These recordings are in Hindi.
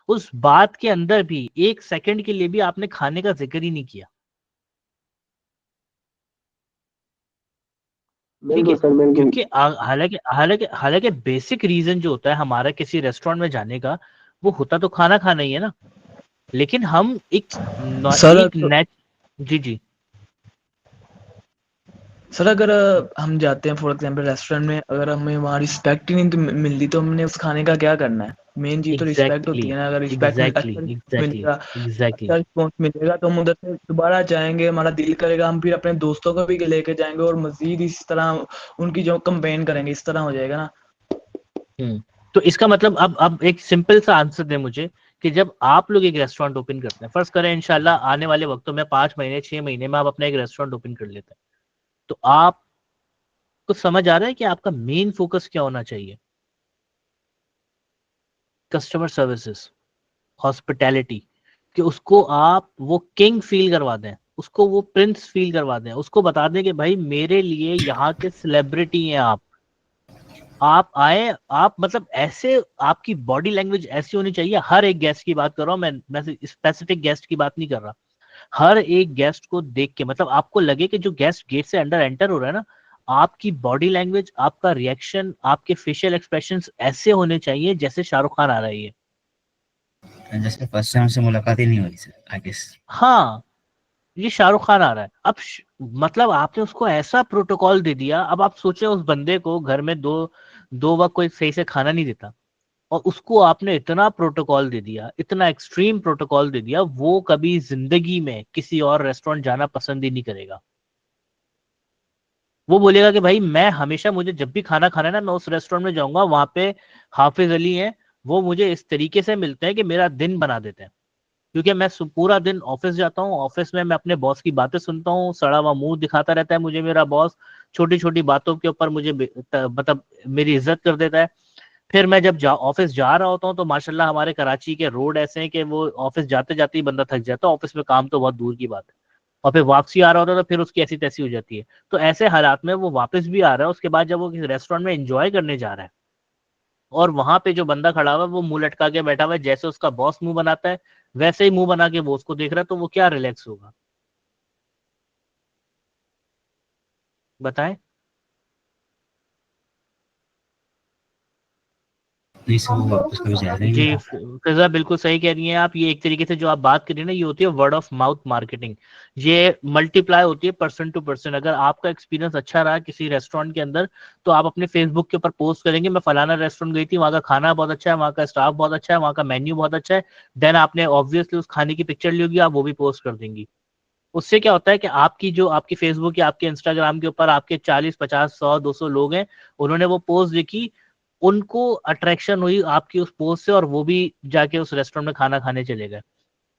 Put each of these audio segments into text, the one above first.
उस बात के अंदर भी 1 सेकंड के लिए भी आपने खाने का जिक्र ही नहीं किया। ठीक बिल्कुल है, सर, बिल्कुल। क्योंकि हालांकि हालांकि हालांकि बेसिक रीजन जो होता है हमारा किसी रेस्टोरेंट में जाने का, वो होता तो खाना खाना ही है ना। लेकिन हम सर एक नेट जी जी सर अगर हम जाते हैं फॉर एग्जांपल रेस्टोरेंट में, अगर हमें वहाँ रिस्पेक्ट ही नहीं तो मिलती, तो हमने उस खाने का क्या करना है? मेन चीज तो रिस्पेक्ट एग्जैक्टली होती है ना। अगर रिस्पेक्ट एग्जैक्टली अच्छा एग्जैक्टली मिलेगा, एग्जैक्टली अच्छा रिस्पॉन्स मिलेगा, तो हम उधर से दोबारा जाएंगे, हमारा दिल करेगा, हम फिर अपने दोस्तों को भी लेके जाएंगे और मजीद इस तरह उनकी जो कंपेन करेंगे, इस तरह हो जाएगा ना। तो इसका मतलब अब एक सिंपल सा आंसर दे मुझे कि जब आप लोग एक रेस्टोरेंट ओपन करते हैं, फर्स्ट करें इंशाल्लाह आने वाले वक्तों में 5 महीने 6 महीने में आप अपना एक रेस्टोरेंट ओपन कर लेते हैं, तो आपको समझ आ रहा है कि आपका मेन फोकस क्या होना चाहिए? कस्टमर सर्विसेज, हॉस्पिटैलिटी, कि उसको आप वो किंग फील करवा दें, उसको वो प्रिंस फील करवा दें, उसको बता दें कि भाई मेरे लिए यहाँ के सेलिब्रिटी हैं आप आए, आप मतलब ऐसे आपकी बॉडी लैंग्वेज ऐसी होनी चाहिए। हर एक गेस्ट की बात कर रहा हूँ मैं स्पेसिफिक गेस्ट की बात नहीं कर रहा। हर एक गेस्ट को देख के मतलब आपको लगे कि जो गेस्ट गेट से अंदर एंटर हो रहा है ना, आपकी बॉडी लैंग्वेज, आपका रिएक्शन, आपके फेशियल एक्सप्रेशंस ऐसे होने चाहिए जैसे शाहरुख खान आ रही है। जैसे फर्स्ट टाइम से मुलाकात ही नहीं हुई सर, आई गेस। हाँ, ये शाहरुख खान आ रहा है। अब मतलब आपने उसको ऐसा प्रोटोकॉल दे दिया। अब आप सोचे उस बंदे को घर में दो दो वक्त कोई सही से खाना नहीं देता, और उसको आपने इतना प्रोटोकॉल दे दिया, इतना एक्सट्रीम प्रोटोकॉल दे दिया, वो कभी जिंदगी में किसी और रेस्टोरेंट जाना पसंद ही नहीं करेगा। वो बोलेगा कि भाई मैं हमेशा, मुझे जब भी खाना खाना है ना, मैं उस रेस्टोरेंट में जाऊंगा, वहां पे हाफिज अली हैं, वो मुझे इस तरीके से मिलते हैं कि मेरा दिन बना देते हैं। क्योंकि मैं पूरा दिन ऑफिस जाता हूँ, ऑफिस में मैं अपने बॉस की बातें सुनता हूँ, सड़ा हुआ मुंह दिखाता रहता है मुझे मेरा बॉस, छोटी छोटी बातों के ऊपर मुझे मतलब मेरी इज्जत कर देता है। फिर मैं जब ऑफिस जा रहा होता हूँ तो माशाल्लाह हमारे कराची के रोड ऐसे हैं कि वो ऑफिस जाते जाते ही बंदा थक जाता है, ऑफिस में काम तो बहुत दूर की बात है। और फिर वापसी आ रहा होता है तो फिर उसकी ऐसी तैसी हो जाती है। तो ऐसे हालात में वो वापस भी आ रहा है, उसके बाद जब वो किसी रेस्टोरेंट में एंजॉय करने जा रहा है, और वहां पे जो बंदा खड़ा हुआ है वो मुंह लटका के बैठा हुआ है, जैसे उसका बॉस मुंह बनाता है वैसे ही मुंह बना के वो उसको देख रहा है, तो वो क्या रिलैक्स होगा? बताएं। नहीं सर, वो वापस कभी जाएगा ही जी नहीं। फिजा बिल्कुल सही कह रही हैं आप। ये एक तरीके से जो आप बात कर रही हैं ना, ये होती है वर्ड ऑफ माउथ मार्केटिंग। ये मल्टीप्लाई होती है पर्सन टू पर्सन। अगर आपका एक्सपीरियंस अच्छा रहा किसी रेस्टोरेंट के अंदर, तो आप अपने फेसबुक के ऊपर पोस्ट करेंगे, मैं फलाना रेस्टोरेंट गई थी, वहाँ का खाना बहुत अच्छा है, वहाँ का स्टाफ बहुत अच्छा है, वहाँ का मेन्यू बहुत अच्छा है। देन आपने ऑब्वियसली उस खाने की पिक्चर ली होगी, आप वो भी पोस्ट कर देंगी। उससे क्या होता है कि आपकी जो आपकी फेसबुक या आपके इंस्टाग्राम के ऊपर आपके 40 50 100 200 लोग हैं, उन्होंने वो पोस्ट देखी, उनको अट्रैक्शन हुई आपकी उस पोस्ट से, और वो भी जाके उस रेस्टोरेंट में खाना खाने चले गए।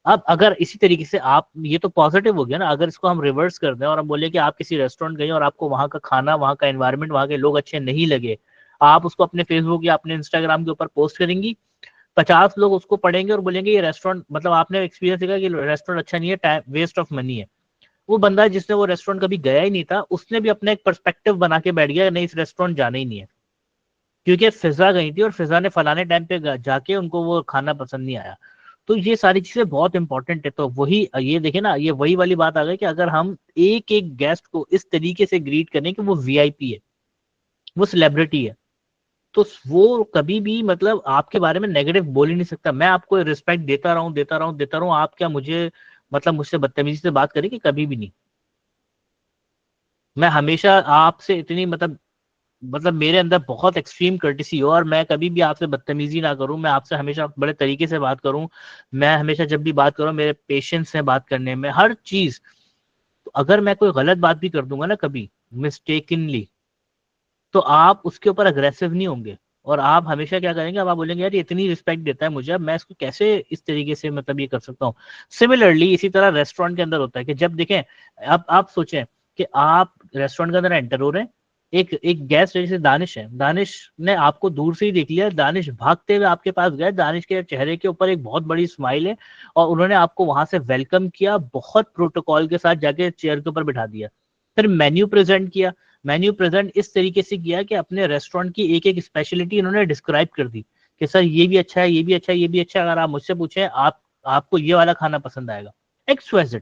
अब अगर इसी तरीके से आप, ये तो पॉजिटिव हो गया ना, अगर इसको हम रिवर्स कर दें और हम बोले कि आप किसी रेस्टोरेंट गए और आपको वहां का खाना, वहां का एनवायरनमेंट, वहां के लोग अच्छे नहीं लगे, आप उसको अपने फेसबुक या अपने इंस्टाग्राम के ऊपर पोस्ट करेंगी, 50 लोग उसको पढ़ेंगे और बोलेंगे ये रेस्टोरेंट, मतलब आपने एक्सपीरियंस देखा कि रेस्टोरेंट अच्छा नहीं है, टाइम वेस्ट ऑफ मनी है। वो बंदा जिसने वो रेस्टोरेंट कभी गया ही नहीं था, उसने भी अपना एक पर्सपेक्टिव बना के बैठ गया, नहीं इस रेस्टोरेंट जाना ही नहीं है, क्योंकि फिजा गई थी और फिजा ने फलाने टाइम पे जाके उनको वो खाना पसंद नहीं आया। तो ये सारी चीजें बहुत इंपॉर्टेंट है। तो वही ये देखे ना, ये वही वाली बात आ गई कि अगर हम एक एक गेस्ट को इस तरीके से ग्रीट करें कि वो वीआईपी है, वो सेलिब्रिटी है, तो वो कभी भी मतलब आपके बारे में नेगेटिव बोल ही नहीं सकता। मैं आपको रिस्पेक्ट देता रहूं देता रहूं देता रहूं, आप क्या मुझे मतलब मुझसे बदतमीजी से बात करेंगे? कभी भी नहीं। मैं हमेशा आपसे इतनी मतलब मेरे अंदर बहुत एक्सट्रीम कर्टिसी हो, और मैं कभी भी आपसे बदतमीजी ना करूं, मैं आपसे हमेशा बड़े तरीके से बात करूं। मैं हमेशा जब भी बात करूं मेरे पेशेंस है बात करने में, हर चीज। तो अगर मैं कोई गलत बात भी कर दूंगा ना कभी मिस्टेकनली, तो आप उसके ऊपर अग्रेसिव नहीं होंगे, और आप हमेशा क्या करेंगे, अब आप बोलेंगे यार ये इतनी रिस्पेक्ट देता है मुझे, अब मैं इसको कैसे इस तरीके से मतलब ये कर सकता हूँ। सिमिलरली इसी तरह रेस्टोरेंट के अंदर होता है कि जब देखें, अब आप सोचें कि आप रेस्टोरेंट के अंदर एंटर हो रहे हैं, एक एक गेस्ट जैसे दानिश है, दानिश ने आपको दूर से ही देख लिया, दानिश भागते हुए आपके पास गए, दानिश के चेहरे के ऊपर एक बहुत बड़ी स्माइल है, और उन्होंने आपको वहां से वेलकम किया, बहुत प्रोटोकॉल के साथ जाके चेयर के ऊपर बिठा दिया। फिर मेन्यू प्रेजेंट किया, मेन्यू प्रेजेंट इस तरीके से किया कि अपने रेस्टोरेंट की एक एक स्पेशलिटी इन्होंने डिस्क्राइब कर दी कि सर ये भी अच्छा है, ये भी अच्छा है, ये भी अच्छा है। अगर आप मुझसे पूछें आपको ये वाला खाना पसंद आएगा, XYZ,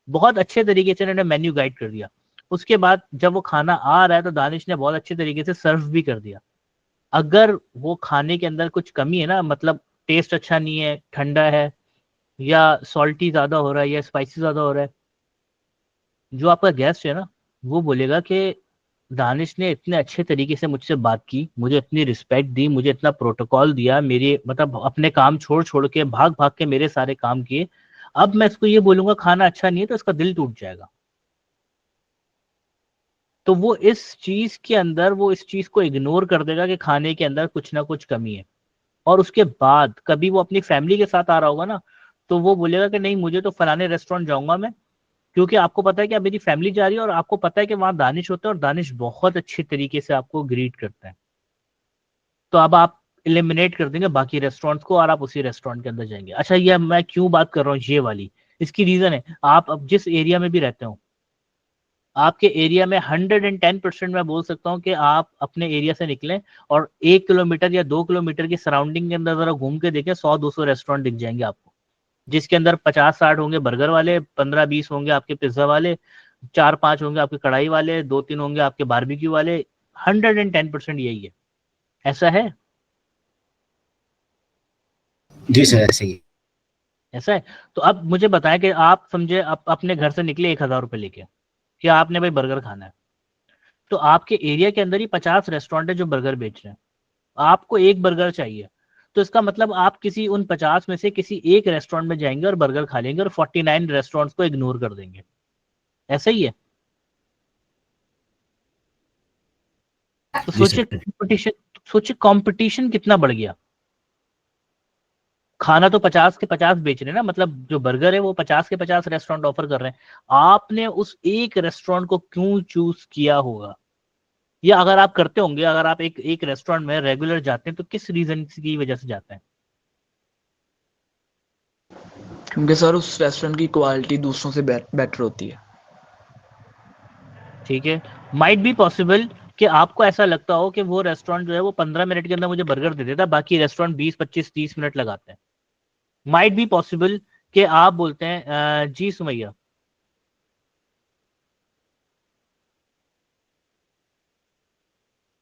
बहुत अच्छे तरीके से इन्होंने मेन्यू गाइड कर दिया। उसके बाद जब वो खाना आ रहा है तो दानिश ने बहुत अच्छे तरीके से सर्व भी कर दिया। अगर वो खाने के अंदर कुछ कमी है ना, मतलब टेस्ट अच्छा नहीं है, ठंडा है, या सॉल्टी ज्यादा हो रहा है, या स्पाइसी ज्यादा हो रहा है, जो आपका गेस्ट है ना वो बोलेगा कि दानिश ने इतने अच्छे तरीके से मुझसे बात की, मुझे इतनी रिस्पेक्ट दी, मुझे इतना प्रोटोकॉल दिया, मेरे मतलब अपने काम छोड़ छोड़ के भाग भाग के मेरे सारे काम किए, अब मैं इसको ये बोलूंगा खाना अच्छा नहीं है तो इसका दिल टूट जाएगा। तो वो इस चीज के अंदर वो इस चीज को इग्नोर कर देगा कि खाने के अंदर कुछ ना कुछ कमी है। और उसके बाद कभी वो अपनी फैमिली के साथ आ रहा होगा ना, तो वो बोलेगा कि नहीं मुझे तो फलाने रेस्टोरेंट जाऊंगा मैं, क्योंकि आपको पता है कि अब मेरी फैमिली जा रही है और आपको पता है कि वहां दानिश होता है और दानिश बहुत अच्छे तरीके से आपको ग्रीट करता है। तो अब आप एलिमिनेट कर देंगे बाकी रेस्टोरेंट्स को और आप उसी रेस्टोरेंट के अंदर जाएंगे। अच्छा, ये मैं क्यों बात कर रहा हूँ ये वाली, इसकी रीजन है, आप अब जिस एरिया में भी रहते हो, आपके एरिया में 110% मैं बोल सकता हूँ कि आप अपने एरिया से निकलें और 1 किलोमीटर या 2 किलोमीटर की सराउंडिंग के अंदर जरा घूम के देखें, 100-200 रेस्टोरेंट दिख जाएंगे आपको, जिसके अंदर 50-60 होंगे बर्गर वाले, 15-20 होंगे आपके पिज्जा वाले, 4-5 होंगे आपके कढ़ाई वाले, 2-3 होंगे आपके बारबेक्यू वाले। 110% यही है। ऐसा है? जी सर ऐसे ही। ऐसा है। तो अब मुझे बताएं कि आप समझे अपने घर से निकले 1,000 रुपए लेके, कि आपने भाई बर्गर खाना है, तो आपके एरिया के अंदर ही 50 रेस्टोरेंट है जो बर्गर बेच रहे हैं, आपको एक बर्गर चाहिए, तो इसका मतलब आप किसी उन 50 में से किसी एक रेस्टोरेंट में जाएंगे और बर्गर खा लेंगे और 49 रेस्टोरेंट्स को इग्नोर कर देंगे। ऐसा ही है। तो जी सर। सोचिए कंपटीशन कितना बढ़ गया। खाना तो 50 के 50 बेच रहे हैं ना, मतलब जो बर्गर है वो 50 के 50 रेस्टोरेंट ऑफर कर रहे हैं, आपने उस एक रेस्टोरेंट को क्यों चूज किया होगा? या अगर आप करते होंगे, अगर आप एक एक रेस्टोरेंट में रेगुलर जाते हैं तो किस रीजन की वजह से जाते हैं? क्योंकि सर उस रेस्टोरेंट की क्वालिटी दूसरों से बेटर होती है। ठीक है, माइट बी पॉसिबल कि आपको ऐसा लगता हो कि वो रेस्टोरेंट जो है वो 15 मिनट के अंदर मुझे बर्गर दे देता है, बाकी रेस्टोरेंट 20-25-30 मिनट लगाते हैं। माइट बी पॉसिबल कि आप बोलते हैं जी सुमैया,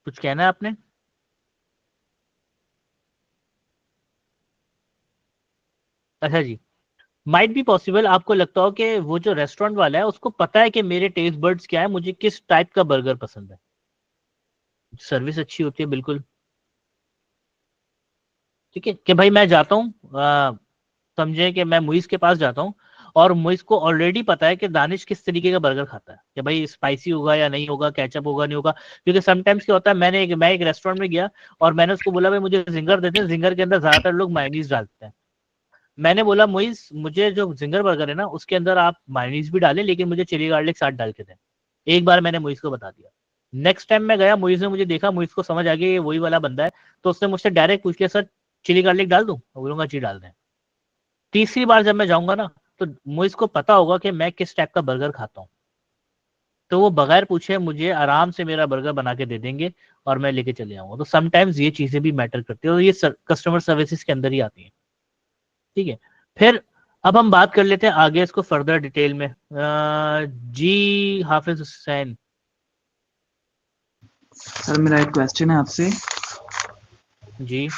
कुछ कहना है आपने? अच्छा जी, माइट बी पॉसिबल आपको लगता हो कि वो जो रेस्टोरेंट वाला है उसको पता है कि मेरे टेस्ट बर्ड्स क्या है, मुझे किस टाइप का बर्गर पसंद है, सर्विस अच्छी होती है बिल्कुल। ठीक है कि भाई मैं जाता हूँ, समझे कि मैं मुइज के पास जाता हूँ और मुइज को ऑलरेडी पता है कि दानिश किस तरीके का बर्गर खाता है, कि भाई स्पाइसी होगा या नहीं होगा, केचप होगा नहीं होगा। क्योंकि समटाइम्स क्या होता है, मैं एक रेस्टोरेंट में गया और मैंने उसको बोला भाई मुझे जिंगर देते हैं, जिंगर के अंदर ज्यादातर लोग मायोनीज डालते हैं। मैंने बोला मुइज मुझे जो जिंगर बर्गर है ना उसके अंदर आप मायोनीज भी डालें लेकिन मुझे चिली गार्लिक साथ डाल के दें। एक बार मैंने मुइज को बता दिया। नेक्स्ट टाइम मैं गया, मुइज ने मुझे देखा, मुइज को समझ आ गया ये वही वाला बंदा है, तो उसने मुझसे डायरेक्ट पूछ लिया सर चिली गार्लिक डाल दूं? मैं बोलूंगा जी डाल दें। तीसरी बार जब मैं जाऊंगा ना तो मुझे को पता होगा कि मैं किस टाइप का बर्गर खाता हूँ, तो वो बगैर पूछे मुझे आराम से मेरा बर्गर बना के दे देंगे और मैं लेके चले आऊंगा। तो समटाइम्स ये चीजें भी मैटर करती है और ये कस्टमर सर्विसेज के अंदर ही आती है। ठीक है, फिर अब हम बात कर लेते हैं आगे इसको फर्दर डिटेल में। जी हाफिज हुसैन। सर मेरा एक क्वेश्चन है आपसे। जी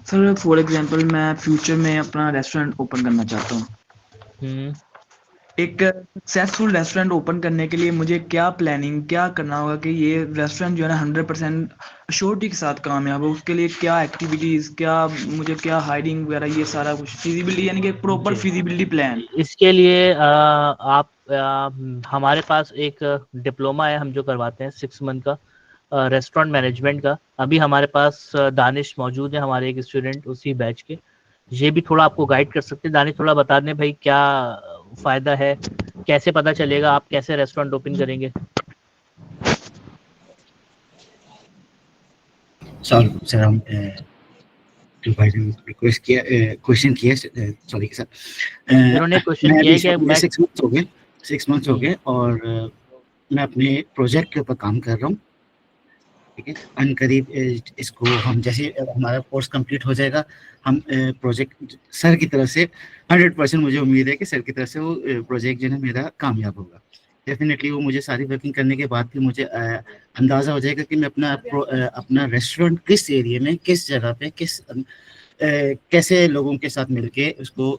सर फॉर एग्जांपल मैं फ्यूचर में अपना रेस्टोरेंट ओपन करना चाहता हूँ। एक सक्सेसफुल रेस्टोरेंट ओपन करने के लिए मुझे क्या प्लानिंग क्या करना होगा कि ये रेस्टोरेंट जो है ना 100% अश्योरिटी के साथ कामयाब है? उसके लिए क्या एक्टिविटीज, क्या मुझे क्या हायरिंग वगैरह, ये सारा कुछ फिजिबिलिटी यानी कि प्रॉपर फिजिबिलिटी प्लान। इसके लिए आप हमारे पास एक डिप्लोमा है हम जो करवाते हैं 6 मंथ का रेस्टोरेंट मैनेजमेंट का। अभी हमारे पास दानिश मौजूद है, हमारे एक स्टूडेंट उसी बैच के, ये भी थोड़ा आपको गाइड कर सकते हैं। दानिश थोड़ा बता दें भाई क्या फायदा है, कैसे पता चलेगा आप कैसे रेस्टोरेंट ओपन करेंगे? सर हम रिक्वेस्ट किया, क्वेश्चन किया, सॉरी सर। इन्होंने क्वेश्चन मैं किया अभी है कि मुझे मैं 6 मंथ्स हो गए और मैं अपने प्रोजेक्ट के ऊपर काम कर रहा हूँ। ठीक है। अनकरीब इसको हम जैसे हमारा कोर्स कंप्लीट हो जाएगा, हम प्रोजेक्ट सर की तरफ से 100% मुझे उम्मीद है कि सर की तरफ से वो प्रोजेक्ट जो है मेरा कामयाब होगा। डेफिनेटली वो मुझे सारी वर्किंग करने के बाद फिर मुझे अंदाज़ा हो जाएगा कि मैं अपना रेस्टोरेंट किस एरिया में, किस जगह पे, कैसे लोगों के साथ मिलके उसको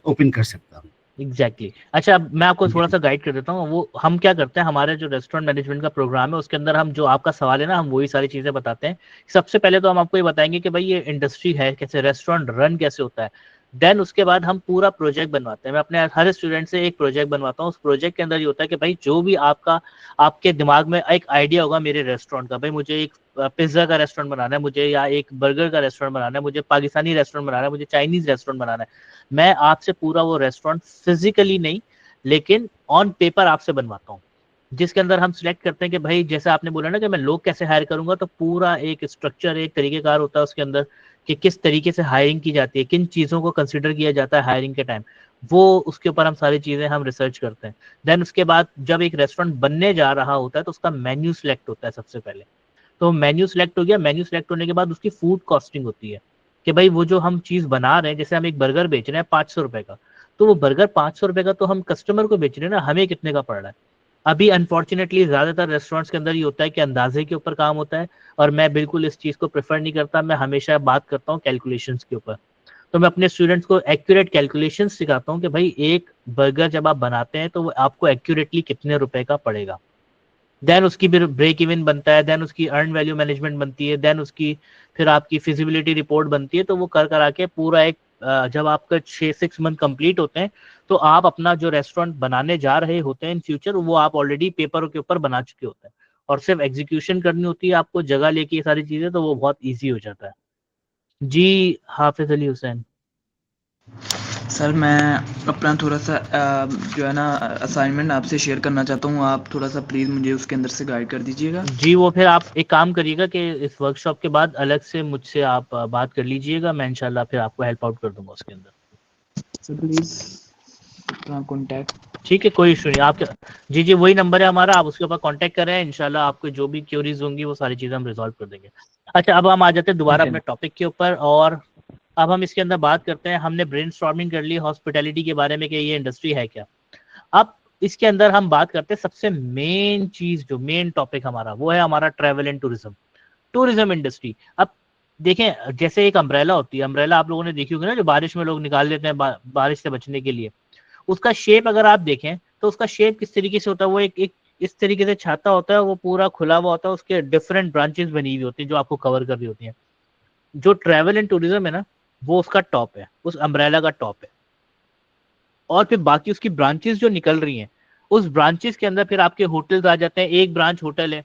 ओपन कर सकता हूँ। एग्जैक्टली अच्छा, अब मैं आपको थोड़ा सा गाइड कर देता हूँ। वो हम क्या करते हैं, हमारे जो रेस्टोरेंट मैनेजमेंट का प्रोग्राम है उसके अंदर हम, जो आपका सवाल है ना, हम वही सारी चीजें बताते हैं। सबसे पहले तो हम आपको ये बताएंगे कि भाई ये इंडस्ट्री है कैसे, रेस्टोरेंट रन कैसे होता है। देन उसके बाद हम पूरा प्रोजेक्ट बनवाते हैं। मैं अपने हर स्टूडेंट से एक प्रोजेक्ट बनवाता हूँ। उस प्रोजेक्ट के अंदर ये होता है कि भाई जो भी आपके दिमाग में एक आइडिया होगा मेरे रेस्टोरेंट का, भाई मुझे एक पिज्जा का रेस्टोरेंट बनाना है मुझे, या एक बर्गर का रेस्टोरेंट बनाना है मुझे, पाकिस्तानी रेस्टोरेंट बनाना है मुझे, चाइनीज रेस्टोरेंट बनाना है, मैं आपसे पूरा वो रेस्टोरेंट फिजिकली नहीं लेकिन ऑन पेपर आपसे बनवाता हूँ। जिसके अंदर हम सिलेक्ट करते हैं कि भाई जैसे आपने बोला ना कि मैं लोग कैसे हायर करूंगा, तो पूरा एक स्ट्रक्चर, एक तरीकेकार होता है उसके अंदर कि किस तरीके से हायरिंग की जाती है, किन चीज़ों को कंसिडर किया जाता है हायरिंग के टाइम, वो उसके ऊपर हम सारी चीज़ें हम रिसर्च करते हैं। देन उसके बाद जब एक रेस्टोरेंट बनने जा रहा होता है तो उसका मेन्यू सिलेक्ट होता है सबसे पहले। तो मेन्यू सिलेक्ट हो गया, मेन्यू सिलेक्ट होने के बाद उसकी फूड कॉस्टिंग होती है कि भाई वो जो हम चीज़ बना रहे हैं, जैसे हम एक बर्गर बेच रहे हैं 500 रुपए का, तो वो बर्गर 500 रुपए का तो हम कस्टमर को बेच रहे हैं ना, हमें कितने का पड़ रहा है। अभी अनफॉर्चुनेटली ज्यादातर रेस्टोरेंट्स के अंदर ये होता है कि अंदाजे के ऊपर काम होता है, और मैं बिल्कुल इस चीज को प्रेफर नहीं करता। मैं हमेशा बात करता हूँ कैलकुलेशंस के ऊपर। तो मैं अपने स्टूडेंट्स को एक्यूरेट कैलकुलेशंस सिखाता हूँ कि भाई एक बर्गर जब आप बनाते हैं तो वो आपको एक्यूरेटली कितने रुपए का पड़ेगा। देन उसकी फिर ब्रेक इवन बनता है, देन उसकी अर्न वैल्यू मैनेजमेंट बनती है, देन उसकी फिर आपकी फिजिबिलिटी रिपोर्ट बनती है। तो वो कर आके पूरा एक जब आपका 6 मंथ कंप्लीट होते हैं तो आप अपना जो रेस्टोरेंट बनाने जा रहे होते हैं इन फ्यूचर, वो आप ऑलरेडी पेपर के ऊपर बना चुके होते हैं, और सिर्फ एग्जीक्यूशन करनी होती है आपको, जगह लेके ये सारी चीजें, तो वो बहुत ईजी हो जाता है। जी हाफिज अली हुसैन। सर मैं अपना थोड़ा सा जो है ना असाइनमेंट आपसे शेयर करना चाहता हूँ, आप थोड़ा सा प्लीज़ मुझे उसके अंदर से गाइड कर दीजिएगा। जी वो फिर आप एक काम करिएगा कि इस वर्कशॉप के बाद अलग से मुझसे आप बात कर लीजिएगा, मैं इंशाल्लाह फिर आपको हेल्प आउट कर दूंगा उसके अंदर। सर प्लीज़ अपना कॉन्टैक्ट। ठीक है, कोई इशू नहीं। आप जी वही नंबर है हमारा, आप उसके ऊपर कांटेक्ट करें, इंशाल्लाह आपको जो भी क्यूरीज होंगी वो सारी चीज़ें हम रिजॉल्व कर देंगे। अच्छा, अब हम आ जाते हैं दोबारा अपने टॉपिक के ऊपर, और अब हम इसके अंदर बात करते हैं। हमने ब्रेनस्टॉर्मिंग कर ली हॉस्पिटैलिटी के बारे में कि ये इंडस्ट्री है क्या। अब इसके अंदर हम बात करते हैं सबसे मेन चीज, जो मेन टॉपिक हमारा, वो है हमारा travel and tourism, tourism industry. अब देखें, जैसे एक अम्ब्रेला होती है, अम्ब्रेला आप लोगों ने देखी होगी ना, जो बारिश में लोग निकाल लेते हैं बारिश से बचने के लिए। उसका शेप अगर आप देखें तो उसका शेप किस तरीके से होता है, वो एक इस तरीके से छाता होता है, वो पूरा खुला हुआ होता है, उसके डिफरेंट ब्रांचेस बनी हुई होती है जो आपको कवर कर रही होती हैं। जो ट्रैवल एंड टूरिज्म है ना, वो उसका टॉप है, उस अम्ब्रेला का टॉप है। और फिर बाकी उसकी ब्रांचेस जो निकल रही हैं, उस ब्रांचेस के अंदर फिर आपके होटल्स आ जाते हैं। एक ब्रांच होटल है,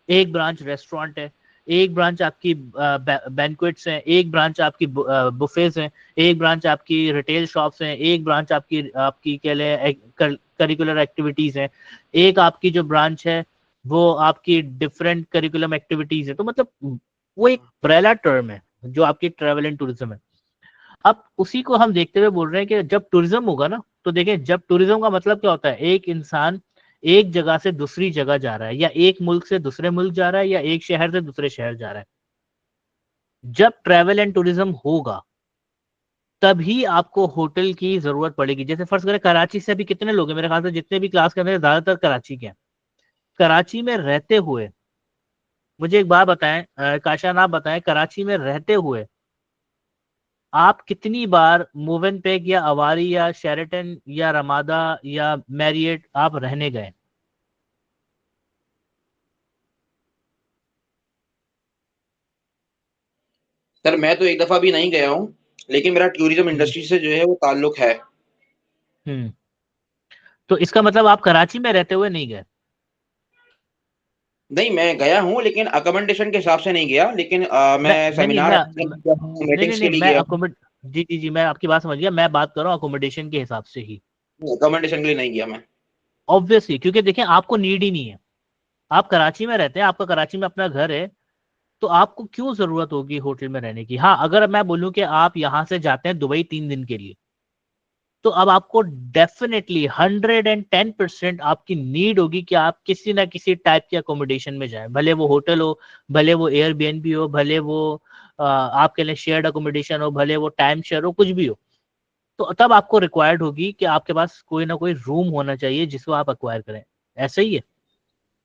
एक ब्रांच रेस्टोरेंट है, एक ब्रांच आपकी बैंक्वेट्स हैं, एक ब्रांच आपकी बुफेज हैं, एक ब्रांच आपकी रिटेल शॉप्स हैं, एक ब्रांच आपकी आपकी कह लें करिकुलर एक्टिविटीज हैं, एक आपकी जो ब्रांच है वो आपकी डिफरेंट करिकुलम एक्टिविटीज है। तो मतलब वो एक अम्ब्रेला टर्म है जो आपकी ट्रैवल एंड टूरिज्म है। अब उसी को हम देखते हुए बोल रहे हैं कि जब टूरिज्म होगा ना, तो देखें, जब टूरिज्म का मतलब क्या होता है, एक इंसान एक जगह से दूसरी जगह जा रहा है, या एक मुल्क से दूसरे मुल्क जा रहा है, या एक शहर से दूसरे शहर जा रहा है। जब ट्रैवल एंड टूरिज्म होगा तभी आपको होटल की जरूरत पड़ेगी। जैसे फर्ज करें कराची से अभी कितने लोग हैं, मेरे ख्याल से जितने भी क्लास के अंदर ज्यादातर कराची के हैं। कराची में रहते हुए मुझे एक बात बताएं, काशान आप बताएं, कराची में रहते हुए आप कितनी बार मोवेनपेक या अवारी या शेरेटन या रमादा या मैरियट आप रहने गए? सर मैं तो एक दफा भी नहीं गया हूँ, लेकिन मेरा टूरिज्म इंडस्ट्री से जो है वो ताल्लुक है। हम्म तो इसका मतलब आप कराची में रहते हुए नहीं गए? नहीं, मैं गया हूँ लेकिन अकोमोडेशन के हिसाब से नहीं गया, लेकिन मैं नहीं नहीं सेमिनार मैं अटेंड किया हूँ, नहीं नहीं मीटिंग्स के नहीं लिए मैं गया हूँ। अकोमोड जी मैं आपकी बात समझ गया। मैं बात कर रहा हूँ अकोमोडेशन के हिसाब से ही। अकोमोडेशन के लिए नहीं गया मैं। ऑब्वियसली, क्योंकि देखें आपको नीड ही नहीं है। आप कराची में रहते हैं, आपका कराची में अपना घर है, तो आपको क्यों जरूरत होगी होटल में रहने की। हाँ, अगर मैं बोलूं कि आप यहाँ से जाते हैं दुबई 3 दिन के लिए, तो अब आपको डेफिनेटली 110% आपकी नीड होगी कि आप किसी ना किसी टाइप के अकोमोडेशन में जाएं, भले वो होटल हो, भले वो एयरबीएनबी हो, भले वो आपके लिए शेयर्ड अकोमोडेशन हो, भले वो टाइम शेयर हो, कुछ भी हो। तो तब आपको रिक्वायर्ड होगी कि आपके पास कोई ना कोई रूम होना चाहिए जिसको आप अक्वायर करें। ऐसा ही है,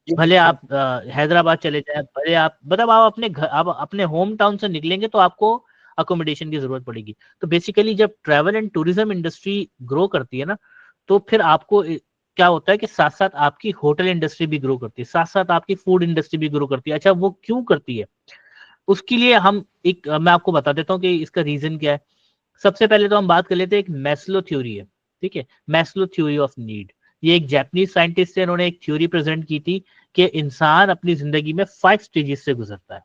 भले आप हैदराबाद चले जाएं, भले आप मतलब आप अपने घर, आप अपने होम टाउन से निकलेंगे तो आपको अकोमोडेशन की जरूरत पड़ेगी। तो बेसिकली जब travel and tourism industry grow करती है ना, तो फिर आपको क्या होता है कि साथ साथ आपकी होटल इंडस्ट्री भी ग्रो करती है, साथ साथ आपकी फूड इंडस्ट्री भी ग्रो करती है। अच्छा, वो क्यों करती है? उसके लिए हम एक मैं आपको बता देता हूँ कि इसका रीजन क्या है। सबसे पहले तो हम बात कर लेते हैं, एक मैस्लो थ्योरी है, ठीक है, मैस्लो थ्योरी ऑफ नीड। ये एक जापानीज साइंटिस्ट है, उन्होंने एक थ्योरी प्रेजेंट की थी कि इंसान अपनी जिंदगी में 5 स्टेजेस से गुजरता है,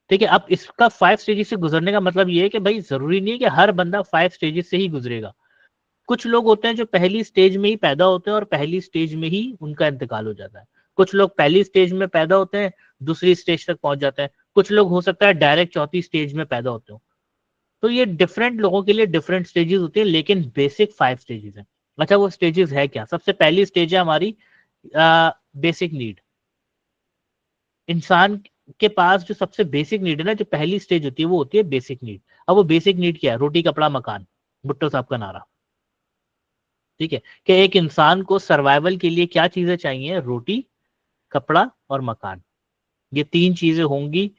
ठीक है। अब इसका 5 स्टेजेस से गुजरने का मतलब ये है कि भाई जरूरी नहीं है कि हर बंदा 5 स्टेजेस से ही गुजरेगा। कुछ लोग होते हैं जो पहली स्टेज में ही पैदा होते हैं और पहली स्टेज में ही उनका इंतकाल हो जाता है। कुछ लोग पहली स्टेज में पैदा होते हैं, दूसरी स्टेज तक पहुंच जाते हैं। कुछ लोग हो सकता है डायरेक्ट चौथी स्टेज में पैदा होते हो। तो ये डिफरेंट लोगों के लिए डिफरेंट स्टेजेस होती है, लेकिन बेसिक 5 स्टेजेस है। अच्छा, वो स्टेजेस है क्या? सबसे पहली स्टेज है हमारी बेसिक नीड। इंसान के पास जो सबसे बेसिक नीड है ना, जो पहली स्टेज होती है, वो होती है बेसिक नीड। अब वो बेसिक नीड क्या है? रोटी कपड़ा मकान, भुट्टो साहब का नारा, ठीक है। कि एक इंसान को सर्वाइवल के लिए क्या चीजें चाहिए? रोटी, कपड़ा और मकान। ये 3 चीजें होंगी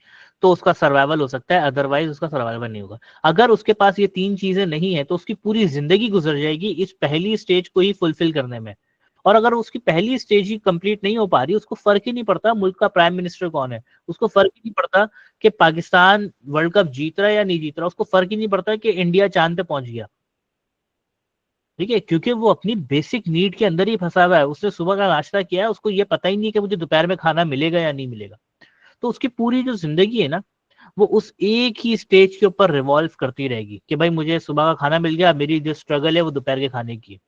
तो उसका सर्वाइवल हो सकता है, अदरवाइज उसका सर्वाइवल नहीं होगा। अगर उसके पास ये 3 चीजें नहीं है तो उसकी पूरी जिंदगी गुजर जाएगी इस पहली स्टेज को ही फुलफिल करने में। और अगर उसकी पहली स्टेज ही कंप्लीट नहीं हो पा रही, उसको फर्क ही नहीं पड़ता मुल्क का प्राइम मिनिस्टर कौन है, उसको फर्क ही नहीं पड़ता कि पाकिस्तान वर्ल्ड कप जीत रहा है या नहीं जीत रहा, उसको फर्क ही नहीं पड़ता कि इंडिया चांद पे पहुंच गया, ठीक है। क्योंकि वो अपनी बेसिक नीड के अंदर ही फंसा हुआ है। उसने सुबह का नाश्ता किया है, उसको ये पता ही नहीं कि मुझे दोपहर में खाना मिलेगा या नहीं मिलेगा। तो उसकी पूरी जो जिंदगी है ना, वो उस एक ही स्टेज के ऊपर रिवॉल्व करती रहेगी कि भाई मुझे सुबह का खाना मिल गया, अब मेरी जो स्ट्रगल है वो दोपहर के खाने की है।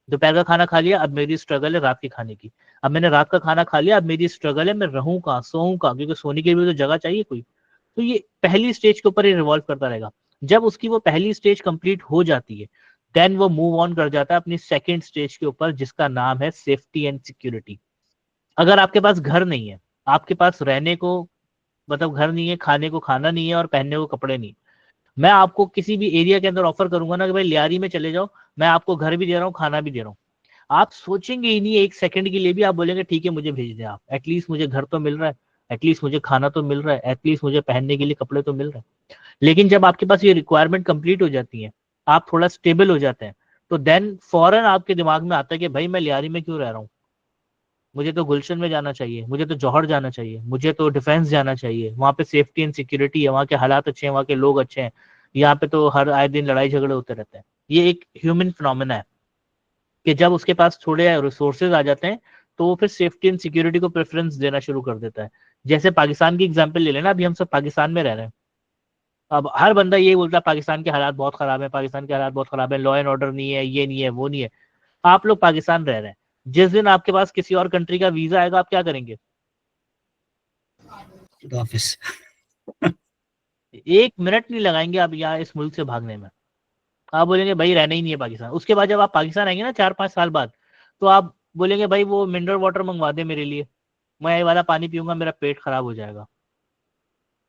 दोपहर का खाना खा लिया, अब मेरी स्ट्रगल है रात के खाने की। अब मैंने रात का खाना खा लिया, अब मेरी स्ट्रगल है मैं रहूं कहाँ, सोऊं कहाँ, क्योंकि सोने के लिए तो जगह चाहिए कोई। तो ये पहली स्टेज के ऊपर ही रिवॉल्व करता रहेगा। जब उसकी वो पहली स्टेज कंप्लीट हो जाती है, देन वो मूव ऑन कर जाता है अपनी सेकेंड स्टेज के ऊपर, जिसका नाम है सेफ्टी एंड सिक्योरिटी। अगर आपके पास घर नहीं है, आपके पास रहने को मतलब घर नहीं है, खाने को खाना नहीं है और पहनने को कपड़े नहीं, मैं आपको किसी भी एरिया के अंदर ऑफर करूंगा ना कि भाई लियारी में चले जाओ, मैं आपको घर भी दे रहा हूँ, खाना भी दे रहा हूँ, आप सोचेंगे ही नहीं एक सेकंड के लिए भी, आप बोलेंगे ठीक है मुझे भेज दें आप, एटलीस्ट मुझे घर तो मिल रहा है, एटलीस्ट मुझे खाना तो मिल रहा है, एटलीस्ट मुझे पहनने के लिए कपड़े तो मिल रहे हैं। लेकिन जब आपके पास ये रिक्वायरमेंट कंप्लीट हो जाती है, आप थोड़ा स्टेबल हो जाते हैं, तो देन फौरन आपके दिमाग में आता है कि भाई मैं लियारी में क्यों रह रहा हूँ, मुझे तो गुलशन में जाना चाहिए, मुझे तो जौहर जाना चाहिए, मुझे तो डिफेंस जाना चाहिए, वहां पे सेफ्टी एंड सिक्योरिटी है, वहाँ के हालात अच्छे हैं, वहाँ के लोग अच्छे हैं। यहाँ पे तो हर आए दिन लड़ाई झगड़े होते रहते हैं। ये एक ह्यूमन फिनोमेना है कि जब उसके पास थोड़े रिसोर्सेज आ जाते हैं तो वो फिर सेफ्टी एंड सिक्योरिटी को प्रेफरेंस देना शुरू कर देता है। जैसे पाकिस्तान की एग्जाम्पल ले लेना, अभी हम सब पाकिस्तान में रह रहे हैं। अब हर बंदा यही बोलता है पाकिस्तान के हालात बहुत खराब है, पाकिस्तान के हालात बहुत खराब है, लॉ एंड ऑर्डर नहीं है, ये नहीं है, वो नहीं है। आप लोग पाकिस्तान रह रहे हैं, जिस दिन आपके पास किसी और कंट्री का वीजा आएगा आप क्या करेंगे? ऑफिस 1 मिनट नहीं लगाएंगे आप यहाँ इस मुल्क से भागने में। आप बोलेंगे भाई रहना ही नहीं है पाकिस्तान। उसके बाद जब आप पाकिस्तान आएंगे ना 4-5 साल बाद, तो आप बोलेंगे भाई वो मिनरल वाटर मंगवा दे मेरे लिए, मैं ये वाला पानी पीऊंगा मेरा पेट खराब हो जाएगा।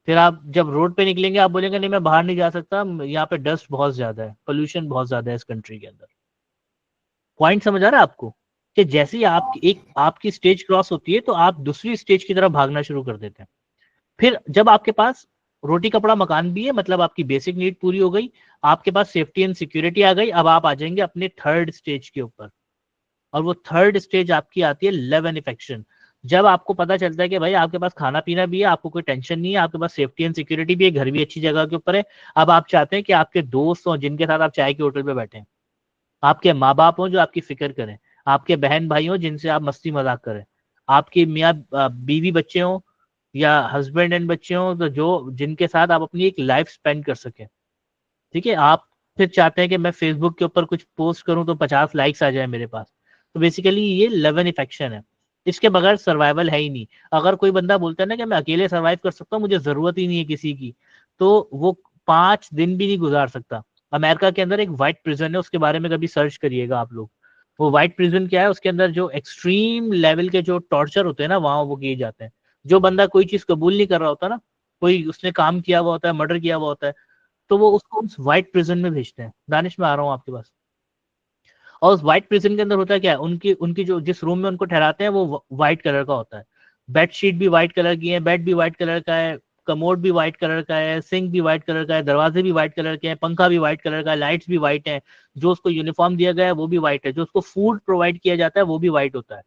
फिर आप जब रोड पे निकलेंगे आप बोलेंगे नहीं मैं बाहर नहीं जा सकता, यहाँ पे डस्ट बहुत ज्यादा है, पोल्यूशन बहुत ज्यादा है इस कंट्री के अंदर। पॉइंट समझ आ रहा है आपको? कि जैसे ही आपकी स्टेज क्रॉस होती है तो आप दूसरी स्टेज की तरफ भागना शुरू कर देते हैं। फिर जब आपके पास रोटी कपड़ा मकान भी है, मतलब आपकी बेसिक नीड पूरी हो गई, आपके पास सेफ्टी एंड सिक्योरिटी आ गई, अब आप आ जाएंगे अपने थर्ड स्टेज के ऊपर। और वो थर्ड स्टेज आपकी आती है लव एंड अफेक्शन। जब आपको पता चलता है कि भाई आपके पास खाना पीना भी है, आपको कोई टेंशन नहीं है, आपके पास सेफ्टी एंड सिक्योरिटी भी है, घर भी अच्छी जगह के ऊपर है। अब आप चाहते हैं कि आपके दोस्त हों जिनके साथ आप चाय के होटल पे बैठे, आपके माँ बाप हों जो आपकी फिक्र करें, आपके बहन भाई हों जिनसे आप मस्ती मजाक करें, आपके मियाँ बीवी बच्चे हों या हस्बैंड एंड बच्चे हों, तो जो जिनके साथ आप अपनी एक लाइफ स्पेंड कर सकें, ठीक है। आप फिर चाहते हैं कि मैं फेसबुक के ऊपर कुछ पोस्ट करूं तो 50 लाइक्स आ जाए मेरे पास। तो बेसिकली ये लव एंड अफेक्शन है, इसके बगैर सर्वाइवल है ही नहीं। अगर कोई बंदा बोलता है ना कि मैं अकेले सर्वाइव कर सकता हूँ, मुझे जरूरत ही नहीं है किसी की, तो वो 5 दिन भी नहीं गुजार सकता। अमेरिका के अंदर एक व्हाइट प्रिजन है, उसके बारे में कभी सर्च करिएगा आप लोग। वो व्हाइट प्रिजन क्या है, उसके अंदर जो एक्सट्रीम लेवल के जो टॉर्चर होते हैं ना, वहां वो किए जाते हैं। जो बंदा कोई चीज कबूल नहीं कर रहा होता ना, कोई उसने काम किया हुआ होता है, मर्डर किया हुआ होता है, तो वो उसको उस व्हाइट प्रिजन में भेजते हैं। दानिश में आ रहा हूँ आपके पास। और उस व्हाइट प्रिजन के अंदर होता है क्या है, उनकी उनकी जो जिस रूम में उनको ठहराते हैं वो व्हाइट कलर का होता है। बेडशीट भी व्हाइट कलर की है, बेड भी व्हाइट कलर का है, कमोड भी व्हाइट कलर का है, सिंक भी व्हाइट कलर का है, दरवाजे भी व्हाइट कलर के हैं, पंखा भी व्हाइट कलर का है, लाइट्स भी व्हाइट है, जो उसको यूनिफॉर्म दिया गया है वो भी व्हाइट है, जो उसको फूड प्रोवाइड किया जाता है वो भी व्हाइट होता है।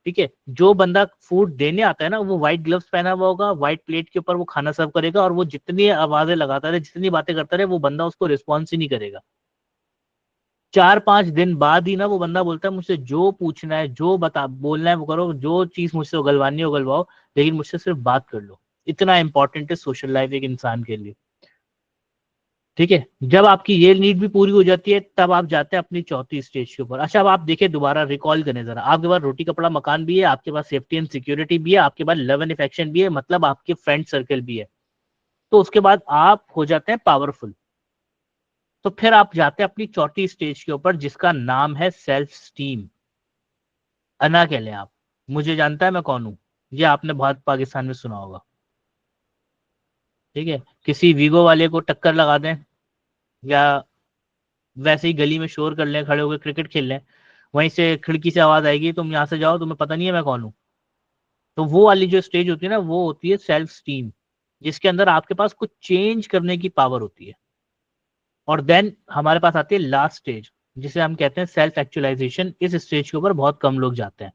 ठीक है, जो बंदा फूड देने आता है ना, वो व्हाइट ग्लव्स पहना हुआ होगा, व्हाइट प्लेट के ऊपर वो खाना सर्व करेगा, और वो जितनी आवाजें लगाता रहे, जितनी बातें करता रहे, वो बंदा उसको रिस्पॉन्स ही नहीं करेगा। 4-5 दिन बाद ही ना वो बंदा बोलता है मुझसे जो पूछना है, जो बता बोलना है वो करो, जो चीज मुझसे उगलवानी है उगलवाओ, लेकिन मुझसे सिर्फ बात कर लो। इतना इंपॉर्टेंट है सोशल लाइफ एक इंसान के लिए। ठीक है, जब आपकी ये नीड भी पूरी हो जाती है, तब आप जाते हैं अपनी चौथी स्टेज के ऊपर। अच्छा, अब आप देखिए, दोबारा रिकॉल करें जरा, आपके पास रोटी कपड़ा मकान भी है, आपके पास सेफ्टी एंड सिक्योरिटी भी है, आपके पास लव एंड अफेक्शन भी है, मतलब आपके फ्रेंड सर्कल भी है। तो उसके बाद आप हो जाते हैं पावरफुल। तो फिर आप जाते हैं अपनी चौथी स्टेज के ऊपर, जिसका नाम है सेल्फ स्टीम। अना कह लें आप, मुझे जानता है मैं कौन हूं, ये आपने बहुत पाकिस्तान में सुना होगा। ठीक है, किसी वीगो वाले को टक्कर लगा दें, या वैसे ही गली में शोर कर लें, खड़े होकर क्रिकेट खेल लें, वहीं से खिड़की से आवाज आएगी तुम यहाँ से जाओ, तुम्हें पता नहीं है मैं कौन हूँ। तो वो वाली जो स्टेज होती है ना, वो होती है सेल्फ स्टीम, जिसके अंदर आपके पास कुछ चेंज करने की पावर होती है। और देन हमारे पास आती है लास्ट स्टेज, जिसे हम कहते हैं सेल्फ एक्चुअलाइजेशन। इस स्टेज के ऊपर बहुत कम लोग जाते हैं,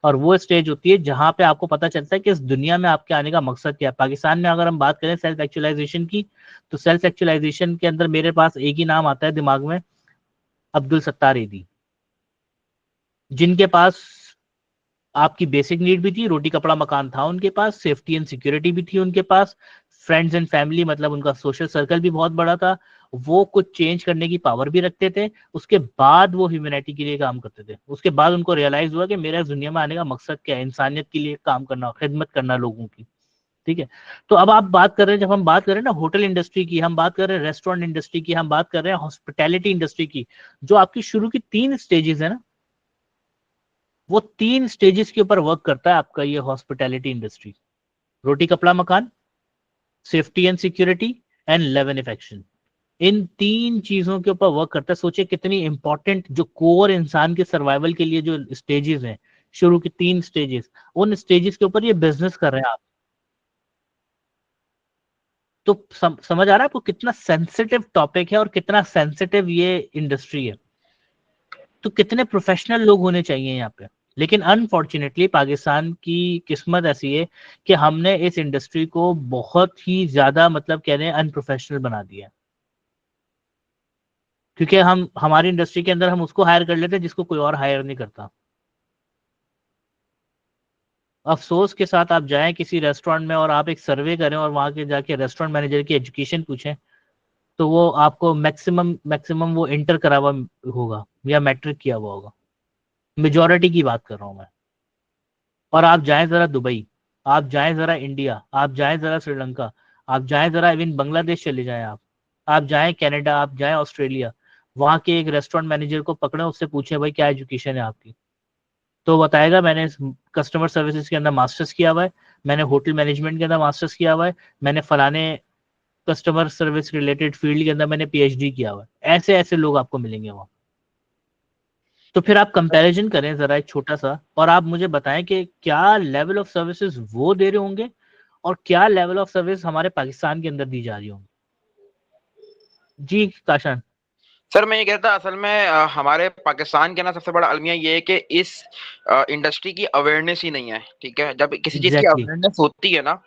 और वो स्टेज होती है जहां पे आपको पता चलता है कि इस दुनिया में आपके आने का मकसद क्या है। पाकिस्तान में अगर हम बात करें सेल्फ एक्चुअलाइजेशन की, तो सेल्फ एक्चुअलाइजेशन के अंदर मेरे पास एक ही नाम आता है दिमाग में, अब्दुल सत्तार ईदी, जिनके पास आपकी बेसिक नीड भी थी, रोटी कपड़ा मकान था उनके पास, सेफ्टी एंड सिक्योरिटी भी थी उनके पास, फ्रेंड्स एंड फैमिली मतलब उनका सोशल सर्कल भी बहुत बड़ा था, वो कुछ चेंज करने की पावर भी रखते थे। उसके बाद वो ह्यूमैनिटी के लिए काम करते थे। उसके बाद उनको रियलाइज हुआ कि मेरा इस दुनिया में आने का मकसद क्या है, इंसानियत के लिए काम करना, खिदमत करना लोगों की। ठीक है, तो अब आप बात कर रहे हैं, जब हम बात कर रहे हैं ना होटल इंडस्ट्री की, हम बात कर रहे हैं रेस्टोरेंट इंडस्ट्री की, हम बात कर रहे हैं हॉस्पिटैलिटी इंडस्ट्री की, जो आपकी शुरू की 3 स्टेजेस है ना, वो 3 स्टेजेस के ऊपर वर्क करता है आपका ये हॉस्पिटैलिटी इंडस्ट्री। रोटी कपड़ा मकान, safety and security, and love and affection. इन 3 चीजों के ऊपर वर्क करता है। सोचिए कितनी इंपॉर्टेंट, जो कोर इंसान के सर्वाइवल के लिए जो स्टेजेस हैं, शुरू की 3 स्टेजेस, उन स्टेजेस के ऊपर ये बिजनेस कर रहे हैं आप। तो समझ आ रहा है आपको कितना सेंसिटिव टॉपिक है और कितना सेंसिटिव ये इंडस्ट्री है। तो कितने प्रोफेशनल लोग होने चाहिए यहाँ पे। लेकिन अनफॉर्चुनेटली पाकिस्तान की किस्मत ऐसी है कि हमने इस इंडस्ट्री को बहुत ही ज्यादा, मतलब कह रहे हैं, अनप्रोफेशनल बना दिया है। क्योंकि हम हमारी इंडस्ट्री के अंदर हम उसको हायर कर लेते हैं जिसको कोई और हायर नहीं करता। अफसोस के साथ आप जाएं किसी रेस्टोरेंट में और आप एक सर्वे करें और वहां के जाके रेस्टोरेंट मैनेजर की एजुकेशन पूछें, तो वो आपको मैक्सिमम मैक्सिमम वो इंटर करा हुआ होगा या मैट्रिक किया हुआ होगा। मेजोरिटी की बात कर रहा हूं मैं। और आप जाएं जरा दुबई, आप जाएं जरा इंडिया, आप जाएं जरा श्रीलंका, आप जाएं जरा इवन बांग्लादेश चले जाएं, आप जाएं कनाडा, आप जाएं ऑस्ट्रेलिया, वहां के एक रेस्टोरेंट मैनेजर को पकड़े, उससे पूछे भाई क्या एजुकेशन है आपकी, तो बताएगा मैंने कस्टमर सर्विसेज के अंदर मास्टर्स किया हुआ है, मैंने होटल मैनेजमेंट के अंदर मास्टर्स किया हुआ है, मैंने फलाने कस्टमर सर्विस रिलेटेड फील्ड के अंदर मैंने पीएचडी किया हुआ है। ऐसे ऐसे लोग आपको मिलेंगे वहां। तो फिर आप कंपैरिजन करें जरा एक छोटा सा, और आप मुझे बताएं कि क्या लेवल ऑफ सर्विसेज वो दे रहे होंगे और क्या लेवल ऑफ सर्विस हमारे पाकिस्तान के अंदर दी जा रही होंगी। जी काशान। सर मैं ये कहता असल में हमारे पाकिस्तान के ना सबसे बड़ा अलमिया ये है कि इस इंडस्ट्री की अवेयरनेस ही नहीं है। ठीक है, जब किसी चीज की अवेयरनेस होती है ना,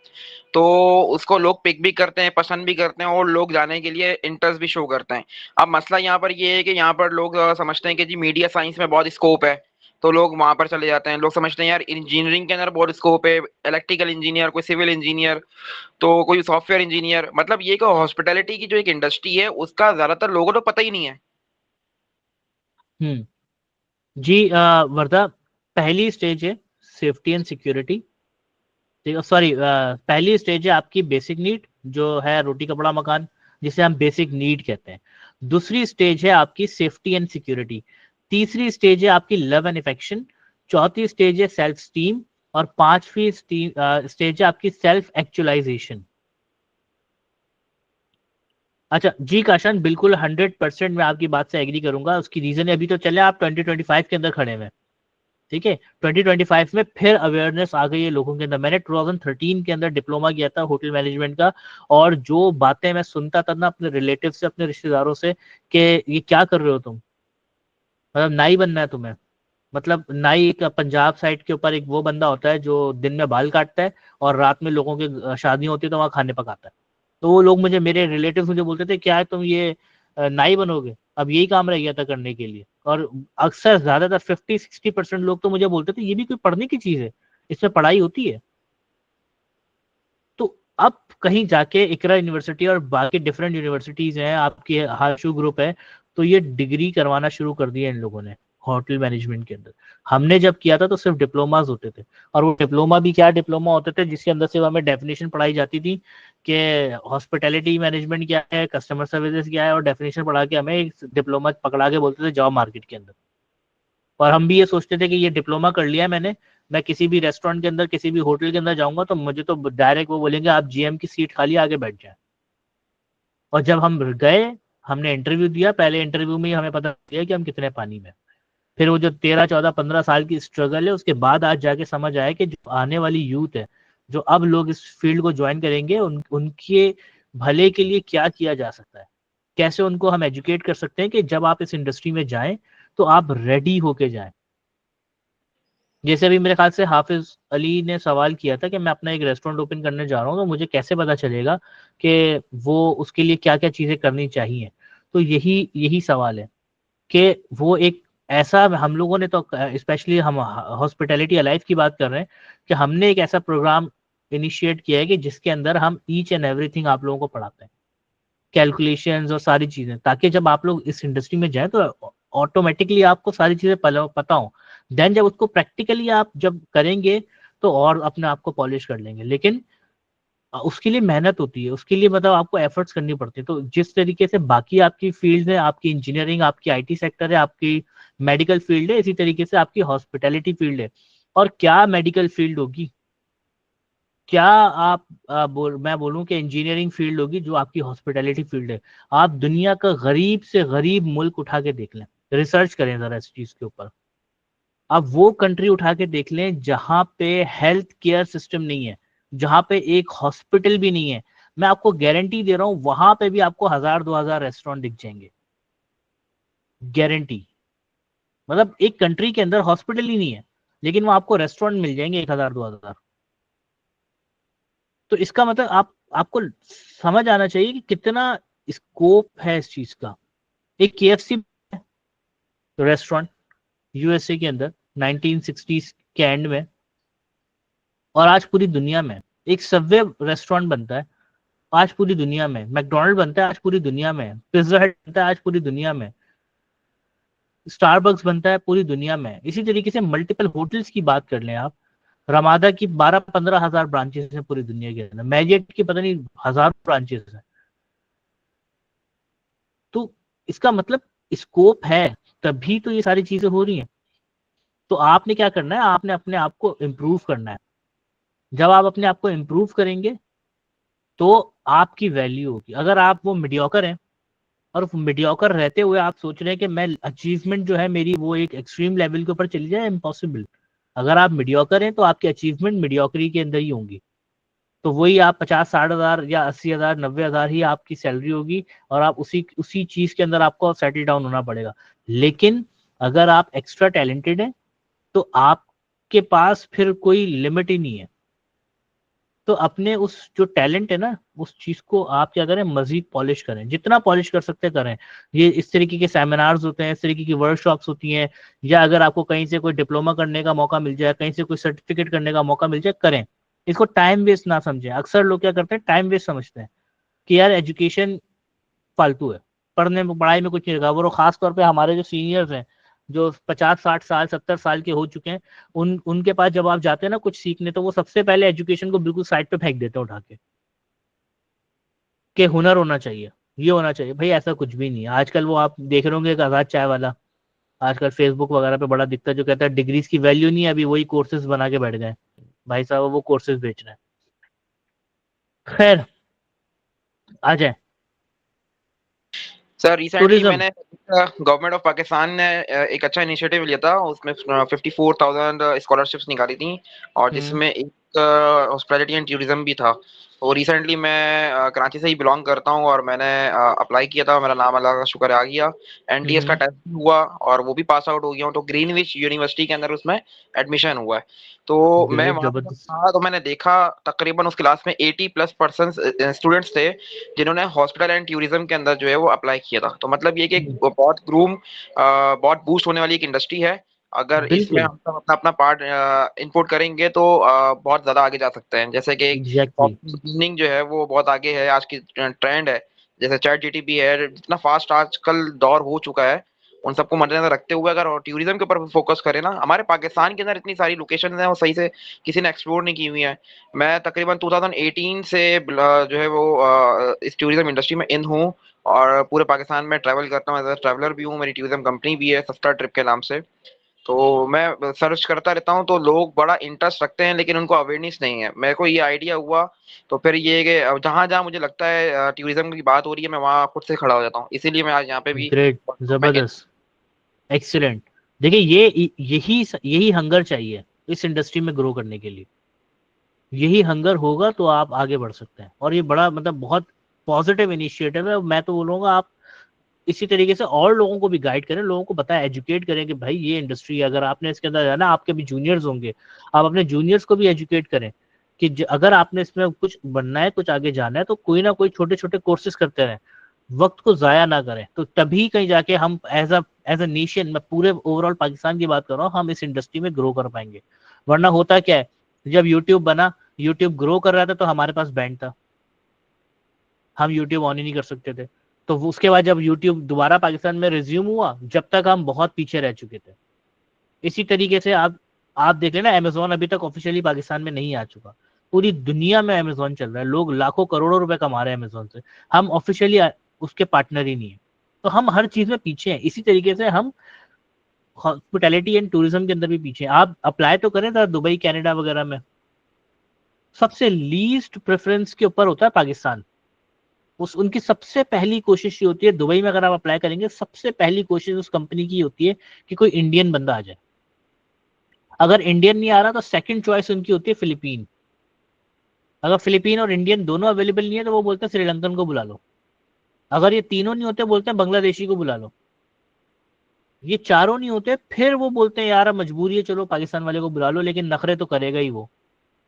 तो उसको लोग पिक भी करते हैं, पसंद भी करते हैं, और लोग जाने के लिए इंटरेस्ट भी शो करते हैं। अब मसला यहाँ पर ये है कि यहाँ पर लोग समझते हैं कि जी मीडिया साइंस में बहुत स्कोप है, तो लोग वहां पर चले जाते हैं। लोग समझते हैं यार इंजीनियरिंग के अंदर बहुत स्कोप है, इलेक्ट्रिकल इंजीनियर, कोई सिविल इंजीनियर, तो कोई सॉफ्टवेयर इंजीनियर। मतलब ये कि हॉस्पिटैलिटी की जो एक इंडस्ट्री है उसका ज्यादातर लोगों को तो पता ही नहीं है। जी वर्दा, पहली स्टेज है सेफ्टी एंड सिक्योरिटी, सॉरी पहली स्टेज है आपकी बेसिक नीड, जो है रोटी कपड़ा मकान, जिसे हम बेसिक नीड कहते हैं। दूसरी स्टेज है आपकी सेफ्टी एंड सिक्योरिटी, तीसरी स्टेज है आपकी लव एंड अफेक्शन, चौथी स्टेज है सेल्फ स्टीम, और पांचवी स्टेज है आपकी सेल्फ एक्चुअलाइजेशन। अच्छा जी काशान, बिल्कुल 100% मैं आपकी बात से एग्री करूंगा। उसकी रीजन है, अभी तो चले आप 2025 के अंदर खड़े हैं, ठीक है, 2025 में फिर अवेयरनेस आ गई है लोगों के अंदर। मैंने 2013 के अंदर डिप्लोमा किया था होटल मैनेजमेंट का, और जो बातें मैं सुनता था ना अपने रिलेटिव से, अपने रिश्तेदारों से, कि ये क्या कर रहे हो तुम, मतलब नाई बनना है तुम्हें। मतलब नाई एक पंजाब साइड के ऊपर एक वो बंदा होता है जो दिन में बाल काटता है और रात में लोगों के शादियां होती है तो वहाँ खाने पकाता है। तो वो लोग मुझे, मेरे रिलेटिव मुझे बोलते थे क्या है तुम ये नाई बनोगे, अब यही काम रह गया था करने के लिए। और अक्सर ज्यादातर 50-60% लोग तो मुझे बोलते थे ये भी कोई पढ़ने की चीज है, इसमें पढ़ाई होती है। तो अब कहीं जाके इकरा यूनिवर्सिटी और बाकी डिफरेंट यूनिवर्सिटीज हैं, आपके हाशु ग्रुप है, तो ये डिग्री करवाना शुरू कर दिया इन लोगों ने होटल मैनेजमेंट के अंदर। हमने जब किया था तो सिर्फ डिप्लोमास होते थे, और वो डिप्लोमा भी क्या डिप्लोमा होते थे जिसके अंदर सिर्फ हमें डेफिनेशन पढ़ाई जाती थी कि हॉस्पिटैलिटी मैनेजमेंट क्या है, कस्टमर सर्विसेज क्या है, और डेफिनेशन पढ़ा के हमें एक डिप्लोमा पकड़ा के बोलते थे जाओ मार्केट के अंदर। और हम भी ये सोचते थे कि ये डिप्लोमा कर लिया है मैंने, मैं किसी भी रेस्टोरेंट के अंदर, किसी भी होटल के अंदर जाऊंगा तो मुझे तो डायरेक्ट वो बोलेंगे आप जीएम की सीट खाली, आगे बैठ जाए। और जब हम गए, हमने इंटरव्यू दिया, पहले इंटरव्यू में ही हमें पता चला कि हम कितने पानी में। फिर वो जो 13-14-15 साल की स्ट्रगल है, उसके बाद आज जाके समझ आया कि जो आने वाली यूथ है, जो अब लोग इस फील्ड को ज्वाइन करेंगे, उनके भले के लिए क्या किया जा सकता है, कैसे उनको हम एजुकेट कर सकते हैं कि जब आप इस इंडस्ट्री में जाएं तो आप रेडी होके जाएं। जैसे अभी मेरे ख्याल से हाफिज अली ने सवाल किया था कि मैं अपना एक रेस्टोरेंट ओपन करने जा रहा हूँ तो मुझे कैसे पता चलेगा कि वो उसके लिए क्या क्या चीजें करनी चाहिए। तो यही यही सवाल है कि वो एक ऐसा, हम लोगों ने तो स्पेशली हम हॉस्पिटैलिटी अलाइव की बात कर रहे हैं कि हमने एक ऐसा प्रोग्राम इनिशिएट किया है कि जिसके अंदर हम ईच एंड एवरीथिंग आप लोगों को पढ़ाते हैं, कैलकुलेशंस और सारी चीजें, ताकि जब आप लोग इस इंडस्ट्री में जाएं तो ऑटोमेटिकली आपको सारी चीजें पता हो। देन जब उसको प्रैक्टिकली आप जब करेंगे तो और अपने आप को पॉलिश कर लेंगे। लेकिन उसके लिए मेहनत होती है, उसके लिए मतलब आपको एफर्ट्स करनी पड़ती है। तो जिस तरीके से बाकी आपकी फील्ड है, आपकी इंजीनियरिंग, आपकी आईटी सेक्टर है, आपकी मेडिकल फील्ड है, इसी तरीके से आपकी हॉस्पिटैलिटी फील्ड है। और क्या मेडिकल फील्ड होगी, क्या आप मैं बोलूं कि इंजीनियरिंग फील्ड होगी जो आपकी हॉस्पिटैलिटी फील्ड है। आप दुनिया का गरीब से गरीब मुल्क उठा के देख लें, रिसर्च करें जरा इस चीज के ऊपर। आप वो कंट्री उठा के देख लें जहां पे हेल्थ केयर सिस्टम नहीं है, जहां पे एक हॉस्पिटल भी नहीं है, मैं आपको गारंटी दे रहा हूं वहां पे भी आपको 1000-2000 रेस्टोरेंट दिख जाएंगे, गारंटी। मतलब एक कंट्री के अंदर हॉस्पिटल ही नहीं है लेकिन वहां आपको रेस्टोरेंट मिल जाएंगे 1000-2000। तो इसका मतलब आपको समझ आना चाहिए कि कितना स्कोप है इस चीज का। एक केएफसी रेस्टोरेंट यूएसए के अंदर 1960s के एंड में, और आज पूरी दुनिया में एक सबवे रेस्टोरेंट बनता है, आज पूरी दुनिया में मैकडोनल्ड बनता है, आज पूरी दुनिया में पिज्जा हट बनता है, आज पूरी दुनिया में स्टारबक्स बनता है, पूरी दुनिया में। इसी तरीके से मल्टीपल होटल्स की बात कर लें आप, रमादा की 12-15 हजार ब्रांचेस हैं पूरी दुनिया के अंदर, मैरियट की पता नहीं हजारों ब्रांचेस हैं। तो इसका मतलब स्कोप है, तभी तो ये सारी चीजें हो रही हैं। तो आपने क्या करना है, आपने अपने आप को इम्प्रूव करना है। जब आप अपने आप को इम्प्रूव करेंगे तो आपकी वैल्यू होगी। अगर आप वो मीडियोकर हैं और मीडियोकर रहते हुए आप सोच रहे हैं कि मैं अचीवमेंट जो है मेरी वो एक एक्सट्रीम लेवल के ऊपर चली जाए, इम्पॉसिबल। अगर आप मीडियोकर हैं तो आपकी अचीवमेंट मीडियोकरी के अंदर ही होंगी। तो वही आप 50-60 हजार या 80 हजार 90 हजार ही आपकी सैलरी होगी, और आप उसी उसी चीज के अंदर आपको सेटल डाउन होना पड़ेगा। लेकिन अगर आप एक्स्ट्रा टैलेंटेड हैं तो आपके पास फिर कोई लिमिट ही नहीं है। तो अपने उस जो टैलेंट है ना, उस चीज को आप क्या करें, मजीद पॉलिश करें, जितना पॉलिश कर सकते करें। ये इस तरीके के सेमिनार्स होते हैं, इस तरीके की वर्कशॉप्स होती हैं, या अगर आपको कहीं से कोई डिप्लोमा करने का मौका मिल जाए, कहीं से कोई सर्टिफिकेट करने का मौका मिल जाए, करें। इसको टाइम वेस्ट ना समझें। अक्सर लोग क्या करते हैं, टाइम वेस्ट समझते हैं कि यार एजुकेशन फालतू है, पढ़ने में पढ़ाई में कुछ नहीं लगा। वो खास तौर पे हमारे जो सीनियर्स हैं, जो 50-60 साल 70 साल के हो चुके हैं, उनके पास जब आप जाते हैं ना कुछ सीखने, तो वो सबसे पहले एजुकेशन को बिल्कुल साइड पे फेंक देते हैं उठा के, कि हुनर होना चाहिए। ये होना चाहिए भाई, ऐसा कुछ भी नहीं है। आजकल वो आप देख रहे होंगे एक आजाद चाय वाला, आजकल फेसबुक वगैरह पे बड़ा दिखता है, जो कहता है डिग्रीज की वैल्यू नहीं है, अभी वही कोर्सेज बना के बैठ गए भाई साहब, वो कोर्सेज बेच रहे हैं। खैर आ जाए सर रिसेंटली टूरिज्म। मैंने गवर्नमेंट ऑफ पाकिस्तान ने एक अच्छा इनिशिएटिव लिया था, उसमें 54,000 स्कॉलरशिप्स निकाली थी, और जिसमें एक हॉस्पिटैलिटी एंड टूरिज्म भी था। तो रिसेंटली मैं कराची से ही बिलोंग करता हूँ, और मैंने अप्लाई किया था, मेरा नाम अल्लाह का शुक्र आ गया, एनटीएस का टेस्ट भी हुआ और वो भी पास आउट हो गया हूँ, तो ग्रीनविच यूनिवर्सिटी के अंदर उसमें एडमिशन हुआ है। तो मैं ग्रेट, वहाँ पे जब जबरदस्त। था तो मैंने देखा तकरीबन उस क्लास में 80+% स्टूडेंट्स थे जिन्होंने हॉस्पिटल एंड टूरिज्म के अंदर जो है वो अप्लाई किया था। तो मतलब ये कि एक बहुत बूस्ट होने वाली एक इंडस्ट्री है। अगर इसमें बिल्कुल हम सब अपना अपना पार्ट इनपुट करेंगे तो बहुत ज्यादा आगे जा सकते हैं। जैसे कि एग्जैक्टली। सॉफ्टवेयर इंजीनियरिंग जो है वो बहुत आगे है, आज की ट्रेंड है। जैसे चैट जीटीपी है, जितना फास्ट आजकल दौर हो चुका है, उन सबको मद्देनजर रखते हुए अगर टूरिज्म के ऊपर फोकस करें ना, हमारे पाकिस्तान के अंदर इतनी सारी लोकेशन है वो सही से किसी ने एक्सप्लोर नहीं की हुई है। मैं तकरीबन 2018 से जो है वो इस टूरिज्म इंडस्ट्री में इन हूँ, और पूरे पाकिस्तान में ट्रैवल करता हूँ, एज अ ट्रैवलर भी हूँ। मेरी टूरिज्म कंपनी भी है सस्ता ट्रिप के नाम से। तो मैं सर्च करता रहता हूँ, तो लोग बड़ा इंटरेस्ट रखते हैं लेकिन उनको अवेयरनेस नहीं है। मेरे को ये आइडिया हुआ, तो फिर ये कि जहाँ जहाँ मुझे लगता है टूरिज्म की बात हो रही है, मैं वहाँ खुद से खड़ा हो जाता हूँ। इसीलिए मैं आज यहाँ पे भी ग्रेट, जबरदस्त, एक्सीलेंट। देखिए ये यही यही हंगर चाहिए इस इंडस्ट्री में ग्रो करने के लिए। यही हंगर होगा तो आप आगे बढ़ सकते हैं, और ये बड़ा मतलब बहुत पॉजिटिव इनिशिएटिव है। मैं तो बोलूँगा आप इसी तरीके से और लोगों को भी गाइड करें, लोगों को बताएं, एजुकेट करें कि भाई ये इंडस्ट्री है, अगर आपने इसके अंदर जाना, आपके भी जूनियर्स होंगे, आप अपने जूनियर्स को भी एजुकेट करें कि अगर आपने इसमें कुछ बनना है, कुछ आगे जाना है, तो कोई ना कोई छोटे छोटे कोर्सेज करते रहें, वक्त को जाया ना करें, तो तभी कहीं जाके हम एज अ नेशन, मैं पूरे ओवरऑल पाकिस्तान की बात कर रहा हूँ, हम इस इंडस्ट्री में ग्रो कर पाएंगे। वरना होता क्या है, जब यूट्यूब बना, यूट्यूब ग्रो कर रहा था तो हमारे पास बैंड था, हम यूट्यूब ऑन ही नहीं कर सकते थे। तो उसके बाद जब यूट्यूब दोबारा पाकिस्तान में रिज्यूम हुआ, जब तक हम बहुत पीछे रह चुके थे। इसी तरीके से आप देख लेना, अमेजोन अभी तक ऑफिशियली पाकिस्तान में नहीं आ चुका, पूरी दुनिया में अमेजोन चल रहा है, लोग लाखों करोड़ों रुपए कमा रहे हैं अमेजोन से, हम ऑफिशियली उसके पार्टनर ही नहीं है। तो हम हर चीज में पीछे हैं, इसी तरीके से हम हॉस्पिटैलिटी एंड टूरिज्म के अंदर भी पीछे हैं। आप अप्लाई तो करें था दुबई कनाडा वगैरह में, सबसे लीस्ट प्रेफरेंस के ऊपर होता है पाकिस्तान। उनकी सबसे पहली कोशिश ये होती है, दुबई में अगर आप अप्लाई करेंगे, सबसे पहली कोशिश उस कंपनी की होती है कि कोई इंडियन बंदा आ जाए। अगर इंडियन नहीं आ रहा तो सेकंड चॉइस उनकी होती है फिलीपीन। अगर फिलीपीन और इंडियन दोनों अवेलेबल नहीं है तो वो बोलते हैं श्रीलंकन को बुला लो। अगर ये तीनों नहीं होते, बोलते हैं बांग्लादेशी को बुला लो। ये चारों नहीं होते, फिर वो बोलते हैं यार अब मजबूरी है, चलो पाकिस्तान वाले को बुला लो, लेकिन नखरे तो करेगा ही वो,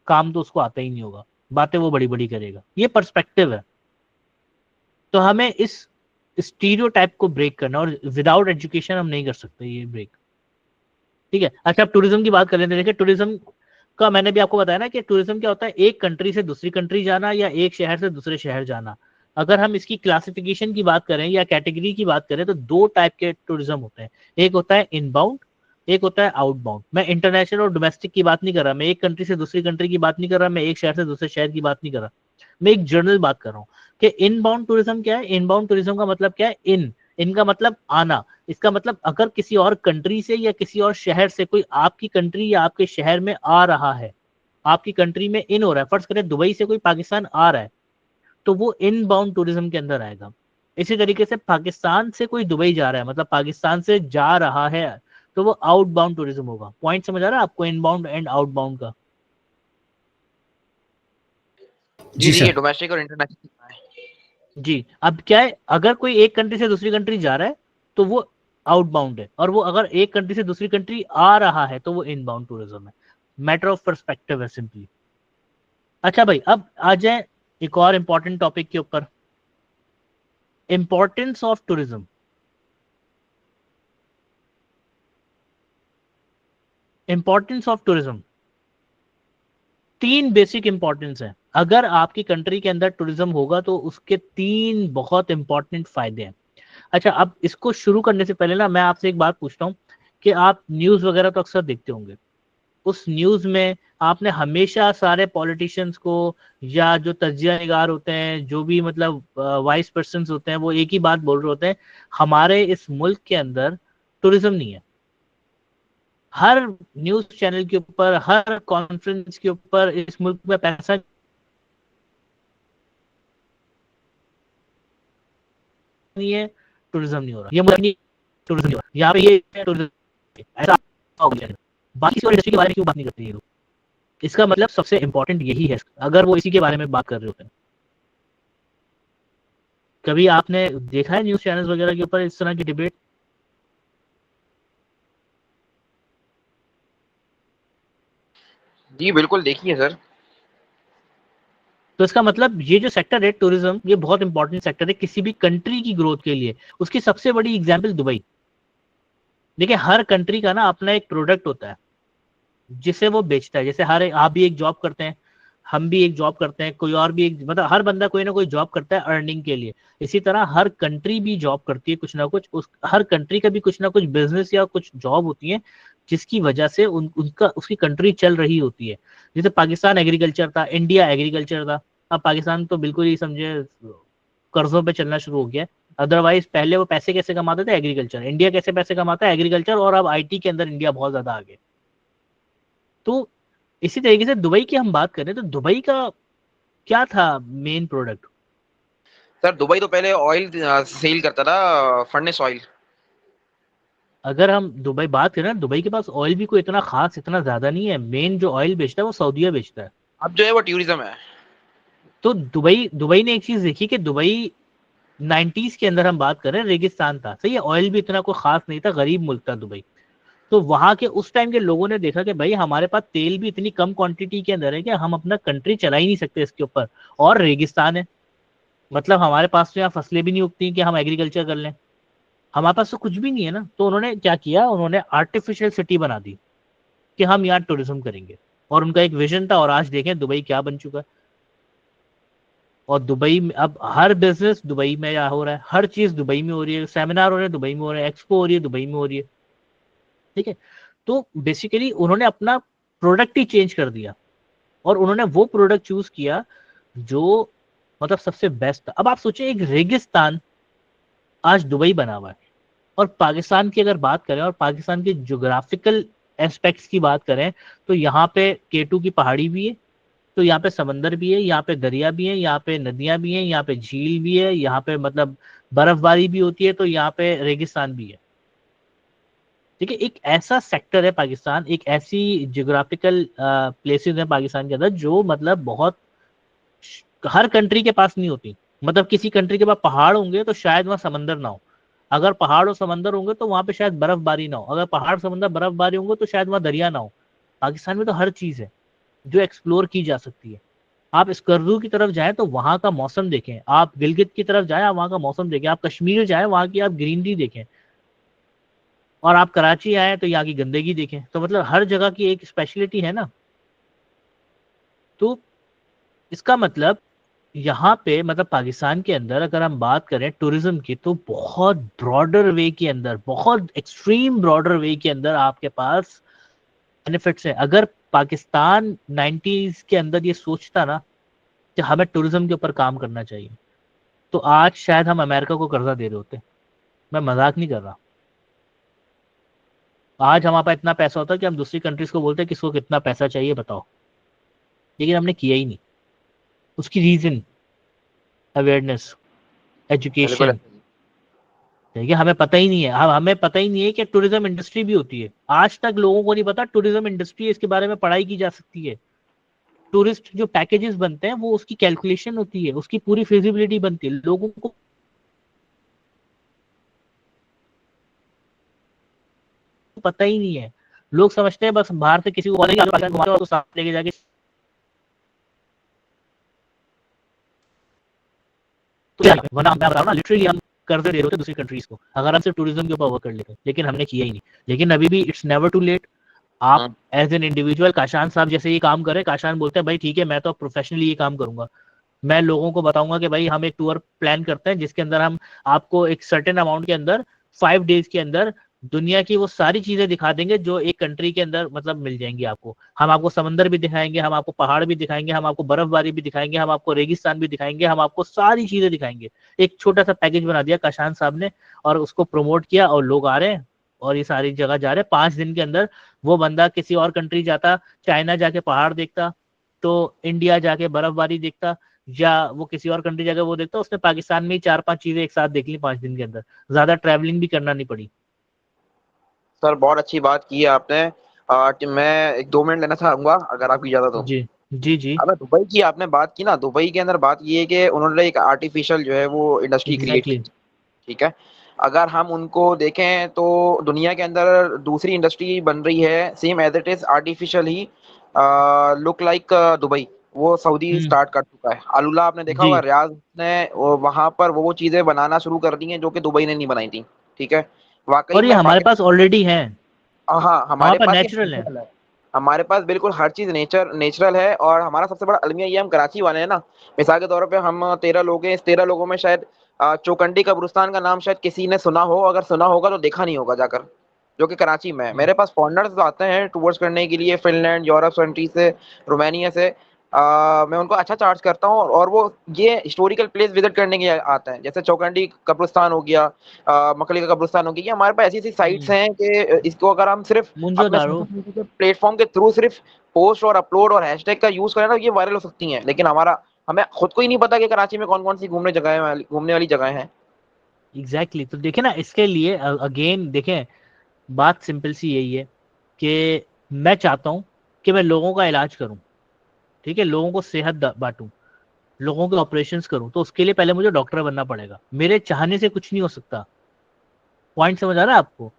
काम तो उसको आता ही नहीं होगा, बातें वो बड़ी बड़ी करेगा। ये पर्सपेक्टिव है। तो हमें इस स्टीरियोटाइप को ब्रेक करना, और विदाउट एजुकेशन हम नहीं कर सकते ये ब्रेक। ठीक है, अच्छा अब टूरिज्म की बात कर लेते हैं। देखिए टूरिज्म का मैंने भी आपको बताया ना कि टूरिज्म क्या होता है, एक कंट्री से दूसरी कंट्री जाना या एक शहर से दूसरे शहर जाना। अगर हम इसकी क्लासिफिकेशन की बात करें या कैटेगरी की बात करें, तो दो टाइप के टूरिज्म होते हैं। एक होता है इनबाउंड, एक होता है आउटबाउंड। मैं इंटरनेशनल और डोमेस्टिक की बात नहीं कर रहा, मैं एक कंट्री से दूसरी कंट्री की बात नहीं कर रहा, मैं एक शहर से दूसरे शहर की बात नहीं कर रहा, मैं एक जनरल बात कर रहा हूँ कि इनबाउंड टूरिज्म क्या है। इनबाउंड टूरिज्म का मतलब क्या है, इनका मतलब आना। इसका मतलब अगर किसी और कंट्री से या किसी और शहर से कोई आपकी कंट्री या आपके शहर में आ रहा है, आपकी कंट्री में इन हो रहा है, फर्ज करें दुबई से कोई पाकिस्तान आ रहा है, तो वो इनबाउंड टूरिज्म के अंदर आएगा। इसी तरीके से पाकिस्तान से कोई दुबई जा रहा है, मतलब पाकिस्तान से जा रहा है, तो वो आउटबाउंड टूरिज्म होगा। पॉइंट समझ आ रहा है आपको इनबाउंड एंड आउटबाउंड का? जी जी जी, ये सर। डोमेस्टिक और इंटरनेशनल है। जी, अब क्या है, अगर कोई एक कंट्री से दूसरी कंट्री जा रहा है तो वो आउटबाउंड है, और वो अगर एक कंट्री से दूसरी कंट्री आ रहा है तो वो इनबाउंड टूरिज्म है। मैटर ऑफ पर्सपेक्टिव है सिंपली। अच्छा भाई, अब आ जाए एक और इंपॉर्टेंट टॉपिक के ऊपर, importance of tourism. Importance of tourism, तीन बेसिक इंपॉर्टेंस है। अगर आपकी कंट्री के अंदर टूरिज्म होगा तो उसके तीन बहुत इंपॉर्टेंट फायदे हैं। अच्छा, अब इसको शुरू करने से पहले ना मैं आपसे एक बात पूछता हूँ कि आप न्यूज वगैरह तो अक्सर देखते होंगे, उस न्यूज में आपने हमेशा सारे पॉलिटिशियंस को या जो तज्जिया निगार होते हैं, जो भी मतलब वाइस पर्सन होते हैं, वो एक ही बात बोल रहे होते हैं, हमारे इस मुल्क के अंदर टूरिज्म नहीं है। हर न्यूज चैनल के ऊपर, हर कॉन्फ्रेंस के ऊपर इस मुल्क में पैसा नहीं है, टूरिज्म नहीं हो रहा, ये मुल्क नहीं, टूरिज्म नहीं हो रहा, यहाँ पे ये टूरिज्म ऐसा हो गया। बाकी किसी और इंडस्ट्री के बारे में क्यों बात नहीं करते ये लोग? इसका मतलब सबसे इंपॉर्टेंट यही है, अगर वो इसी के बारे में बात कर रहे होते हैं। कभी आपने देखा है न्यूज चैनल्स वगैरह के ऊपर इस तरह की डिबेट? जी बिल्कुल देखिए सर। तो इसका मतलब ये जो सेक्टर है टूरिज्म, ये बहुत इंपॉर्टेंट सेक्टर है किसी भी कंट्री की ग्रोथ के लिए। उसकी सबसे बड़ी एग्जांपल दुबई। देखिए हर कंट्री का ना अपना एक प्रोडक्ट होता है जिसे वो बेचता है। जैसे आप भी एक जॉब करते हैं, हम भी एक जॉब करते हैं, कोई और भी एक, मतलब हर बंदा कोई ना कोई जॉब करता है अर्निंग के लिए। इसी तरह हर कंट्री भी जॉब करती है कुछ ना कुछ, हर कंट्री का भी कुछ ना कुछ बिजनेस या कुछ जॉब होती है जिसकी वजह से उसकी कंट्री चल रही होती है। जैसे पाकिस्तान एग्रीकल्चर था, इंडिया एग्रीकल्चर था, अब पाकिस्तान तो बिल्कुल ही समझे कर्जों पे चलना शुरू हो गया। अदरवाइज पहले वो पैसे कैसे कमाते थे? एग्रीकल्चर। इंडिया कैसे पैसे कमाता है? एग्रीकल्चर। और अब आईटी के अंदर इंडिया बहुत ज्यादा आगे। तो इसी तरीके से दुबई की हम बात करें तो दुबई का क्या था मेन प्रोडक्ट? सर दुबई तो पहले ऑयल सेल करता था, फर्नेस ऑयल। अगर हम दुबई बात करें, दुबई के पास ऑयल भी कोई इतना खास, इतना ज्यादा नहीं है। मेन जो ऑयल बेचता है वो सऊदीया बेचता है। अब जो है वो टूरिज्म है। तो दुबई ने एक चीज देखी कि दुबई 90s के अंदर हम बात करें, रेगिस्तान था, सही है, ऑयल भी इतना कोई खास नहीं था, गरीब मुल्क था दुबई। तो वहां के उस टाइम के लोगों ने देखा कि भाई हमारे पास तेल भी इतनी कम क्वांटिटी के अंदर है कि हम अपना कंट्री चला ही नहीं सकते इसके ऊपर, और रेगिस्तान है, मतलब हमारे पास तो यहाँ फसलें भी नहीं उगती कि हम एग्रीकल्चर कर लें, हमारे पास तो कुछ भी नहीं है ना। तो उन्होंने क्या किया, उन्होंने आर्टिफिशियल सिटी बना दी कि हम यहाँ टूरिज्म करेंगे। और उनका एक विजन था, और आज देखें दुबई क्या बन चुका है। और दुबई में अब हर बिजनेस दुबई में या हो रहा है, हर चीज दुबई में हो रही है, सेमिनार हो रहे हैं दुबई में हो रहे हैं, एक्सपो हो रही है दुबई में हो रही है। ठीक है, तो बेसिकली उन्होंने अपना प्रोडक्ट ही चेंज कर दिया, और उन्होंने वो प्रोडक्ट चूज किया जो मतलब सबसे बेस्ट था। अब आप सोचिए, एक रेगिस्तान आज दुबई बना हुआ है। और पाकिस्तान की अगर बात करें और पाकिस्तान के ज्योग्राफिकल एस्पेक्ट्स की बात करें, तो यहाँ पे K2 की पहाड़ी भी है, तो यहाँ पे समंदर भी है, यहाँ पे दरिया भी है, यहाँ पे नदियां भी हैं, यहाँ पे झील भी है, यहाँ पे मतलब बर्फबारी भी होती है, तो यहाँ पे रेगिस्तान भी है। ठीक है, एक ऐसा सेक्टर है पाकिस्तान, एक ऐसी जियोग्राफिकल प्लेसेस है पाकिस्तान के अंदर जो मतलब बहुत हर कंट्री के पास नहीं होती। मतलब किसी कंट्री के पास पहाड़ होंगे तो शायद वहां समंदर ना हो, अगर पहाड़ और समंदर होंगे तो वहां पे शायद बर्फबारी ना हो, अगर पहाड़ समंदर बर्फबारी होंगे तो शायद वहां दरिया ना हो। पाकिस्तान में तो हर चीज है जो एक्सप्लोर की जा सकती है। आप स्कर्दू की तरफ जाएं तो वहां का मौसम देखें, आप गिलगित की तरफ जाएं आप वहां का मौसम देखें, आप कश्मीर जाएं वहां की आप ग्रीनरी देखें, और आप कराची आए तो यहाँ की गंदगी देखें। तो मतलब हर जगह की एक स्पेशलिटी है ना। तो इसका मतलब यहाँ पे मतलब पाकिस्तान के अंदर अगर हम बात करें टूरिज्म की, तो बहुत ब्रॉडर वे के अंदर, बहुत एक्सट्रीम ब्रॉडर वे के अंदर आपके पास बेनिफिट्स है। अगर पाकिस्तान 90s के अंदर ये सोचता ना कि हमें टूरिज्म के ऊपर काम करना चाहिए, तो आज शायद हम अमेरिका को कर्जा दे रहे होते। मैं मजाक नहीं कर रहा। आज हमारे पास इतना पैसा होता है कि हम दूसरी कंट्रीज को बोलते हैं किसको कितना पैसा चाहिए बताओ, लेकिन हमने किया ही नहीं। उसकी रीजन अवेयरनेस, बिल्कुल। एजुकेशन। ठीक है, हमें पता ही नहीं है, हमें पता ही नहीं है कि टूरिज्म इंडस्ट्री भी होती है। आज तक लोगों को नहीं पता टूरिज्म इंडस्ट्री, इसके बारे में पढ़ाई की जा सकती है। टूरिस्ट जो पैकेजेस बनते हैं वो उसकी कैलकुलेशन होती है, उसकी पूरी फिजिबिलिटी बनती है, लोगों को पता ही नहीं है। लोग समझते हैं बस बाहर से किसी को और तो साथ लेके जाके तो वरना मैं बता रहा हूं ना, लिटरली हम कर्जे दे रहे होते दूसरी कंट्रीज को अगर हम सिर्फ टूरिज्म के ऊपर वर्क कर लेते, लेकिन हमने किया ही नहीं। लेकिन अभी भी इट्स नेवर टू लेट। आप एज एन इंडिविजुअल, काशान साहब जैसे ये काम करें, काशान बोलते हैं भाई ठीक है मैं तो प्रोफेशनली ये काम करूंगा, मैं लोगों को बताऊंगा कि भाई हम एक टूर प्लान करते हैं जिसके अंदर हम आपको एक सर्टेन अमाउंट के अंदर 5 days के अंदर दुनिया की वो सारी चीजें दिखा देंगे जो एक कंट्री के अंदर मतलब मिल जाएंगी आपको। हम आपको समंदर भी दिखाएंगे, हम आपको पहाड़ भी दिखाएंगे, हम आपको बर्फबारी भी दिखाएंगे, हम आपको रेगिस्तान भी दिखाएंगे, हम आपको सारी चीजें दिखाएंगे। एक छोटा सा पैकेज बना दिया काशान साहब ने और उसको प्रमोट किया और लोग आ रहे हैं और ये सारी जगह जा रहे हैं। 5 दिन के अंदर वो बंदा किसी और कंट्री जाता, चाइना जाके पहाड़ देखता, तो इंडिया जाके बर्फबारी देखता, या वो किसी और कंट्री जाके वो देखता, उसने पाकिस्तान में ही 4-5 चीजें एक साथ देख ली 5 दिन के अंदर। ज्यादा ट्रैवलिंग भी करना नहीं पड़ी। सर बहुत अच्छी बात की है आपने। मैं 1-2 मिनट लेना चाहूंगा अगर आपकी इजाजत हो। जी जी जी। अगर दुबई की आपने बात की ना, दुबई के अंदर बात ये है कि उन्होंने एक आर्टिफिशियल जो है वो इंडस्ट्री क्रिएट एग्जैक्टली की, ठीक है। अगर हम उनको देखें तो दुनिया के अंदर दूसरी इंडस्ट्री बन रही है same as it is artificial ही, लुक लाइक दुबई, वो सऊदी हम्म। स्टार्ट कर चुका है। आलूला आपने देखा जी। होगा, रियाज ने वहां पर वो चीजें बनाना शुरू कर दी हैं जो कि दुबई ने नहीं बनाई थी, ठीक है। वाकई और ये में हमारे पास पाकिस्तान, ऑलरेडी है, हाँ हमारे हमारे पास पास ये नेचुरल है। नेचुरल है। हमारे पास बिल्कुल हर चीज नेचुरल है। और हमारा सबसे बड़ा अलमिया ये, हम कराची वाले हैं ना। मिसाल के तौर पे हम 13 लोग हैं, इस 13 लोगों में शायद चौकंडी कब्रिस्तान का नाम शायद किसी ने सुना हो, अगर सुना होगा तो देखा नहीं होगा जाकर, जो कि कराची में है। जी। मेरे पास फॉरेनर्स आते हैं टूर्स करने के लिए, फिनलैंड, यूरोप कंट्री से, रोमानिया से। मैं उनको अच्छा चार्ज करता हूँ और वो ये हिस्टोरिकल प्लेस विजिट करने के लिए आते हैं, जैसे चौकंडी कब्रिस्तान हो गया, मकली का कब्रिस्तान हो गया। ये हमारे पास ऐसी ऐसी साइट्स हम्म। हैं कि इसको अगर हम सिर्फ मुंजो अपने दारो। सोशल मीडिया के प्लेटफॉर्म के थ्रू सिर्फ पोस्ट और अपलोड और हैशटैग का यूज करें ना, ये वायरल हो सकती हैं। लेकिन हमें खुद को ही नहीं पता कि कराची में कौन कौन सी घूमने वाली जगह हैं। एग्जैक्टली तो देखे ना, इसके लिए अगेन देखें, बात सिंपल सी यही है कि मैं चाहता हूं कि मैं लोगों का इलाज करूं, ठीक है, लोगों को सेहत बांटूं, लोगों के ऑपरेशंस करूं, तो उसके लिए पहले मुझे डॉक्टर बनना पड़ेगा। मेरे चाहने से कुछ नहीं हो सकता। पॉइंट समझ आ रहा है आपको?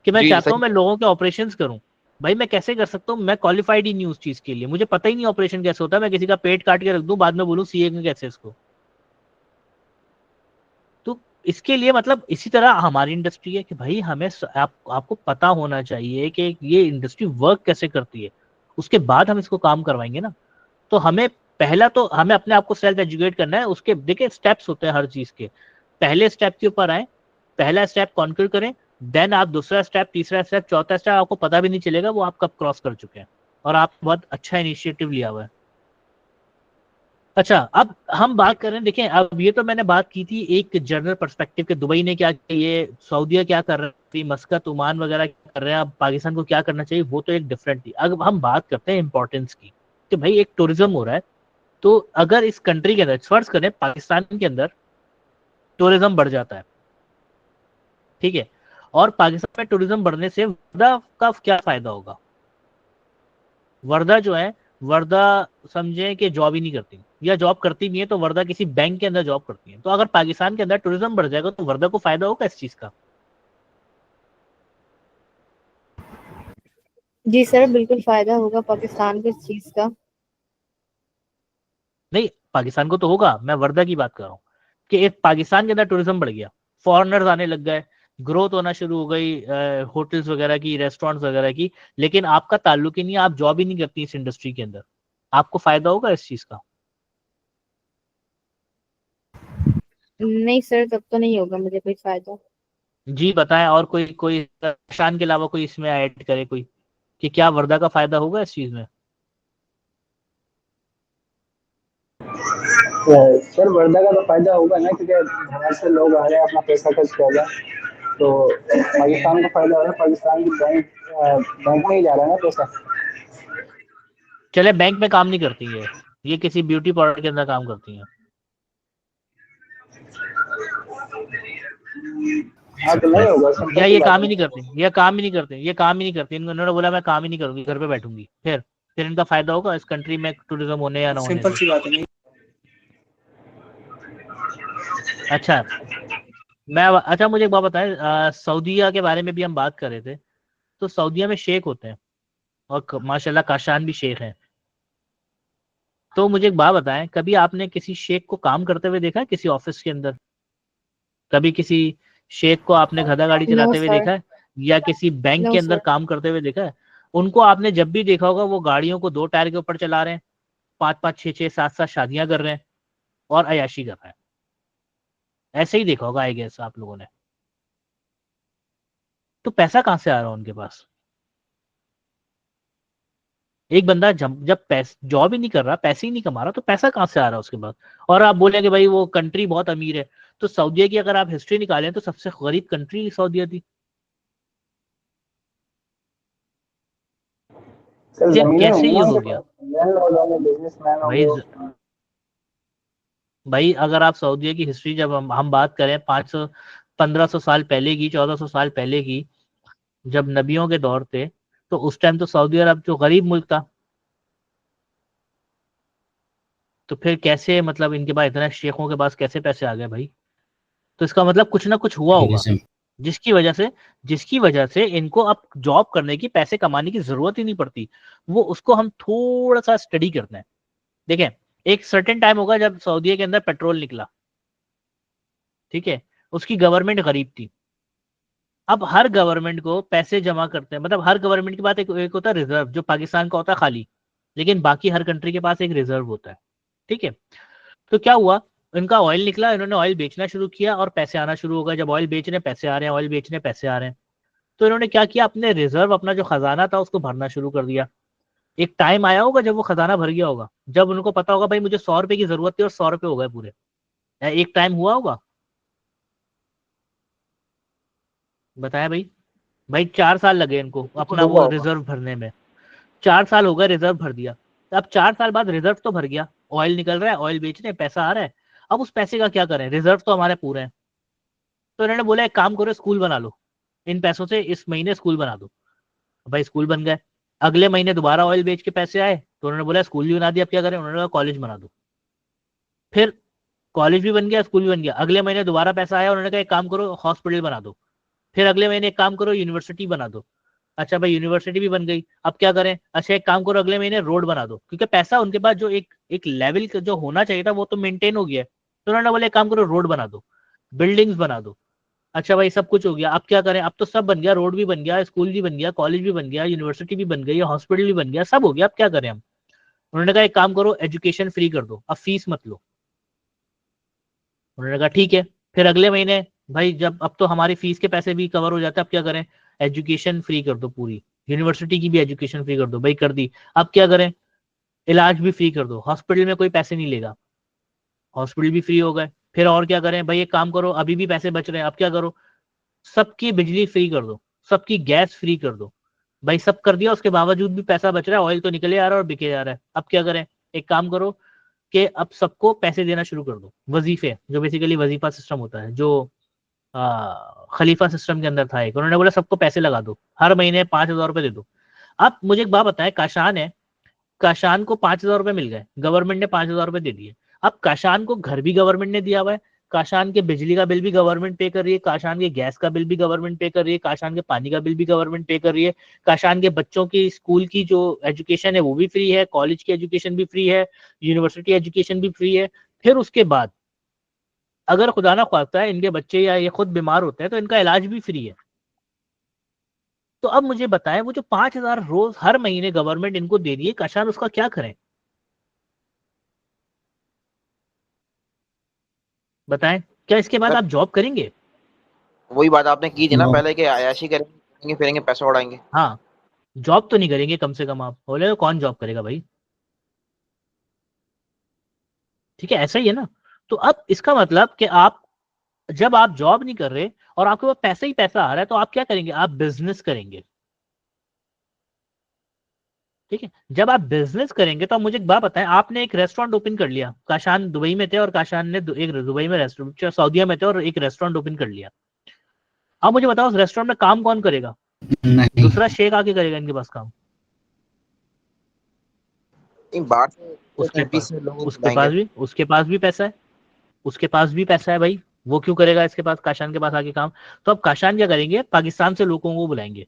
कि मैं जी चाहता हूं सही। मैं लोगों के ऑपरेशंस करूं। भाई मैं कैसे कर सकता हूँ? मैं क्वालिफाइड ही नहीं उस चीज के लिए, मुझे पता ही नहीं ऑपरेशन कैसे होता है। मैं किसी का पेट काट के रख दूं, बाद में बोलूं सीए में कैसे इसको। तो इसके लिए मतलब इसी तरह हमारी इंडस्ट्री है कि भाई हमें आपको पता होना चाहिए कि ये इंडस्ट्री वर्क कैसे करती है, उसके बाद हम इसको काम करवाएंगे ना। तो हमें पहला तो हमें अपने आप को सेल्फ एजुकेट करना है। उसके देखिए स्टेप्स होते हैं हर चीज के। पहले स्टेप के ऊपर आए, पहला स्टेप कॉन्क्यूर करें, देन आप दूसरा स्टेप, तीसरा स्टेप, चौथा स्टेप, आपको पता भी नहीं चलेगा वो आप कब क्रॉस कर चुके हैं। और आप बहुत अच्छा इनिशिएटिव लिया हुआ है। अच्छा, अब हम बात कर रहे हैं, देखें अब ये तो मैंने बात की थी एक जनरल पर्सपेक्टिव के, दुबई ने क्या किया, ये सऊदीया क्या कर रही है, मस्कत, ओमान वगैरह क्या कर रहे हैं, अब पाकिस्तान को क्या करना चाहिए, वो तो एक डिफरेंट थी। अब हम बात करते हैं इंपॉर्टेंस की, कि भाई एक टूरिज्म हो रहा है। तो अगर इस कंट्री के अंदर फर्ज करें पाकिस्तान के अंदर टूरिज्म बढ़ जाता है, ठीक है, और पाकिस्तान में टूरिज्म बढ़ने से वर्धा का क्या फायदा होगा? वर्धा जो है, वर्धा समझे कि जॉब ही नहीं करती, या जॉब करती भी है तो वर्धा किसी बैंक के अंदर जॉब करती है। तो अगर पाकिस्तान के अंदर टूरिज्म बढ़ जाएगा तो वर्धा को फायदा होगा इस चीज का? जी सर, बिल्कुल फायदा होगा पाकिस्तान को इस चीज का। नहीं, पाकिस्तान को तो होगा, मैं वर्धा की बात कर रहा हूँ कि एक पाकिस्तान के अंदर टूरिज्म बढ़ गया, फॉरेनर्स आने लग गए, ग्रोथ होना शुरू हो गई, होटल्स वगैरह की, रेस्टोरेंट्स वगैरह की, लेकिन आपका ताल्लुक ही नहीं है, आप जॉब ही नहीं करती इस इंडस्ट्री के अंदर, आपको फायदा होगा इस चीज का? नहीं सर, तब तो नहीं होगा मुझे कोई फायदा। जी बताएं, और कोई कोई शान के अलावा कोई इसमें ऐड करे कोई, कि क्या वर्धा का फायदा होगा इस चीज में? सर वर्धा का तो फायदा होगा ना, क्योंकि बाहर से लोग आ रहे हैं, अपना पैसा खर्च कर रहे हैं। तो पाकिस्तान को फायदा हो रहा है, पाकिस्तान की बैंक में ही जा रहा है ना पैसा। चले बैंक में काम नहीं करती है, ये किसी ब्यूटी पार्लर के अंदर काम करती हैं। हाँ तो नहीं होगा, सिंपल या सी ये बात काम है ही नहीं ना। करते, ये काम ही नहीं करते, ये काम ही नहीं करते, इन्होंने बोला मैं काम ही नहीं करूंगी, घर पे बैठूंगी, फिर इनका फायदा होगा इस कंट्री में टूरिज्म होने या ना होने सिंपल से? सी बात है नहीं। अच्छा, अच्छा मुझे एक बात बताएं, सऊदीया के बारे में भी हम बात कर रहे थे। तो सऊदीया में शेख होते हैं और माशाल्लाह काशान भी शेख हैं। तो मुझे एक बात बताएं, कभी आपने किसी शेख को काम करते हुए देखा है किसी ऑफिस के अंदर? कभी किसी शेख को आपने गधा गाड़ी नो चलाते हुए सर। देखा है, या किसी बैंक नो के अंदर सर। काम करते हुए देखा है? उनको आपने जब भी देखा होगा वो गाड़ियों को 2 टायर के ऊपर चला रहे हैं, 5-5, 6-6, 7-7 शादियां कर रहे हैं और अयाशी कर रहे हैं। ऐसे ही देखा होगा आई गेस आप लोगों ने। तो पैसा कहाँ से आ रहा है उनके पास? एक बंदा जब पैसे जॉब ही नहीं कर रहा, पैसे ही नहीं कमा रहा, तो पैसा कहाँ से आ रहा है उसके पास? और आप बोलेंगे भाई वो कंट्री बहुत अमीर है, तो सऊदीया की अगर आप हिस्ट्री निकालें तो सबसे गरीब कंट्री सऊदीया थी। सर जमीनें कैसे होंगी ये ना हो उनके गया पास, लैंडलॉर्ड होंगे, बिजनेसमैन भाई? होंगे। भाई अगर आप सऊदीया की हिस्ट्री जब हम बात करें 500 1500 साल पहले की, 1400 साल पहले की, जब नबियों के दौर थे, तो उस टाइम तो सऊदी अरब जो गरीब मुल्क था, तो फिर कैसे मतलब इनके पास इतने शेखों के पास कैसे पैसे आ गए भाई? तो इसका मतलब कुछ ना कुछ हुआ होगा, जिसकी वजह से इनको अब जॉब करने की, पैसे कमाने की जरूरत ही नहीं पड़ती। वो उसको हम थोड़ा सा स्टडी करते हैं। देखें, एक सर्टेन टाइम होगा जब सऊदीया के अंदर पेट्रोल निकला, ठीक है, उसकी गवर्नमेंट गरीब थी। अब हर गवर्नमेंट को पैसे जमा करते हैं, मतलब हर गवर्नमेंट के पास एक होता है रिजर्व, जो पाकिस्तान का होता है खाली, लेकिन बाकी हर कंट्री के पास एक रिजर्व होता है, ठीक है। तो क्या हुआ, इनका ऑयल निकला, इन्होंने ऑयल बेचना शुरू किया और पैसे आना शुरू हो गए। जब ऑयल बेच रहे हैं पैसे आ रहे हैं, ऑयल बेच रहे हैं पैसे आ रहे हैं, तो इन्होंने क्या किया, अपने रिजर्व, अपना जो खजाना था उसको भरना शुरू कर दिया। एक टाइम आया होगा जब वो खजाना भर गया होगा, जब उनको पता होगा भाई मुझे 100 रुपए की जरूरत थी और 100 रुपए हो गए पूरे। एक टाइम हुआ होगा, बताया भाई? भाई 4 साल लगे इनको बिल्कुल अपना हुआ वो होगा। रिजर्व भरने में। 4 साल हो गए, रिजर्व भर दिया। तो अब 4 साल बाद रिजर्व तो भर गया, ऑयल निकल रहा है, ऑयल बेच रहे हैं, पैसा आ रहा है। अब उस पैसे का क्या करें, रिजर्व तो हमारे पूरे हैं। तो इन्होंने बोला एक काम करो, स्कूल बना लो, इन पैसों से इस महीने स्कूल बना दो। भाई स्कूल बन गए। अगले महीने दोबारा ऑयल बेच के पैसे आए, तो उन्होंने बोला स्कूल भी बना दिया, अब क्या करें? उन्होंने बोला कॉलेज बना दो। फिर कॉलेज भी बन गया, स्कूल भी बन गया। अगले महीने दोबारा पैसा आया, उन्होंने कहा एक काम करो हॉस्पिटल बना दो। फिर अगले महीने एक काम करो यूनिवर्सिटी बना दो। अच्छा भाई यूनिवर्सिटी भी बन गई, अब क्या करें? अच्छा एक काम करो अगले महीने रोड बना दो, क्योंकि पैसा उनके पास जो एक एक लेवल जो होना चाहिए था वो तो मेंटेन हो गया है। तो उन्होंने बोला एक काम करो रोड बना दो, बिल्डिंग्स बना दो। अच्छा भाई सब कुछ हो गया, अब क्या करें? अब तो सब बन गया, रोड भी बन गया, स्कूल भी बन गया, कॉलेज भी बन गया, यूनिवर्सिटी भी बन गई, हॉस्पिटल भी बन गया, सब हो गया, अब क्या करें हम? उन्होंने कहा एक काम करो एजुकेशन फ्री कर दो, अब फीस मत लो। उन्होंने कहा ठीक है। फिर अगले महीने, भाई जब अब तो हमारी फीस के पैसे भी कवर हो जाते हैं, अब क्या करें? एजुकेशन फ्री कर दो पूरी, यूनिवर्सिटी की भी एजुकेशन फ्री कर दो। भाई कर दी, अब क्या करें? इलाज भी फ्री कर दो, हॉस्पिटल में कोई पैसे नहीं लेगा, हॉस्पिटल भी फ्री हो गए। फिर और क्या करें? भाई एक काम करो, अभी भी पैसे बच रहे हैं, अब क्या करो? सबकी बिजली फ्री कर दो, सबकी गैस फ्री कर दो। भाई सब कर दिया, उसके बावजूद भी पैसा बच रहा है, ऑयल तो निकले आ रहा है और बिके जा रहा है, अब क्या करें? एक काम करो कि अब सबको पैसे देना शुरू कर दो, वजीफे, जो बेसिकली वजीफा सिस्टम होता है, जो खलीफा सिस्टम के अंदर था एक। उन्होंने बोला सबको पैसे लगा दो, हर महीने 5,000 रुपए दे दो। अब मुझे एक बात बताएं, काशान है, काशान को 5,000 रुपए मिल गए, गवर्नमेंट ने 5,000 रुपए दे दिए। अब काशान को घर भी गवर्नमेंट ने दिया हुआ है, काशान के बिजली का बिल भी गवर्नमेंट पे कर रही है, काशान के गैस का बिल भी गवर्नमेंट पे कर रही है, काशान के पानी का बिल भी गवर्नमेंट पे कर रही है, काशान के बच्चों की स्कूल की जो एजुकेशन है वो भी फ्री है, कॉलेज की एजुकेशन भी फ्री है, यूनिवर्सिटी एजुकेशन भी फ्री है। फिर उसके बाद अगर खुदा ना ख्वास्ता है इनके बच्चे या ये खुद बीमार होते हैं तो इनका इलाज भी फ्री है। तो अब मुझे बताएं, वो जो 5,000 रोज हर महीने गवर्नमेंट इनको दे रही है, काशान उसका क्या करें? बताएं, क्या इसके बाद सर आप जॉब करेंगे? वही बात आपने की थी ना नो। पहले, कि अय्याशी करेंगे फिरेंगे पैसा उड़ाएंगे। हाँ, जॉब तो नहीं करेंगे कम से कम। आप बोले तो कौन जॉब करेगा भाई? ठीक है, ऐसा ही है ना। तो अब इसका मतलब कि आप, जब आप जॉब नहीं कर रहे और आपके पास पैसा ही पैसा आ रहा है, तो आप क्या करेंगे? आप बिजनेस करेंगे। ठीक है, जब आप बिजनेस करेंगे तो आप मुझे एक बात बताएं, आपने एक रेस्टोरेंट ओपन कर लिया, काशान दुबई में थे और काशान ने एक दुबई में रेस्टोरेंट, सऊदीया में थे और एक रेस्टोरेंट ओपन कर लिया। अब मुझे बताओ उस रेस्टोरेंट में काम कौन करेगा? नहीं। दूसरा शेख आके करेगा इनके पास काम। इन बाहर से उसके कंट्री पास से लोगों को उसके पास बुलाएंगे। भी उसके पास भी पैसा है, उसके पास भी पैसा है भाई, वो क्यों करेगा इसके पास, काशान के पास आके काम? तो अब काशान क्या करेंगे, पाकिस्तान से लोगों को बुलाएंगे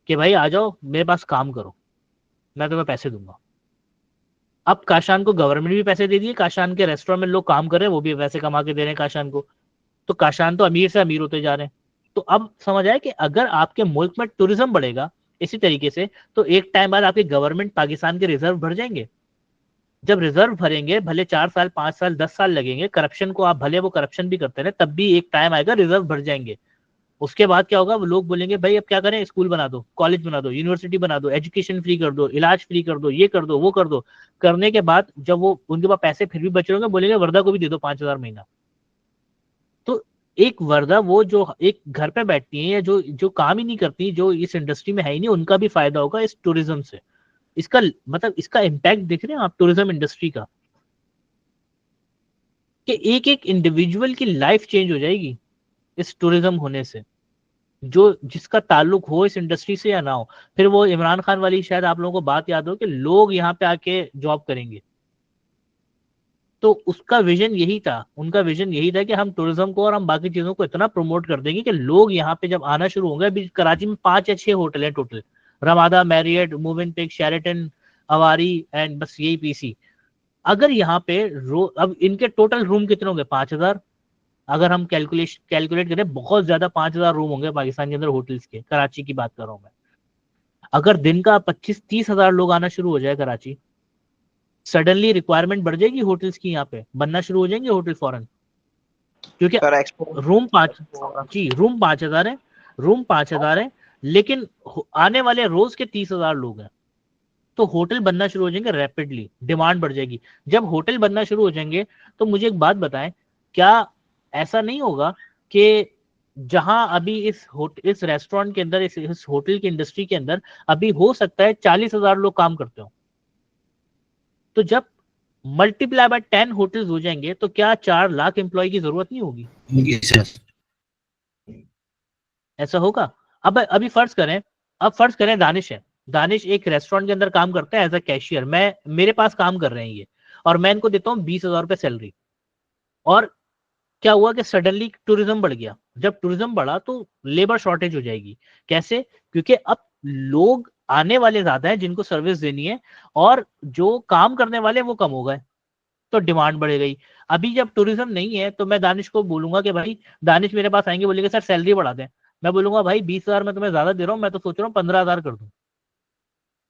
कि भाई आ जाओ मेरे पास काम करो, मैं तुम्हें पैसे दूंगा। अब काशान को गवर्नमेंट भी पैसे दे दिए, काशान के रेस्टोरेंट में लोग काम कर रहे हैं, वो भी पैसे कमा के दे रहे हैं काशान को। तो काशान तो अमीर से अमीर होते जा रहे हैं। तो अब समझ आए कि अगर आपके मुल्क में टूरिज्म बढ़ेगा इसी तरीके से, तो एक टाइम बाद आपकी गवर्नमेंट पाकिस्तान के रिजर्व भर जाएंगे। जब रिजर्व भरेंगे, भले 4 साल 5 साल 10 साल लगेंगे, करप्शन को आप भले वो करप्शन भी करते रहे, तब भी एक टाइम आएगा रिजर्व भर जाएंगे। उसके बाद क्या होगा, वो लोग बोलेंगे भाई अब क्या करें, स्कूल बना दो, कॉलेज बना दो, यूनिवर्सिटी बना दो, एजुकेशन फ्री कर दो, इलाज फ्री कर दो, ये कर दो, वो कर दो। करने के बाद जब वो उनके पास पैसे फिर भी बच रहे होंगे, बोलेंगे वर्दा को भी दे दो 5,000 महीना। तो एक वर्दा, वो जो एक घर पे बैठती है या जो जो काम ही नहीं करती, जो इस इंडस्ट्री में है ही नहीं, उनका भी फायदा होगा इस टूरिज्म से। इसका मतलब इसका इम्पैक्ट देख रहे हैं आप टूरिज्म इंडस्ट्री का, कि एक एक इंडिविजुअल की लाइफ चेंज हो जाएगी इस टूरिज्म होने से, जो जिसका ताल्लुक हो इस इंडस्ट्री से या ना हो। फिर वो इमरान खान वाली शायद आप लोगों को बात याद हो कि लोग यहाँ पे आके जॉब करेंगे, तो उसका विजन यही था, उनका विजन यही था कि हम टूरिज्म को और हम बाकी चीजों को इतना प्रमोट कर देंगे कि लोग यहाँ पे जब आना शुरू होंगे। अभी कराची में 5 या 6 होटल हैं total, Ramada, Marriott, Movenpick, Sheraton, Avari and बस यही पीसी। अगर यहाँ पे अब इनके टोटल रूम कितने होंगे, 5,000। अगर हम कैलकुलेट करें, बहुत ज्यादा 5,000 रूम होंगे पाकिस्तान के अंदर होटल्स के, कराची की बात कर रहा हूं मैं। अगर दिन का 25-30 हजार लोग आना शुरू हो जाए कराची, सडनली रिक्वायरमेंट बढ़ जाएगी होटल्स की, यहाँ पे बनना शुरू हो जाएंगे होटल फौरन, क्योंकि रूम 5,000 है, रूम 5,000 है, लेकिन आने वाले रोज के 30,000 लोग हैं, तो होटल बनना शुरू हो जाएंगे रैपिडली, डिमांड बढ़ जाएगी। जब होटल बनना शुरू हो जाएंगे तो मुझे एक बात बताएं, क्या ऐसा नहीं होगा कि जहां अभी इस रेस्टोरेंट के अंदर, इस होटल की इंडस्ट्री के अंदर अभी हो सकता है 40,000 लोग काम करते हो, तो जब मल्टीप्लाई बाय 10 होटल्स हो जाएंगे तो क्या 4 लाख एम्प्लॉय की जरूरत नहीं होगी? ऐसा होगा। अब अभी फर्ज करें दानिश है, दानिश एक रेस्टोरेंट के अंदर काम करता है एज अ कैशियर, मेरे पास काम कर रहे हैं ये, और मैं इनको देता हूँ 20,000 रुपए सैलरी। और क्या हुआ कि सडनली टूरिज्म बढ़ गया। जब टूरिज्म बढ़ा तो लेबर शॉर्टेज हो जाएगी। कैसे? क्योंकि अब लोग आने वाले ज्यादा हैं जिनको सर्विस देनी है, और जो काम करने वाले वो कम हो गए, तो डिमांड बढ़ गई। अभी जब टूरिज्म नहीं है तो मैं दानिश को बोलूंगा कि भाई, दानिश मेरे पास आएंगे, बोलेंगे सर सैलरी बढ़ा दें। मैं बोलूंगा भाई 20,000 मैं तुम्हें ज्यादा दे रहा हूँ, मैं तो सोच रहा हूँ 15,000 कर दूं,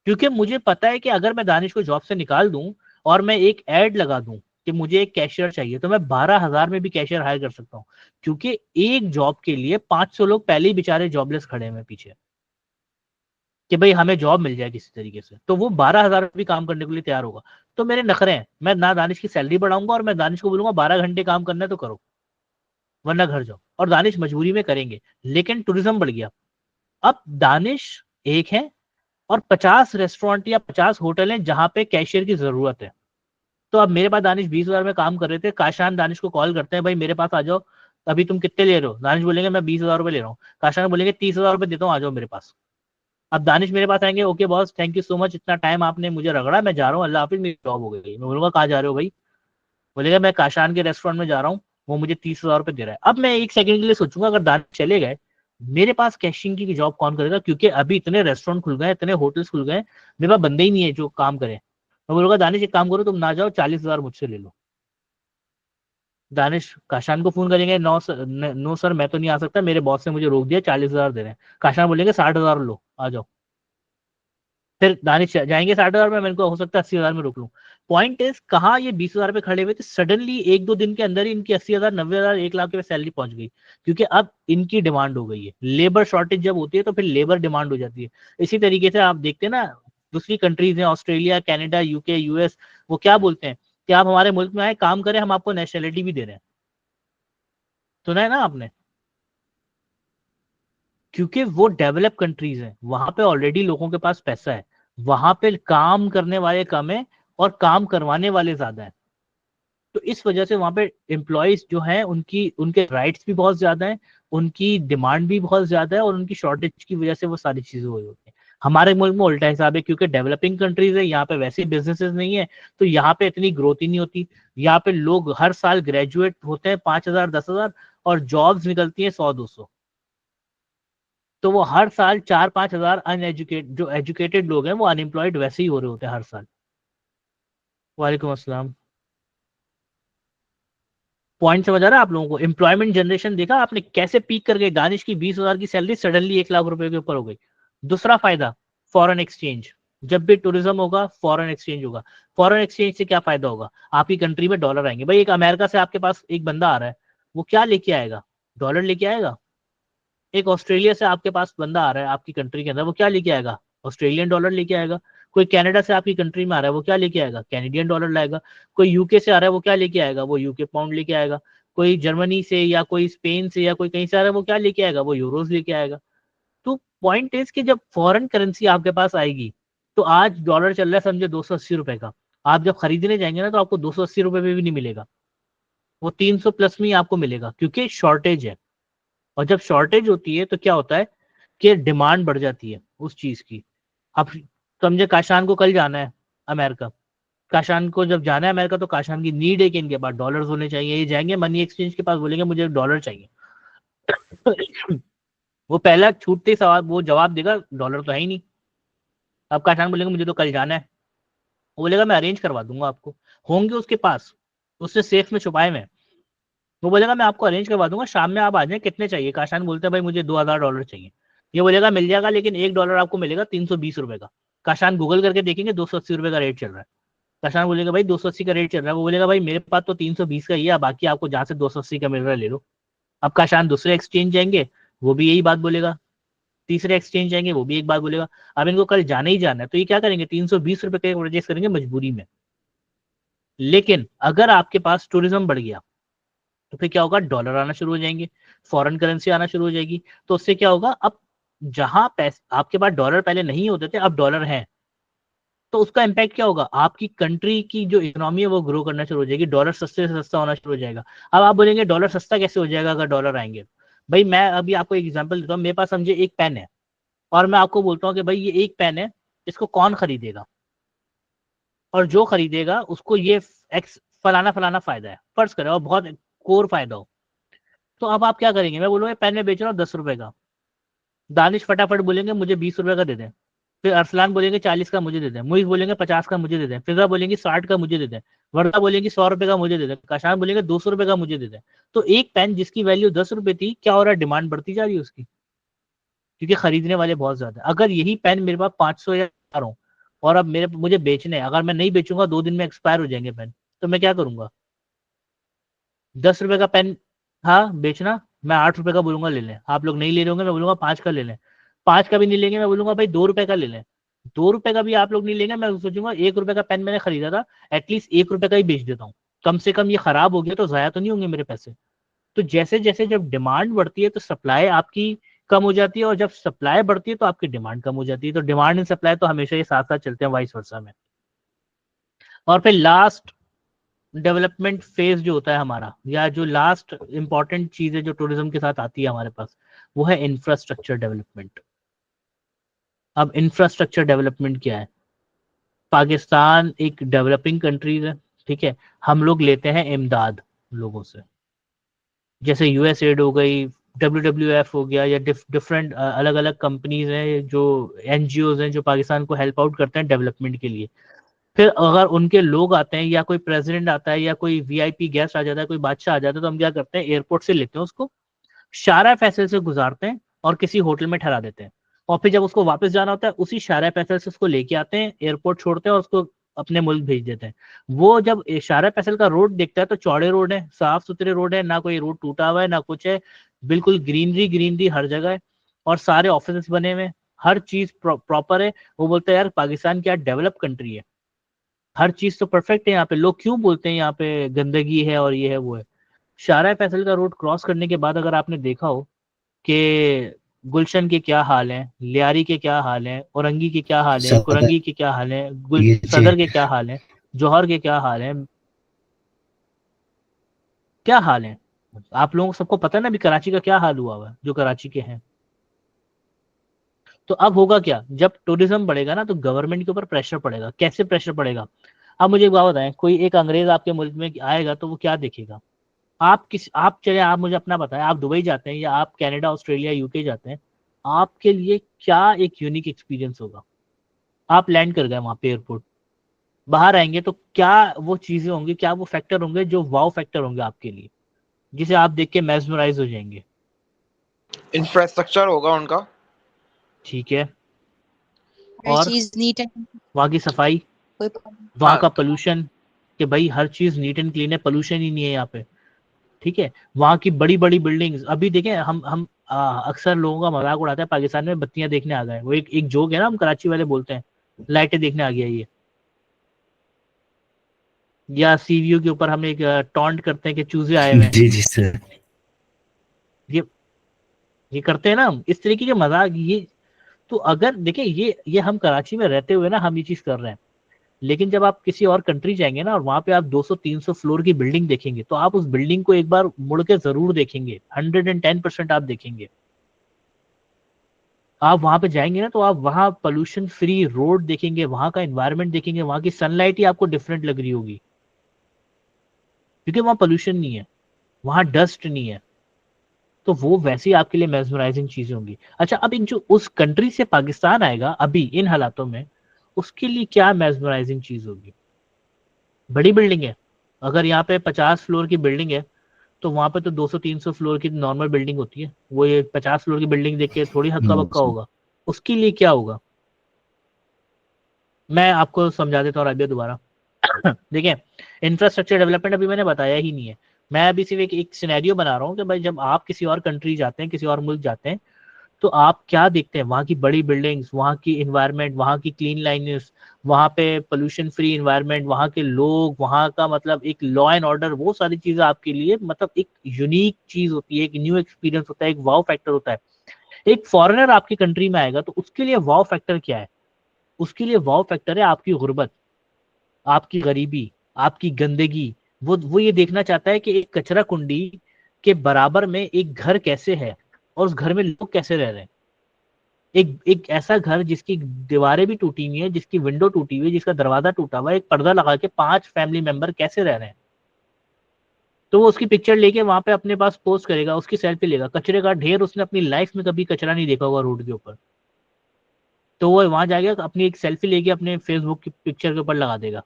क्योंकि मुझे पता है कि अगर मैं दानिश को जॉब से निकाल दूं और मैं एक एड लगा दूं कि मुझे एक कैशियर चाहिए, तो मैं 12,000 में भी कैशियर हायर कर सकता हूँ, क्योंकि एक जॉब के लिए 500 लोग पहले ही बेचारे जॉबलेस खड़े हैं पीछे, कि भाई हमें जॉब मिल जाए किसी तरीके से, तो वो 12,000 में भी काम करने के लिए तैयार होगा। तो मेरे नखरे हैं, मैं ना दानिश की सैलरी बढ़ाऊंगा, और मैं दानिश को बोलूंगा 12 घंटे काम करना है तो करो, वरना घर जाओ, और दानिश मजबूरी में करेंगे। लेकिन टूरिज्म बढ़ गया, अब दानिश एक है और 50 रेस्टोरेंट या 50 होटल हैं जहां पे कैशियर की जरूरत है। तो अब मेरे पास दानिश 20,000 में काम कर रहे थे, काशान दानिश को कॉल करते हैं, भाई मेरे पास आ जाओ, अभी तुम कितने ले रहे हो? दानिश बोलेंगे मैं 20,000 रुपए ले रहा हूँ। काशान बोलेंगे 30,000 रुपए देता हूँ, आ जाओ मेरे पास। अब दानिश मेरे पास आएंगे, okay boss thank you so much, इतना टाइम आपने मुझे रगड़ा, मैं जा रहा हूँ, अल्लाह हाफिज, मेरी जॉब हो गई। मैं बोलूंगा कहाँ जा रहे हो भाई? बोलेगा मैं काशान के रेस्टोरेंट में जा रहा हूँ, वो मुझे 30,000 रुपए दे रहा है। अब मैं एक सेकंड के लिए सोचूंगा, अगर दानिश चले गए, मेरे पास कैशिंग की जॉब कौन करेगा? क्योंकि अभी इतने रेस्टोरेंट खुल गए, इतने होटल्स खुल गए, मेरे पास बंदे ही नहीं है जो काम करे। मैं बोलूंगा दानिश एक काम करो, तुम ना जाओ, 40,000 मुझसे ले लो। दानिश काशान को फोन करेंगे, नो सर मैं तो नहीं आ सकता, मेरे बॉस ने मुझे रोक दिया, 40,000 दे रहे हैं। काशान बोलेंगे 60,000 लो, आ जाओ। फिर दानिश जाएंगे 60,000 में, मेरे को हो सकता है 80,000 में रोक लूं। पॉइंट इज, कहाँ ये 20,000 पे खड़े हुए थे, सडनली 1-2 दिन के अंदर ही इनकी 80,000, 90,000, 1 लाख पे सैलरी पहुंच गई, क्योंकि अब इनकी डिमांड हो गई है। लेबर शॉर्टेज जब होती है तो फिर लेबर डिमांड हो जाती है। इसी तरीके से आप देखते हैं ना, दूसरी कंट्रीज हैं, ऑस्ट्रेलिया, कनाडा, यूके, यूएस, वो क्या बोलते हैं कि आप हमारे मुल्क में आए, काम करें, हम आपको नेशनलिटी भी दे रहे हैं। सुना है ना आपने? क्योंकि वो डेवलप कंट्रीज हैं, वहां पे ऑलरेडी लोगों के पास पैसा है, वहां पे काम करने वाले कम है और काम करवाने वाले ज्यादा है। तो इस वजह से वहां पे एम्प्लॉयज जो हैं, उनके राइट्स भी बहुत ज्यादा हैं, उनकी डिमांड भी बहुत ज्यादा है, और उनकी शॉर्टेज की वजह से वो सारी चीजें हो रही होती हैं। हमारे मुल्क में उल्टा हिसाब है, क्योंकि डेवलपिंग कंट्रीज है, यहाँ पे वैसे बिजनेसेस नहीं है, तो यहाँ पे इतनी ग्रोथ ही नहीं होती। यहाँ पे लोग हर साल ग्रेजुएट होते हैं 5,000, 10,000, और जॉब्स निकलती हैं 100-200। तो वो हर साल 4-5 हजार जो एजुकेटेड लोग हैं वो अनएम्प्लॉयड वैसे ही हो रहे होते हैं हर साल। वालेकुम अस्सलाम। पॉइंट समझ आ रहा है आप लोगों को? एम्प्लॉयमेंट जनरेशन देखा आपने कैसे पीक कर गई? दानिश की 20,000 की सैलरी सडनली 1 लाख रुपए के ऊपर हो गई। दूसरा फायदा, फॉरेन एक्सचेंज। जब भी टूरिज्म होगा, फॉरेन एक्सचेंज होगा। फॉरेन एक्सचेंज से क्या फायदा होगा? आपकी कंट्री में डॉलर आएंगे। भाई एक अमेरिका से आपके पास एक बंदा आ रहा है, वो क्या लेके आएगा? डॉलर लेके आएगा। एक ऑस्ट्रेलिया से आपके पास बंदा आ रहा है आपकी कंट्री के अंदर, वो क्या लेके आएगा? ऑस्ट्रेलियन डॉलर लेके आएगा। कोई कनाडा से आपकी कंट्री में आ रहा है, वो क्या लेके आएगा? कैनेडियन डॉलर लाएगा। कोई यूके से आ रहा है, वो क्या लेके आएगा? वो यूके पाउंड लेके आएगा। कोई जर्मनी से या कोई स्पेन से या कोई कहीं से आ रहा है, वो क्या लेके आएगा? वो यूरोज लेके आएगा। तो पॉइंट इज कि जब फॉरेन करेंसी आपके पास आएगी, तो आज डॉलर चल रहा है समझे 280 रुपए का, आप जब खरीदने जाएंगे ना तो आपको 280 रुपए में भी नहीं मिलेगा, वो 300 प्लस में ही आपको मिलेगा, क्योंकि शॉर्टेज है। और जब शॉर्टेज होती है तो क्या होता है कि डिमांड बढ़ जाती है उस चीज की। अब समझे काशान को कल जाना है अमेरिका, काशान को जब जाना है अमेरिका तो काशान की नीड है कि इनके पास डॉलर्स होने चाहिए। ये जाएंगे मनी एक्सचेंज के पास, बोलेंगे मुझे डॉलर चाहिए। वो पहला छूटते ही सवाल वो जवाब देगा डॉलर तो है ही नहीं। अब काशान बोलेंगे मुझे तो कल जाना है, वो बोलेगा मैं अरेंज करवा दूंगा आपको, होंगे उसके पास, उससे सेफ में छुपाए में। वो बोलेगा मैं आपको अरेंज करवा दूंगा, शाम में आप आ जाएं, कितने चाहिए? काशान बोलते हैं भाई मुझे $2000 चाहिए। ये बोलेगा मिल जाएगा, लेकिन $1 आपको मिलेगा 320 रुपए का। काशान गूगल करके देखेंगे 280 रुपए का रेट चल रहा है। काशान बोलेगा भाई 280 का रेट चल रहा है। वो बोलेगा भाई मेरे पास तो 320 का ही है, बाकी आपको जहां से 280 का मिल रहा है ले लो। अब काशान दूसरे एक्सचेंज जाएंगे, वो भी यही बात बोलेगा। तीसरे एक्सचेंज जाएंगे, वो भी एक बात बोलेगा। अब इनको कल जाना ही जाना है, तो ये क्या करेंगे? 320 रुपए का परचेज करेंगे मजबूरी में। लेकिन अगर आपके पास टूरिज्म बढ़ गया तो फिर क्या होगा? डॉलर आना शुरू हो जाएंगे, फॉरेन करेंसी आना शुरू हो जाएगी। तो उससे क्या होगा? अब जहां पैसे आपके पास डॉलर पहले नहीं होते थे, अब डॉलर हैं, तो उसका इम्पैक्ट क्या होगा? आपकी कंट्री की जो इकोनॉमी है वो ग्रो करना शुरू हो जाएगी, डॉलर सस्ते से सस्ता होना शुरू हो जाएगा। अब आप बोलेंगे डॉलर सस्ता कैसे हो जाएगा अगर डॉलर आएंगे? भाई मैं अभी आपको एक एग्जांपल देता हूँ। मेरे पास समझे एक पेन है, और मैं आपको बोलता हूँ कि भाई ये एक पेन है, इसको कौन खरीदेगा? और जो खरीदेगा उसको ये एक्स फलाना फलाना फायदा है, फर्ज करें, और बहुत कोर फायदा हो। तो अब आप क्या करेंगे? मैं बोलूँगा पेन में बेच रहा हूँ 10 रुपए का। दानिश फटाफट बोलेंगे मुझे 20 रुपए का दे दें। फिर अरसलान बोलेंगे 40 का मुझे दे दें। मुइज बोलेंगे 50 का मुझे दे दें। फिजा बोलेंगे 60 का मुझे दे दें। वर्दा बोलेंगे 100 रुपए का मुझे दे दें। काशान बोलेंगे 200 रुपए का मुझे दे दें। तो एक पेन जिसकी वैल्यू 10 रुपए थी, क्या हो रहा है? डिमांड बढ़ती जा रही है उसकी, क्योंकि खरीदने वाले बहुत ज्यादा है। अगर यही पेन मेरे पास 500 या 1000 हो, और अब मुझे बेचने हैं, अगर मैं नहीं बेचूंगा 2 दिन में एक्सपायर हो जाएंगे पेन, तो मैं क्या करूंगा? 10 रुपए का पेन, हाँ बेचना, मैं 8 रुपए का बोलूंगा ले लें। आप लोग नहीं ले रहे होंगे, मैं बोलूंगा 5 का ले लें। 5 का भी नहीं लेंगे, मैं बोलूंगा भाई 2 रुपए का ले लें। 2 रुपए का भी आप लोग नहीं लेंगे, मैं सोचूंगा 1 रुपए का पेन मैंने खरीदा था, एटलीस्ट 1 रुपए का ही बेच देता हूँ, कम से कम ये खराब हो गया तो जाया तो नहीं होंगे मेरे पैसे। तो जैसे जैसे जब डिमांड बढ़ती है तो सप्लाई आपकी कम हो जाती है, और जब सप्लाई बढ़ती है तो आपकी डिमांड कम हो जाती है। तो डिमांड एंड सप्लाई तो हमेशा ये साथ साथ चलते हैं, वाइस वर्सा में। और फिर लास्ट डेवलपमेंट फेज जो होता है हमारा, या जो लास्ट इंपॉर्टेंट चीज है जो टूरिज्म के साथ आती है हमारे पास, वो है इंफ्रास्ट्रक्चर डेवलपमेंट। अब इंफ्रास्ट्रक्चर डेवलपमेंट क्या है? पाकिस्तान एक डेवलपिंग कंट्रीज है, ठीक है। हम लोग लेते हैं इमदाद लोगों से, जैसे यूएसएड हो गई, WWF हो गया, या डिफरेंट अलग अलग कंपनीज हैं जो एनजीओज हैं जो पाकिस्तान को हेल्प आउट करते हैं डेवलपमेंट के लिए। फिर अगर उनके लोग आते हैं, या कोई प्रेसिडेंट आता है, या कोई वीआईपी गेस्ट आ जाता है, कोई बादशाह आ जाता है, तो हम क्या करते हैं? एयरपोर्ट से लेते हैं उसको, शारा फैसल से गुजारते हैं और किसी होटल में ठहरा देते हैं। और फिर जब उसको वापस जाना होता है, उसी शारा फैसल से उसको लेके आते हैं, एयरपोर्ट छोड़ते हैं और उसको अपने मुल्क भेज देते हैं। वो जब शारा फैसल का रोड देखता है तो चौड़े रोड है, साफ सुथरे रोड है, ना कोई रोड टूटा हुआ है ना कुछ है, बिल्कुल ग्रीनरी ग्रीनरी हर जगह है, और सारे ऑफिस बने हुए हैं, हर चीज प्रॉपर है। वो बोलता है यार पाकिस्तान क्या डेवलप कंट्री है, हर चीज तो परफेक्ट है यहाँ पे। लोग क्यों बोलते हैं यहाँ पे गंदगी है और ये है वो है? शारा फैसल का रोड क्रॉस करने के बाद अगर आपने देखा हो कि गुलशन के क्या हाल है, लियारी के क्या हाल है, औरंगी के क्या हाल है, सदर कुरंगी के क्या हाल है, ये सदर के क्या हाल है, जौहर के क्या हाल है, क्या हाल है? आप लोगों को सबको पता है ना अभी कराची का क्या हाल हुआ हुआ है, जो कराची के हैं। तो अब होगा क्या? जब टूरिज्म बढ़ेगा ना तो गवर्नमेंट के ऊपर प्रेशर पड़ेगा। कैसे प्रेशर पड़ेगा? अब मुझे एक बात बताएं, कोई एक अंग्रेज आपके मुल्क में आएगा तो वो क्या देखेगा? आप चले, आप मुझे अपना बताएं, आप दुबई जाते हैं या आप कनाडा ऑस्ट्रेलिया यूके जाते हैं, आपके लिए क्या एक यूनिक एक्सपीरियंस होगा? आप लैंड कर गए वहां पे एयरपोर्ट, बाहर आएंगे तो क्या वो चीजें होंगी, क्या वो फैक्टर होंगे जो वाव फैक्टर होंगे आपके लिए, जिसे आप देख के मेस्मराइज हो जाएंगे? इंफ्रास्ट्रक्चर होगा उनका, ठीक है, हर और चीज नीट एंड वहाँ की सफाई, कोई वहाँ हाँ का पोल्यूशन, कि भाई हर चीज नीट एंड क्लीन है, पोल्यूशन ही नहीं है यहाँ पे। ठीक है, वहाँ की बड़ी बड़ी बिल्डिंग्स। अभी देखें, हम अक्सर लोगों का मजाक उड़ाते हैं पाकिस्तान में बत्तियां देखने आ गए, वो एक जोक है ना, हम कराची वाले बोलते हैं लाइटें देखने आ गया ये, या सीवीयू के ऊपर हम एक टॉन्ट करते हैं कि चूजे आए हुए हैं। जी जी सर। ये ये करते हैं ना हम इस तरीके के मजाक ये। तो अगर देखें ये हम कराची में रहते हुए ना हम ये चीज कर रहे हैं, लेकिन जब आप किसी और कंट्री जाएंगे ना और वहां पे आप 200-300 फ्लोर की बिल्डिंग देखेंगे तो आप उस बिल्डिंग को एक बार मुड़ के जरूर देखेंगे, 110% आप देखेंगे। आप वहां पे जाएंगे ना तो आप वहां पोल्यूशन फ्री रोड देखेंगे, वहां का एनवायरनमेंट देखेंगे, वहां की सनलाइट ही आपको डिफरेंट लग रही होगी, क्योंकि वहां पोल्यूशन नहीं है, वहां डस्ट नहीं है। तो वो वैसी आपके लिए मेस्मराइजिंग चीजें होंगी। अच्छा, अब इन जो उस कंट्री से पाकिस्तान आएगा अभी इन हालातों में, उसके लिए क्या मेस्मराइजिंग चीज होगी? बड़ी बिल्डिंग है, अगर यहाँ पे 50 फ्लोर की बिल्डिंग है तो वहां पे तो 200-300 फ्लोर की नॉर्मल बिल्डिंग होती है, वो ये 50 फ्लोर की बिल्डिंग देख के थोड़ी हक्का बक्का होगा। उसके लिए क्या होगा, मैं आपको समझा देता हूँ राबिया दोबारा। देखिए, इंफ्रास्ट्रक्चर डेवलपमेंट अभी मैंने बताया ही नहीं है, मैं अभी सिर्फ एक सिनेरियो बना रहा हूँ कि भाई जब आप किसी और कंट्री जाते हैं, किसी और मुल्क जाते हैं, तो आप क्या देखते हैं? वहाँ की बड़ी बिल्डिंग्स, वहाँ की इन्वायरमेंट, वहाँ की क्लीन लाइनेस, वहाँ पे पोल्यूशन फ्री इन्वायरमेंट, वहाँ के लोग, वहाँ का मतलब एक लॉ एंड ऑर्डर, वो सारी चीजें आपके लिए मतलब एक यूनिक चीज होती है, एक न्यू एक्सपीरियंस होता है, एक वाव फैक्टर होता है। एक फॉरेनर आपकी कंट्री में आएगा तो उसके लिए वाव फैक्टर क्या है? उसके लिए वाव फैक्टर है आपकी गुर्बत, आपकी गरीबी, आपकी गंदगी। वो ये देखना चाहता है कि एक कचरा कुंडी के बराबर में एक घर कैसे है और उस घर में लोग कैसे रह रहे हैं। एक ऐसा घर जिसकी दीवारें भी टूटी हुई है, जिसकी विंडो टूटी हुई है, जिसका दरवाजा टूटा हुआ है, एक पर्दा लगा के 5 फैमिली मेंबर कैसे रह रहे हैं। तो वो उसकी पिक्चर लेके वहां पे अपने पास पोस्ट करेगा, उसकी सेल्फी लेगा। कचरे का ढेर, उसने अपनी लाइफ में कभी कचरा नहीं देखा होगा रोड के ऊपर, तो वो वहां जाके अपनी एक सेल्फी लेके अपने फेसबुक की पिक्चर के ऊपर लगा देगा।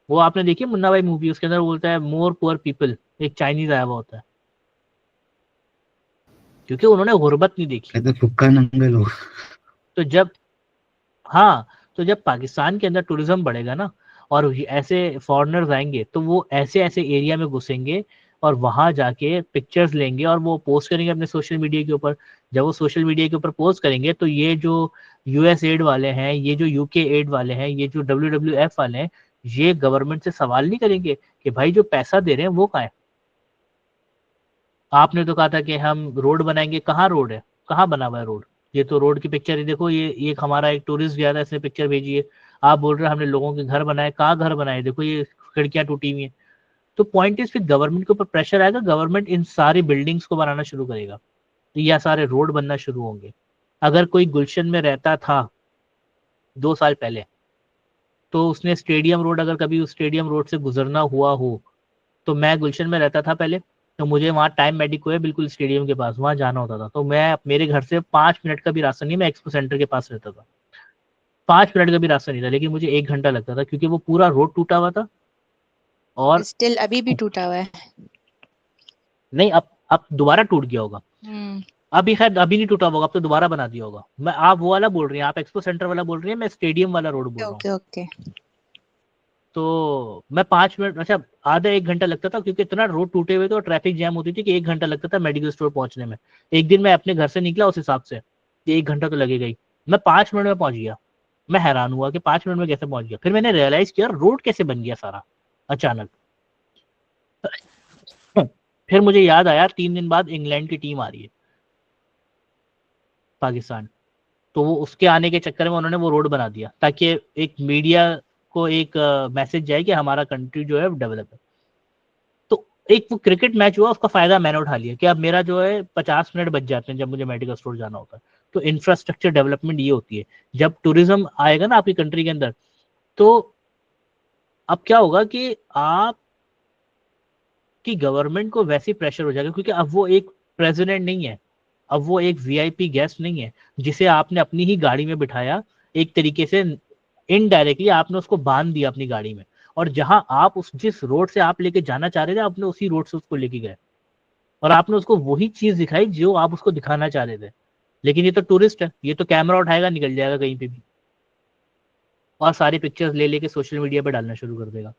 वो आपने देखी मुन्ना भाई मूवी, उसके अंदर बोलता है मोर पुअर पीपल, एक चाइनीज आया हुआ होता है, क्योंकि उन्होंने गुर्बत नहीं देखी। कहते फुक्का नंगल हो। तो जब हाँ, तो जब पाकिस्तान के अंदर टूरिज्म बढ़ेगा ना और ऐसे फॉरेनर्स आएंगे तो वो ऐसे ऐसे एरिया में घुसेंगे और वहां जाके पिक्चर्स लेंगे और वो पोस्ट करेंगे अपने सोशल मीडिया के ऊपर। जब वो सोशल मीडिया के ऊपर पोस्ट करेंगे तो ये जो यूएस एड वाले हैं, ये जो यूके एड वाले हैं, ये जो WWF वाले हैं, ये गवर्नमेंट से सवाल नहीं करेंगे कि भाई जो पैसा दे रहे हैं वो कहाँ है? आपने तो कहा था कि हम रोड बनाएंगे, कहाँ रोड है, कहाँ बना हुआ है रोड? ये तो रोड की पिक्चर ही देखो, ये एक हमारा एक टूरिस्ट गया था, इसने पिक्चर भेजी है। आप बोल रहे हैं हमने लोगों के घर बनाए, कहाँ घर बनाए? देखो ये खिड़कियां टूटी हुई हैं। तो पॉइंट इज, फिर गवर्नमेंट के ऊपर प्रेशर आएगा, गवर्नमेंट इन सारी बिल्डिंग्स को बनाना शुरू करेगा, तो यह सारे रोड बनना शुरू होंगे। अगर कोई गुलशन में रहता था 2 साल पहले, तो उसने स्टेडियम रोड, अगर कभी उस स्टेडियम रोड से गुजरना हुआ हो, तो मैं गुलशन में रहता था पहले, तो मुझे वहाँ टाइम मेडिको है बिल्कुल स्टेडियम के पास, वहाँ जाना होता था। तो मैं मेरे घर से 5 मिनट का भी रास्ता नहीं, मैं एक्सपो सेंटर के पास रहता था, 5 मिनट का भी रास्ता नहीं था, लेकिन मुझे 1 घंटा लगता था क्योंकि वो पूरा रोड टूटा हुआ था। और स्टिल अभी भी टूटा हुआ है। नहीं, अब दोबारा टूट गया होगा। अभी खैर अभी नहीं टूटा होगा, अब तो दोबारा बना दिया होगा। मैं, आप वो वाला बोल रही हैं, आप एक्सपो सेंटर वाला बोल रही हैं, मैं स्टेडियम वाला रोड बोल रहा हूँ। Okay okay. तो मैं 5 मिनट, अच्छा आधा 1 घंटा लगता था, क्योंकि इतना रोड टूटे हुए थे और ट्रैफिक जैम होती थी कि 1 घंटा लगता था मेडिकल स्टोर पहुंचने में। एक दिन मैं अपने घर से निकला उस हिसाब से कि 1 घंटा तो लगेगा ही, मैं 5 मिनट में पहुंच गया। मैं हैरान हुआ कि 5 मिनट में कैसे पहुंच गया। फिर मैंने रियलाइज किया रोड कैसे बन गया सारा अचानक। फिर मुझे याद आया 3 दिन बाद इंग्लैंड की टीम आ रही है पाकिस्तान, तो वो उसके आने के चक्कर में उन्होंने वो रोड बना दिया ताकि एक मीडिया को एक मैसेज जाए कि हमारा कंट्री जो है डेवलप है। तो एक वो क्रिकेट मैच हुआ, उसका फायदा मैंने उठा लिया कि अब मेरा जो है 50 मिनट बच जाते हैं जब मुझे मेडिकल स्टोर जाना होता है। तो इंफ्रास्ट्रक्चर डेवलपमेंट ये होती है। जब टूरिज्म आएगा ना आपकी कंट्री के अंदर, तो अब क्या होगा कि आप की गवर्नमेंट को वैसे प्रेशर हो जाएगा, क्योंकि अब वो एक प्रेसिडेंट नहीं है, अब वो एक वीआईपी गेस्ट नहीं है जिसे आपने अपनी ही गाड़ी में बिठाया, एक तरीके से इनडायरेक्टली आपने उसको बांध दिया अपनी गाड़ी में, और जहां आप उस जिस रोड से आप लेके जाना चाह रहे थे आपने उसी रोड से उसको लेके गए और आपने उसको वही चीज दिखाई जो आप उसको दिखाना चाह रहे थे। लेकिन ये तो टूरिस्ट है, ये तो कैमरा उठाएगा निकल जाएगा कहीं पे भी और सारी पिक्चर्स ले लेके सोशल मीडिया पे डालना शुरू कर देगा।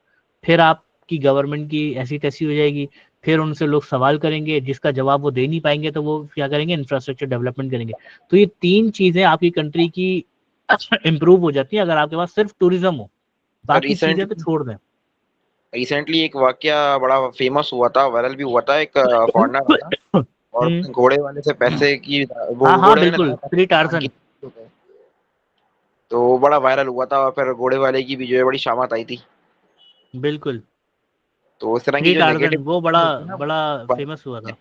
फिर आपकी गवर्नमेंट की ऐसी तैसी हो जाएगी फिर उनसे लोग सवाल करेंगे, जिसका जवाब वो दे नहीं पाएंगे तो वो क्या करेंगे, इंफ्रास्ट्रक्चर डेवलपमेंट करेंगे। तो ये 3 चीजें आपकी कंट्री की इम्प्रूव हो जाती है अगर आपके पास सिर्फ टूरिज्म हो, बाकी चीजें तो छोड़ दें। रिसेंटली एक वाकया बड़ा फेमस हुआ था, वायरल भी हुआ था, एक फॉरेनर आया और घोड़े वाले से पैसे की, वो हाँ घोड़े बिल्कुल, फ्री टार्जन। तो बड़ा वायरल हुआ था और फिर घोड़े वाले की भी जो है बड़ी शामत आई थी। बिल्कुल, तो इस तरह की फ्री जो टार्जन नेगेटिव वो बड़ा होती है ना, बड़ा फेमस हुआ था।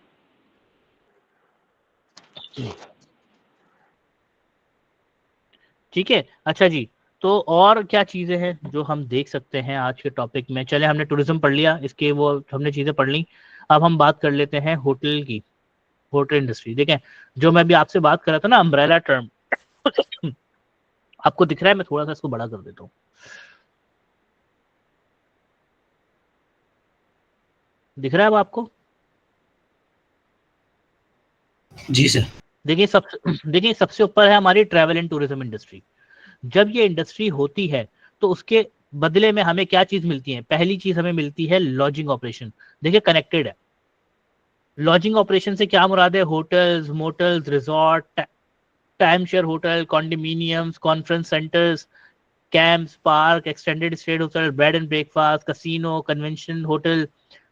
ठीक है, अच्छा जी, तो और क्या चीजें हैं जो हम देख सकते हैं आज के टॉपिक में? चले, हमने टूरिज्म पढ़ लिया, इसके वो हमने चीजें पढ़ ली। अब हम बात कर लेते हैं होटल की, होटल इंडस्ट्री। देखें, जो मैं भी आपसे बात कर रहा था ना, अम्ब्रेला टर्म, आपको दिख रहा है? मैं थोड़ा सा इसको बड़ा कर देता हूँ, दिख रहा है अब आपको? जी सर। देखिए सबसे ऊपर है हमारी ट्रैवल एंड टूरिज्म इंडस्ट्री। जब ये इंडस्ट्री होती है तो उसके बदले में हमें क्या चीज मिलती है? पहली चीज हमें मिलती है लॉजिंग ऑपरेशन। देखिए कनेक्टेड है। लॉजिंग ऑपरेशन से क्या मुराद है? Hotels, motels, resort, time share hotel, condominiums, conference centres, camps, park, extended stay hotel, bed and breakfast, casino, convention hotel,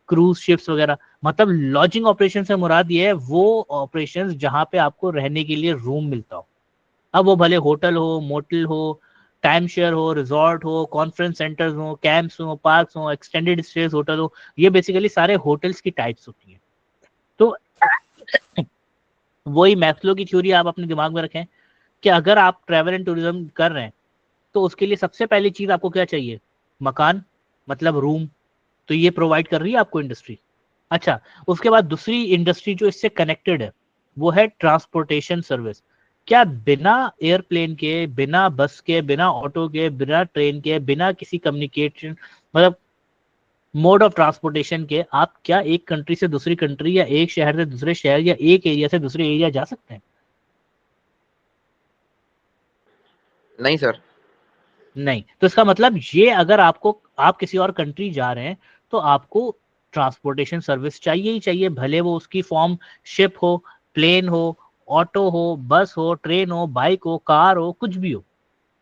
cruise ships वगैरह। मतलब लॉजिंग ऑपरेशन से मुराद ये है वो ऑपरेशंस जहां पे आपको रहने के लिए रूम मिलता हो। अब वो भले होटल हो, मोटल हो, टाइम शेयर हो, रिजॉर्ट हो, कॉन्फ्रेंस सेंटर्स हो, कैंप्स हो, पार्क्स हो, एक्सटेंडेड स्टेज होटल हो, ये बेसिकली सारे होटल्स की टाइप्स होती हैं। तो वही मैस्लो की थ्योरी आप अपने दिमाग में रखें कि अगर आप ट्रैवल एंड टूरिज्म कर रहे हैं तो उसके लिए सबसे पहली चीज आपको क्या चाहिए? मकान, मतलब रूम। तो ये प्रोवाइड कर रही है आपको इंडस्ट्री। अच्छा, उसके बाद दूसरी इंडस्ट्री जो इससे कनेक्टेड है वो है ट्रांसपोर्टेशन सर्विस। क्या बिना एयरप्लेन के, बिना बस के, बिना ऑटो के, बिना ट्रेन के, बिना किसी कम्युनिकेशन, मतलब मोड ऑफ ट्रांसपोर्टेशन के, आप क्या एक कंट्री से दूसरी कंट्री या एक शहर से दूसरे शहर या एक एरिया से दूसरे एरिया जा सकते हैं? नहीं सर। नहीं। तो इसका मतलब ये, अगर आपको, आप किसी और कंट्री जा रहे हैं तो आपको ट्रांसपोर्टेशन सर्विस चाहिए ही चाहिए, भले वो उसकी फॉर्म शिप हो, प्लेन हो, ऑटो हो, बस हो, ट्रेन हो, बाइक हो, कार हो, कुछ भी हो।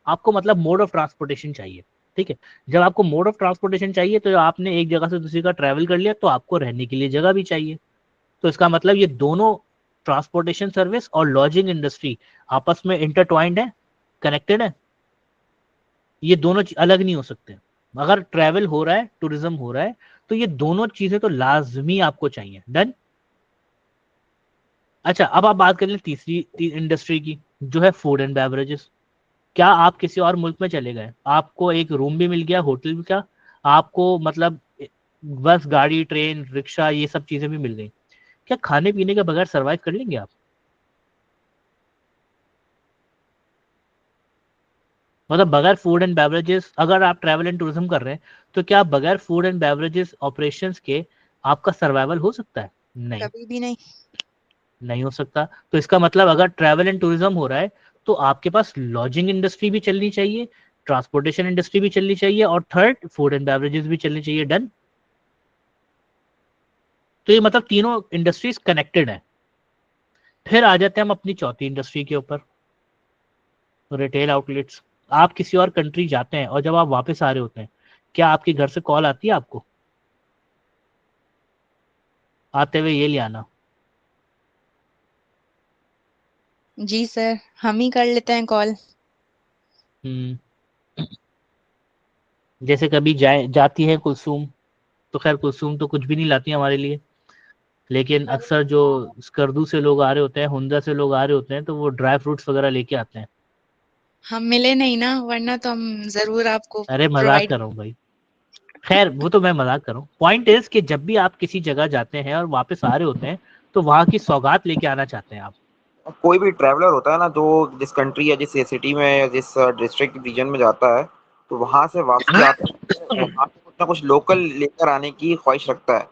आपको मतलब मोड ऑफ ट्रांसपोर्टेशन चाहिए। ठीक है, जब आपको मोड ऑफ ट्रांसपोर्टेशन चाहिए तो आपने एक जगह से दूसरी का ट्रैवल कर लिया तो आपको रहने के लिए जगह भी चाहिए। तो इसका मतलब ये दोनों, ट्रांसपोर्टेशन सर्विस और लॉजिंग इंडस्ट्री, आपस में इंटरट्वाइंड है, कनेक्टेड है। ये दोनों अलग नहीं हो सकते। अगर ट्रैवल हो रहा है, टूरिज्म हो रहा है, तो ये दोनों चीजें तो लाजमी आपको चाहिए। डन। अच्छा, अब आप बात करें तीसरी इंडस्ट्री की, जो है फूड एंड बेवरेजेस। क्या आप किसी और मुल्क में चले गए, आपको एक रूम भी मिल गया, होटल भी का, आपको मतलब बस, गाड़ी, ट्रेन, रिक्शा, ये सब चीजें भी मिल गई, क्या खाने पीने के बगैर सरवाइव कर लेंगे आप? मतलब बगैर फूड एंड बेवरेजेस, अगर आप ट्रैवल एंड टूरिज्म कर रहे हैं तो क्या बगैर फूड एंड बेवरेजेस ऑपरेशंस के आपका सर्वाइवल हो सकता है? नहीं, कभी भी नहीं। नहीं हो सकता। तो इसका मतलब अगर ट्रैवल एंड टूरिज्म हो रहा है तो आपके पास लॉजिंग इंडस्ट्री भी चलनी चाहिए, ट्रांसपोर्टेशन इंडस्ट्री भी चलनी चाहिए, और थर्ड फूड एंड बेवरेजेस भी चलनी चाहिए। डन। तो ये मतलब तीनों इंडस्ट्रीज कनेक्टेड है। फिर आ जाते हैं हम अपनी चौथी इंडस्ट्री के ऊपर, रिटेल आउटलेट्स। आप किसी और कंट्री जाते हैं और जब आप वापस आ रहे होते हैं, क्या आपके घर से कॉल आती है आपको, आते हुए ये ले आना? जी सर, हम ही कर लेते हैं कॉल। जैसे कभी जाती है कुलसूम, तो खैर कुलसूम तो कुछ भी नहीं लाती हमारे लिए, लेकिन अक्सर जो स्कर्दू से लोग आ रहे होते हैं, हुंदा से लोग आ रहे होते हैं, तो वो ड्राई फ्रूट्स वगैरह लेके आते हैं। हम मिले नहीं ना, वरना तो हम जरूर आपको अरे मजाक प्रोवाइड। कर रहा हूँ भाई, खैर वो तो मैं मजाक कर रहा हूँ। पॉइंट इज कि जब भी आप किसी जगह जाते हैं और वापस आ रहे होते हैं तो वहां की सौगात लेके आना चाहते हैं आप। कोई भी ट्रैवलर होता है ना, जो जिस कंट्री या जिस सिटी में या जिस डिस्ट्रिक्ट रीजन में जाता है, तो वहां से वापसी आते वहां से कुछ ना कुछ लोकल लेकर आने की ख्वाहिश रखता है।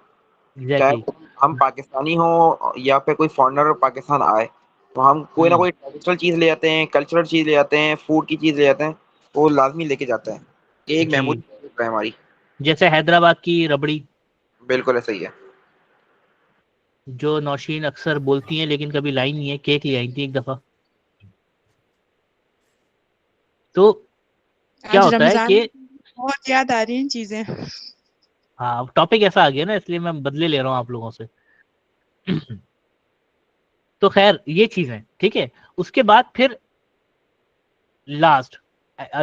चाहे एग्जैक्टली। हम पाकिस्तानी हो या फिर कोई फॉरेनर पाकिस्तान आए, तो हम कोई ना कोई ट्रेडिशनल चीज ले आते हैं, कल्चरल चीज ले आते हैं, फूड की चीज ले आते हैं, वो लाजमी लेके जाते हैं। ये एक जी, मेमोरी है हमारी। जैसे हैदराबाद की रबड़ी। बिल्कुल ऐसा ही है। जो नौशीन अक्सर बोलती हैं लेकिन कभी लाई नहीं है, केक ले आई थी एक दफा। तो क्या आज होता है रमजान कि बहुत याद आ रही हैं चीजें। हाँ टॉपिक ऐसा आ गया ना, इसलिए मैं बदले ले रहा हूँ आप लोगों से। तो खैर ये चीज है, ठीक है। उसके बाद फिर लास्ट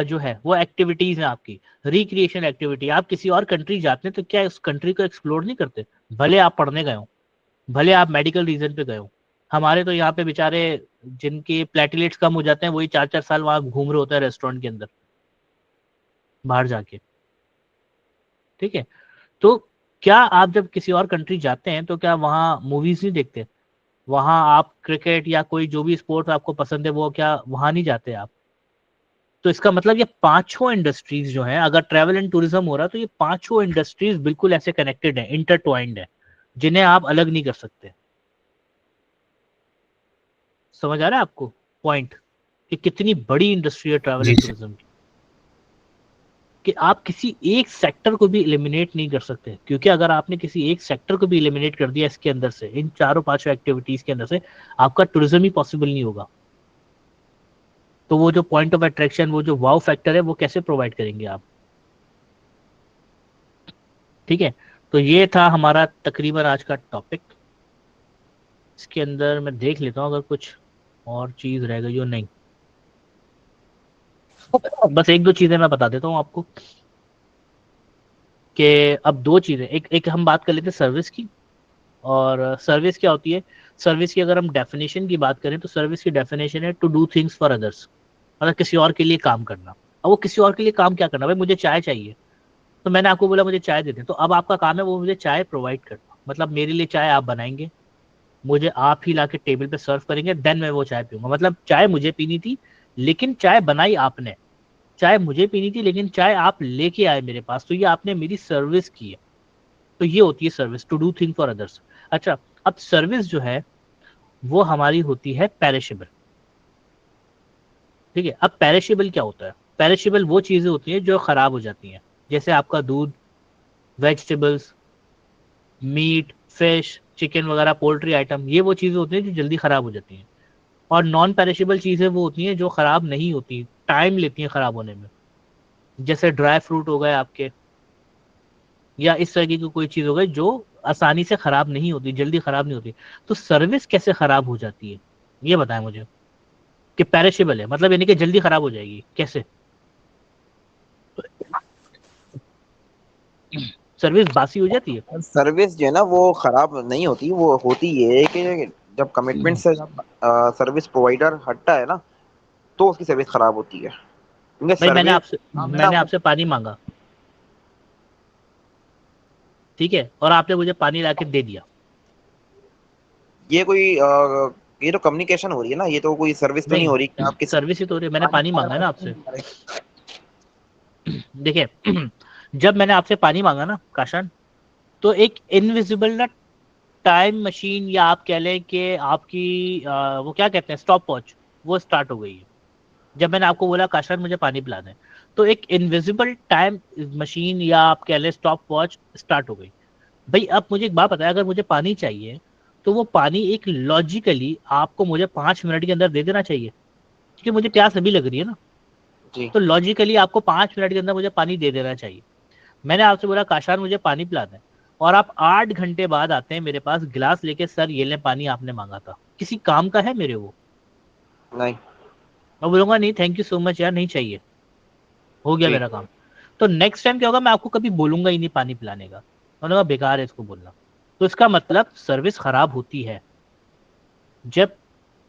जो है वो एक्टिविटीज है आपकी, रिक्रिएशन एक्टिविटी। आप किसी और कंट्री जाते हैं तो क्या उस कंट्री को एक्सप्लोर नहीं करते? भले आप पढ़ने गए हो, भले आप मेडिकल रीजन पे गए हो। हमारे तो यहाँ पे बेचारे जिनके प्लेटलेट्स कम हो जाते हैं वही 4-4 साल वहां घूम रहे होते हैं रेस्टोरेंट के अंदर बाहर जाके, ठीक है। तो क्या आप जब किसी और कंट्री जाते हैं तो क्या वहाँ मूवीज नहीं देखते? वहाँ आप क्रिकेट या कोई जो भी स्पोर्ट्स आपको पसंद है वो क्या वहाँ नहीं जाते आप? तो इसका मतलब ये पांचों इंडस्ट्रीज जो हैं, अगर ट्रैवल एंड टूरिज्म हो रहा है तो ये पांचों इंडस्ट्रीज बिल्कुल ऐसे कनेक्टेड है, इंटरट्वाइंड है, जिन्हें आप अलग नहीं कर सकते। समझ आ रहा है आपको पॉइंट कि कितनी बड़ी इंडस्ट्री है ट्रैवल जी एंड सर। टूरिज्म की, कि आप किसी एक सेक्टर को भी एलिमिनेट नहीं कर सकते। क्योंकि अगर आपने किसी एक सेक्टर को भी एलिमिनेट कर दिया इसके अंदर से, इन चारों पांचों एक्टिविटीज के अंदर से, आपका टूरिज्म ही पॉसिबल नहीं होगा। तो वो जो पॉइंट ऑफ अट्रैक्शन, वो जो वाव फैक्टर है, वो कैसे प्रोवाइड करेंगे आप? ठीक है। तो ये था हमारा तकरीबन आज का टॉपिक। इसके अंदर मैं देख लेता हूँ अगर कुछ और चीज रह गई हो। नहीं, बस एक दो चीजें मैं बता देता हूँ आपको कि अब दो चीजें, एक एक हम बात कर लेते हैं सर्विस की। और सर्विस क्या होती है? सर्विस की अगर हम डेफिनेशन की बात करें तो सर्विस की डेफिनेशन है to do things for others, मतलब किसी और के लिए काम करना। अब वो किसी और के लिए काम क्या करना? भाई मुझे चाय चाहिए, तो मैंने आपको बोला मुझे चाय दे दें, तो अब आपका काम है वो मुझे चाय प्रोवाइड करना। मतलब मेरे लिए चाय आप बनाएंगे, मुझे आप ही लाके टेबल पे सर्व करेंगे, देन मैं वो चाय पीऊंगा। मतलब चाय मुझे पीनी थी लेकिन चाय बनाई आपने, चाय मुझे पीनी थी लेकिन चाय आप लेके आए मेरे पास, तो ये आपने मेरी सर्विस की है। तो ये होती है service, to do thing for others. अच्छा, अब सर्विस जो है वो हमारी होती है पेरिशेबल, ठीक है। अब पेरिशेबल क्या होता है? पेरिशेबल वो चीजें होती हैं जो खराब हो जाती हैं, जैसे आपका दूध, वेजिटेबल्स, मीट, फिश, चिकन वगैरह, पोल्ट्री आइटम, ये वो चीजें होती हैं जो जल्दी खराब हो जाती हैं। और नॉन पेरिशेबल चीजें वो होती हैं जो खराब नहीं होती, टाइम लेती हैं खराब होने में। जैसे ड्राई फ्रूट हो गए आपके, या इस तरह की कोई चीज हो गई जो आसानी से खराब नहीं होती, जल्दी खराब नहीं होती। तो सर्विस कैसे खराब हो जाती है ये बताएं मुझे, कि पेरिशेबल है मतलब यानी कि जल्दी खराब हो जाएगी कैसे? सर्विस बासी हो जाती है? सर्विस जो है ना वो खराब नहीं होती, वो होती ये है कि जब कमिटमेंट से जब सर्विस प्रोवाइडर हटता है ना तो उसकी सर्विस खराब होती है, क्योंकि भाई मैंने सर्विस आपसे काम है ना मैंने वो। आपसे पानी मांगा, ठीक है, और आपने मुझे पानी लाके दे दिया। ये कोई ये तो कम्युनिकेशन हो रही है ना, ये तो कोई सर्विस तो नहीं हो नहीं, रही कि आप किसी सर्विस ही तो हो रही है, मैंने पानी पानी मांगा है ना आपसे। मांग रहे हैं। देखिए, जब मैंने आपसे पानी मांगा ना काशान, तो एक इनविजिबल ना टाइम मशीन, या आप कह लें कि आपकी वो क्या कहते हैं, स्टॉप वॉच, वो स्टार्ट हो गई है। जब मैंने आपको बोला काशान मुझे पानी पिला दें, तो एक इनविजिबल टाइम मशीन या आप कह लें स्टॉप वॉच स्टार्ट हो गई। भाई अब मुझे एक बात बताया, अगर मुझे पानी चाहिए तो वो पानी एक लॉजिकली आपको मुझे 5 मिनट के अंदर दे देना चाहिए, क्योंकि मुझे प्यास अभी लग रही है ना। जी। तो लॉजिकली आपको 5 मिनट के अंदर मुझे पानी दे देना चाहिए। मैंने आपसे बोला काशान मुझे पानी पिला दें, और आप 8 घंटे बाद आते हैं मेरे पास गिलास लेके, सर ये ले पानी आपने मांगा था, किसी काम का है मेरे वो? नहीं। मैं बोलूंगा नहीं थैंक यू सो मच यार, नहीं चाहिए, हो गया जी। मेरा काम। तो नेक्स्ट टाइम क्या होगा, मैं आपको कभी बोलूंगा ही नहीं पानी पिलाने का, मैंने कहा बेकार है इसको बोलना। तो इसका मतलब सर्विस खराब होती है जब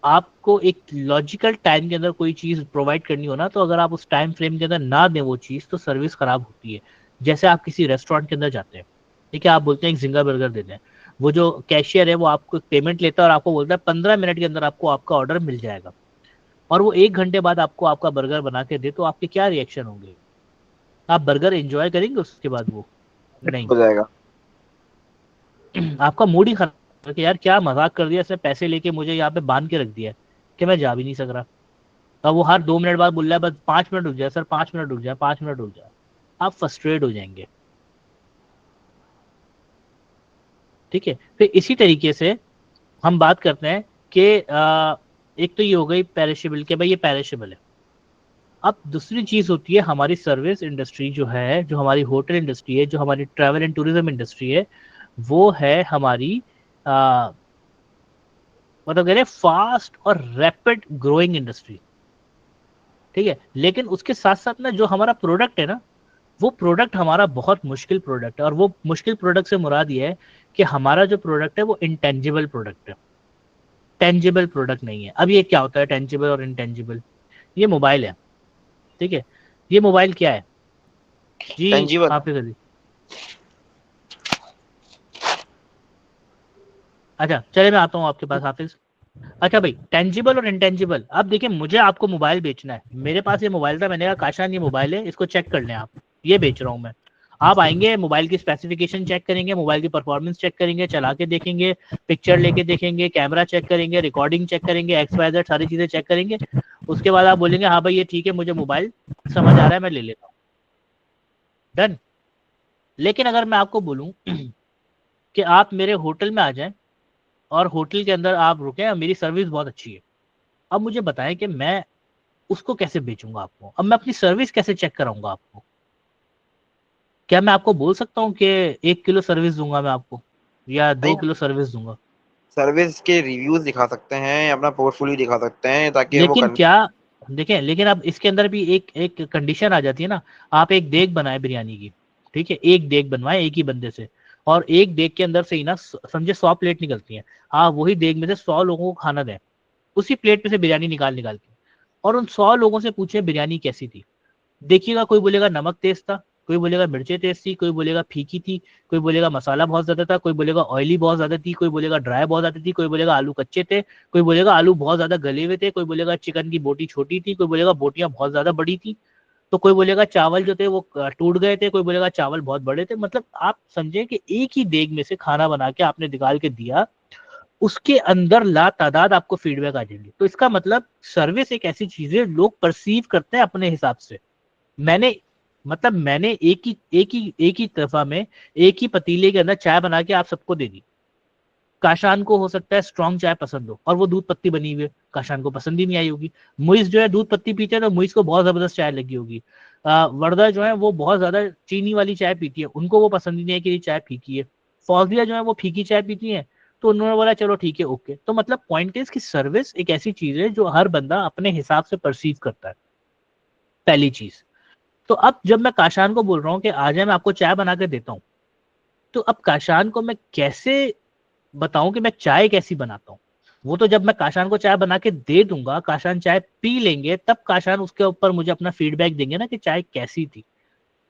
आपको एक लॉजिकल टाइम के अंदर कोई चीज प्रोवाइड करनी हो ना, तो अगर आप उस टाइम फ्रेम के अंदर ना दें वो चीज, तो सर्विस खराब होती है। जैसे आप किसी रेस्टोरेंट के अंदर जाते हैं, ठीक है, आप बोलते हैं एक जिंगा बर्गर दे दें, वो जो कैशियर है वो आपको पेमेंट लेता है और आपको बोलता है 15 मिनट के अंदर आपको आपका ऑर्डर मिल जाएगा, और वो 1 घंटे बाद आपको आपका बर्गर बना के दे, तो आपके क्या रिएक्शन होंगे? आप बर्गर एंजॉय करेंगे उसके बाद? वो नहीं। हो जाएगा। आपका मूड ही खराब है कि यार क्या मजाक कर दिया इसने, पैसे लेके मुझे यहाँ पे बांध के रख दिया है कि मैं जा भी नहीं सक रहा। अब वो हर 2 मिनट बाद बोल रहा है बस 5 मिनट रुक जाए सर, 5 मिनट रुक जाए, 5 मिनट रुक जाए। आप फ्रस्ट्रेट हो जाएंगे। ठीक है। फिर इसी तरीके से हम बात करते हैं कि एक तो ये हो गई पेरिशेबल, के भाई ये पेरिशेबल है। अब दूसरी चीज होती है हमारी सर्विस इंडस्ट्री जो है, जो हमारी होटल इंडस्ट्री है, जो हमारी ट्रैवल एंड टूरिज्म इंडस्ट्री है, वो है हमारी मतलब कह रहे फास्ट और रैपिड ग्रोइंग इंडस्ट्री। ठीक है, लेकिन उसके साथ साथ ना जो हमारा प्रोडक्ट है ना, वो प्रोडक्ट हमारा बहुत मुश्किल प्रोडक्ट है। और वो मुश्किल प्रोडक्ट से मुराद ये है कि हमारा जो प्रोडक्ट है वो इंटेंजिबल प्रोडक्ट है, टेंजिबल प्रोडक्ट नहीं है। अब ये क्या होता है टेंजिबल और इंटेंजिबल? ये मोबाइल है, ठीक है। ये मोबाइल क्या है जी टेंजिबल। हाफिज अली? अच्छा चले मैं आता हूँ आपके पास हाफिज। अच्छा भाई, टेंजिबल और इंटेंजिबल। अब देखिए, मुझे आपको मोबाइल बेचना है, मेरे पास ये मोबाइल था, मैंने कहा काशान ये मोबाइल है, इसको चेक कर लें आप, ये बेच रहा हूँ मैं। आप आएंगे, मोबाइल की स्पेसिफिकेशन चेक करेंगे, मोबाइल की परफॉर्मेंस चेक करेंगे, चला के देखेंगे, पिक्चर लेके देखेंगे, कैमरा चेक करेंगे, रिकॉर्डिंग चेक करेंगे, XYZ सारी चीजें चेक करेंगे। उसके बाद आप बोलेंगे हाँ भाई ये ठीक है, मुझे मोबाइल समझ आ रहा है, मैं ले लेता हूँ, डन। लेकिन अगर मैं आपको बोलूं कि आप मेरे होटल में आ जाएं और होटल के अंदर आप रुकें और मेरी सर्विस बहुत अच्छी है, अब मुझे बताएं कि मैं उसको कैसे बेचूंगा आपको? अब मैं अपनी सर्विस कैसे चेक कराऊंगा आपको? क्या मैं आपको बोल सकता हूँ कि 1 किलो सर्विस दूंगा मैं आपको या 2 किलो सर्विस दूंगा? सर्विस के रिव्यूज दिखा सकते हैं, अपना पोर्टफोलियो दिखा सकते हैं ताकि वो लेकिन क्या देखें, लेकिन अब इसके अंदर भी एक कंडीशन आ जाती है ना। आप एक देग बनाए बिरयानी की, ठीक है, एक देग बनवाए एक ही बंदे से, और एक देग के अंदर से ही ना समझे 100 प्लेट निकलती हैं। आप वही देग में से 100 लोगों को खाना दें, उसी प्लेट में से बिरयानी निकाल निकाल के, और उन 100 लोगों से पूछे बिरयानी कैसी थी। देखिएगा, कोई बोलेगा नमक तेज था, कोई बोलेगा मिर्चें तेज थी, कोई बोलेगा फीकी थी, कोई बोलेगा मसाला बहुत ज्यादा था, कोई बोलेगा ऑयली बहुत ज्यादा थी, कोई बोलेगा ड्राई बहुत ज्यादा थी, कोई बोलेगा आलू कच्चे थे, कोई बोलेगा आलू बहुत ज्यादा गले हुए थे, कोई बोलेगा चिकन की बोटी छोटी थी, कोई बोलेगा बोटियां बहुत ज्यादा बड़ी थी, तो कोई बोलेगा चावल जो थे वो टूट गए थे, कोई बोलेगा चावल बहुत बड़े थे। मतलब आप समझे कि एक ही देग में से खाना बना के आपने निकाल के दिया, उसके अंदर ला तादाद आपको फीडबैक आ जाएंगे। तो इसका मतलब सर्विस एक ऐसी चीज है लोग परसीव करते हैं अपने हिसाब से। मैंने एक ही दफा में एक ही पतीले के अंदर चाय बना के आप सबको दे दी। काशान को हो सकता है स्ट्रॉन्ग चाय पसंद हो और वो दूध पत्ती बनी हुई है, काशान को पसंद ही नहीं आई होगी। मुइज जो है दूध पत्ती पीते हैं तो मुइज को बहुत जबरदस्त चाय लगी होगी। वर्दा जो है वो बहुत ज्यादा चीनी वाली चाय पीती है, उनको वो पसंद ही नहीं है कि ये चाय फीकी है। फौजिया जो है वो फीकी चाय पीती है, तो उन्होंने बोला चलो ठीक है ओके। तो मतलब पॉइंट इज कि सर्विस एक ऐसी चीज है जो हर बंदा अपने हिसाब से परसीव करता है, पहली चीज। तो अब जब मैं काशान को बोल रहा हूँ कि आ जाए मैं आपको चाय बना के देता हूँ, तो अब काशान को मैं कैसे बताऊं कि मैं चाय कैसी बनाता हूँ? वो तो जब मैं काशान को चाय बना के दे दूंगा, काशान चाय पी लेंगे, तब काशान उसके ऊपर मुझे अपना फीडबैक देंगे ना कि चाय कैसी थी।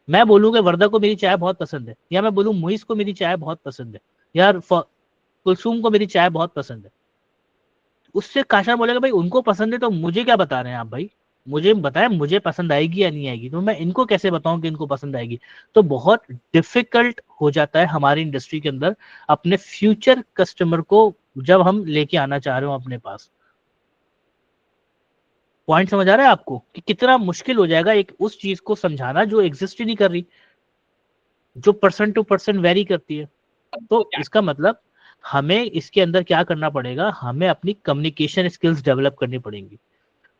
मैं बोलूँ कि वर्दा को मेरी चाय बहुत पसंद है, या मैं बोलूँ मुइस को मेरी चाय बहुत पसंद है, या कुलसूम को मेरी चाय बहुत पसंद है, उससे काशान बोलेगा भाई उनको पसंद है तो मुझे क्या बता रहे हैं आप भाई? मुझे बताएं मुझे पसंद आएगी या नहीं आएगी, तो मैं इनको कैसे बताऊं कि इनको पसंद आएगी? तो बहुत डिफिकल्ट हो जाता है हमारी इंडस्ट्री के अंदर अपने फ्यूचर कस्टमर को जब हम लेके आना चाह रहे हो अपने पास। पॉइंट समझ आ रहा है आपको कि कितना मुश्किल हो जाएगा एक उस चीज को समझाना जो एग्जिस्ट ही नहीं कर रही, जो पर्सन टू पर्सन वेरी करती है। तो इसका मतलब हमें इसके अंदर क्या करना पड़ेगा, हमें अपनी कम्युनिकेशन स्किल्स डेवलप करनी पड़ेंगी।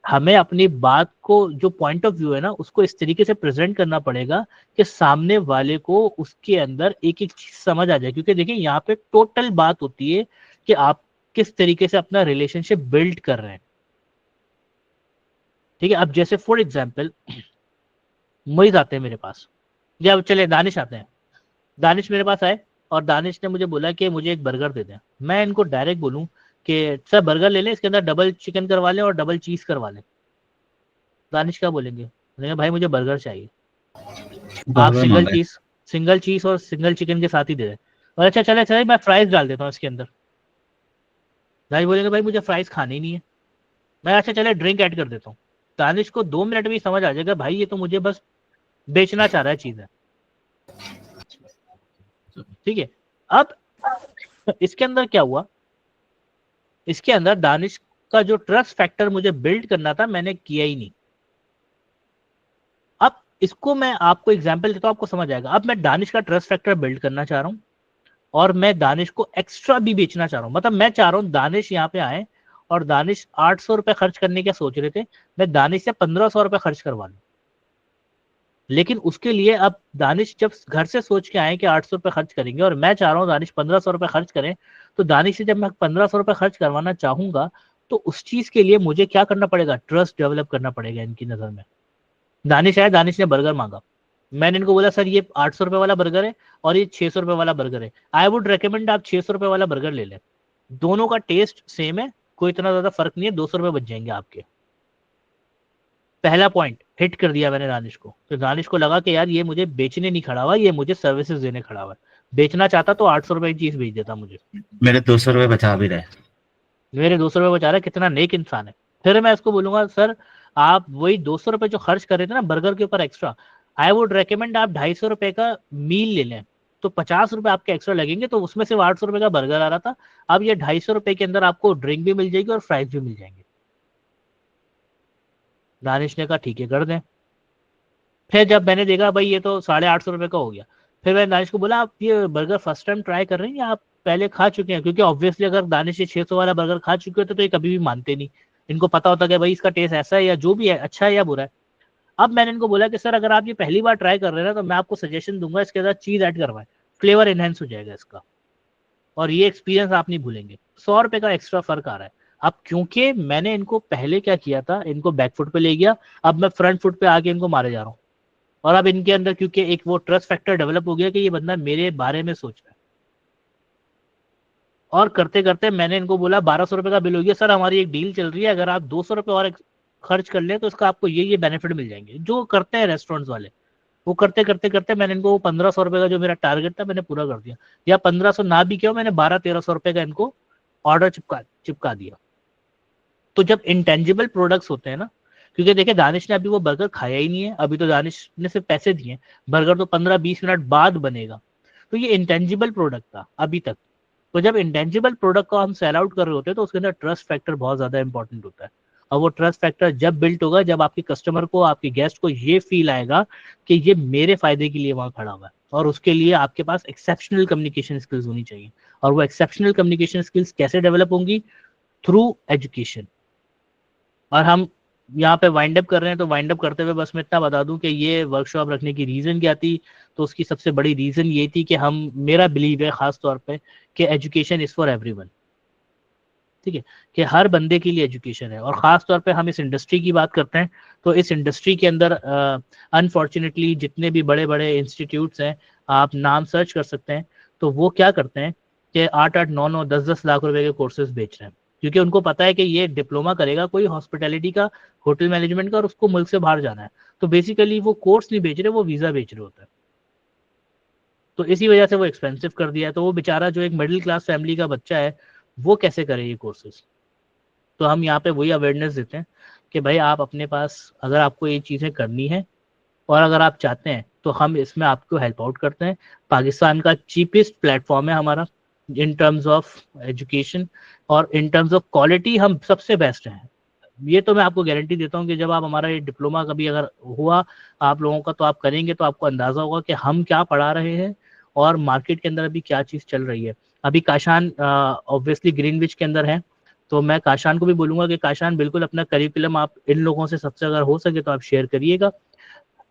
हमें अपनी बात को, जो पॉइंट ऑफ व्यू है ना, उसको इस तरीके से प्रेजेंट करना पड़ेगा कि सामने वाले को उसके अंदर एक एक चीज समझ आ जाए। क्योंकि देखिए यहाँ पे टोटल बात होती है कि आप किस तरीके से अपना रिलेशनशिप बिल्ड कर रहे हैं। ठीक है, अब जैसे फॉर एग्जाम्पल मोइज आते हैं मेरे पास, या चले दानिश आते हैं। दानिश मेरे पास आए और दानिश ने मुझे बोला कि मुझे एक बर्गर दे दें। मैं इनको डायरेक्ट बोलूं कि सर बर्गर ले लें, इसके अंदर डबल चिकन करवा लें और डबल चीज करवा लें। दानिश क्या बोलेंगे? बोलेंगे भाई मुझे बर्गर चाहिए, आप सिंगल चीज और सिंगल चिकन के साथ ही दे दें। और अच्छा चले चले मैं फ्राइज डाल देता हूँ इसके अंदर। दानिश बोलेंगे भाई मुझे फ्राइज खाने ही नहीं है। मैं अच्छा चले ड्रिंक ऐड कर देता हूँ। दानिश को 2 मिनट में ही समझ आ जाएगा भाई ये तो मुझे बस बेचना चाह रहा है चीजें। ठीक है, अब इसके अंदर क्या हुआ, इसके अंदर दानिश का जो ट्रस्ट फैक्टर मुझे बिल्ड करना था मैंने किया ही नहीं। अब इसको मैं आपको एग्जांपल देता हूं, आपको समझ आएगा। अब मैं दानिश का ट्रस्ट फैक्टर बिल्ड करना चाह रहा हूं, और मैं दानिश को एक्स्ट्रा भी बेचना चाह रहा हूँ। मतलब मैं चाह रहा हूँ दानिश यहाँ पे आए और दानिश 800 रुपए खर्च करने का सोच रहे थे, मैं दानिश से 1500 रुपए खर्च करवा लूँ। लेकिन उसके लिए अब दानिश जब घर से सोच के आए कि 800 रुपए खर्च करेंगे और मैं चाह रहा हूँ दानिश 1500 रुपए खर्च करें, तो दानिश से जब मैं 1500 रुपए खर्च करवाना चाहूंगा तो उस चीज के लिए मुझे क्या करना पड़ेगा, ट्रस्ट डेवलप करना पड़ेगा इनकी नजर में। दानिश आया, दानिश ने बर्गर मांगा, मैंने इनको बोला सर ये 800 रुपए वाला बर्गर है और ये 600 रुपए वाला बर्गर है, आई वुड रेकमेंड आप 600 रुपए वाला बर्गर ले लें, दोनों का टेस्ट सेम है, कोई इतना ज्यादा फर्क नहीं है, 200 रुपए बच जाएंगे आपके। पहला पॉइंट हिट कर दिया मैंने दानिश को, तो दानिश को लगा कि यार ये मुझे बेचने नहीं खड़ा हुआ, ये मुझे सर्विसेज देने खड़ा हुआ है, बेचना चाहता तो 800 रुपए की चीज बेच देता मुझे, मेरे 200 रुपए बचा भी रहे, मेरे 200 रुपए बचा रहा है, कितना नेक इंसान है। फिर मैं इसको बोलूंगा सर आप वही 200 रुपए जो खर्च कर रहे थे ना बर्गर के ऊपर एक्स्ट्रा, आई वुड रेकमेंड आप 250 रुपए का मील ले लें, तो 50 रुपए आपके एक्स्ट्रा लगेंगे, तो उसमें सिर्फ 800 रुपए का बर्गर आ रहा था, अब ये 250 रुपए के अंदर आपको ड्रिंक भी मिल जाएगी और फ्राइज भी मिल जाएंगे। दानिश ने कहा ठीक है कर दें। फिर जब मैंने देखा भाई ये तो 850 रुपए का हो गया, फिर मैंने दानिश को बोला आप ये बर्गर फर्स्ट टाइम ट्राई कर रहे हैं या आप पहले खा चुके हैं, क्योंकि ऑब्वियसली अगर दानिश ये 600 वाला बर्गर खा चुके होते तो ये कभी भी मानते नहीं, इनको पता होता कि भाई इसका टेस्ट ऐसा है या जो भी है, अच्छा है या बुरा है। अब मैंने इनको बोला कि सर अगर आप ये पहली बार ट्राई कर रहे हैं ना तो मैं आपको सजेशन दूंगा इसके अंदर चीज ऐड करवाएं, फ्लेवर एनहेंस हो जाएगा इसका और ये एक्सपीरियंस आप नहीं भूलेंगे। 100 रुपए का एक्स्ट्रा फर्क आ रहा है। अब क्योंकि मैंने इनको पहले क्या किया था, इनको बैक फुट पे ले गया, अब मैं फ्रंट फुट पे आके इनको मारे जा रहा हूँ, और अब इनके अंदर क्योंकि एक वो ट्रस्ट फैक्टर डेवलप हो गया कि ये बंदा मेरे बारे में सोच रहा है। और करते करते मैंने इनको बोला 1200 रुपए का बिल हो गया, सर हमारी एक डील चल रही है, अगर आप 200 रुपए और खर्च कर ले तो इसका आपको ये बेनिफिट मिल जाएंगे, जो करते हैं रेस्टोरेंट्स वाले। वो करते करते करते मैंने इनको वो 1500 रुपए का जो मेरा टारगेट था मैंने पूरा कर दिया, या 1500 ना भी किया, मैंने 1200-1300 रुपए का इनको ऑर्डर चिपका दिया। तो जब इंटेंजिबल प्रोडक्ट्स होते हैं ना, क्योंकि देखिए दानिश ने अभी वो बर्गर खाया ही नहीं है, अभी तो दानिश ने सिर्फ पैसे दिए, बर्गर तो 15-20 मिनट बाद बनेगा, तो ये इंटेंजिबल प्रोडक्ट था अभी तक। तो जब इंटेंजिबल प्रोडक्ट को हम सेल आउट कर रहे होते हैं तो उसके अंदर ट्रस्ट फैक्टर बहुत ज्यादा इंपॉर्टेंट होता है, और वो ट्रस्ट फैक्टर जब बिल्ट होगा जब आपके कस्टमर को, आपके गेस्ट को ये फील आएगा कि ये मेरे फायदे के लिए वहां खड़ा हुआ है, और उसके लिए आपके पास एक्सेप्शनल कम्युनिकेशन स्किल्स होनी चाहिए। और वो एक्सेप्शनल कम्युनिकेशन स्किल्स कैसे डेवलप होंगी, थ्रू एजुकेशन। और हम यहाँ पे वाइंड अप कर रहे हैं, तो वाइंड अप करते हुए बस मैं इतना बता दूं कि ये वर्कशॉप रखने की रीजन क्या थी, तो उसकी सबसे बड़ी रीजन ये थी कि हम, मेरा बिलीव है खास तौर पे कि एजुकेशन इज फॉर एवरीवन, ठीक है, कि हर बंदे के लिए एजुकेशन है। और ख़ास तौर पे हम इस इंडस्ट्री की बात करते हैं तो इस इंडस्ट्री के अंदर अनफॉर्चुनेटली जितने भी बड़े बड़े इंस्टीट्यूट्स हैं, आप नाम सर्च कर सकते हैं, तो वो क्या करते हैं कि 8-8, 9-9, 10-10 लाख रुपए के कोर्सेज बेच रहे हैं, क्योंकि उनको पता है कि ये डिप्लोमा करेगा कोई हॉस्पिटैलिटी का, होटल मैनेजमेंट का, और उसको मुल्क से बाहर जाना है, तो बेसिकली वो कोर्स नहीं बेच रहे, वो वीज़ा बेच रहे होते हैं। तो इसी वजह से वो एक्सपेंसिव कर दिया है, तो वो बेचारा जो एक मिडिल क्लास फैमिली का बच्चा है वो कैसे करे ये कोर्सेज। तो हम यहाँ पे वही अवेयरनेस देते हैं कि भाई आप अपने पास, अगर आपको ये चीज़ें करनी है और अगर आप चाहते हैं तो हम इसमें आपको हेल्प आउट करते हैं। पाकिस्तान का चीपेस्ट प्लेटफॉर्म है हमारा इन टर्म्स ऑफ एजुकेशन, और इन टर्म्स ऑफ क्वालिटी हम सबसे बेस्ट हैं। ये तो मैं आपको गारंटी देता हूँ कि जब आप हमारा ये डिप्लोमा कभी अगर हुआ आप लोगों का तो आप करेंगे तो आपको अंदाज़ा होगा कि हम क्या पढ़ा रहे हैं और मार्केट के अंदर अभी क्या चीज़ चल रही है। अभी काशान ऑब्वियसली ग्रीनविच के अंदर है, तो मैं काशान को भी बोलूँगा कि काशान बिल्कुल अपना करिकुलम आप इन लोगों से सबसे अगर हो सके तो आप शेयर करिएगा।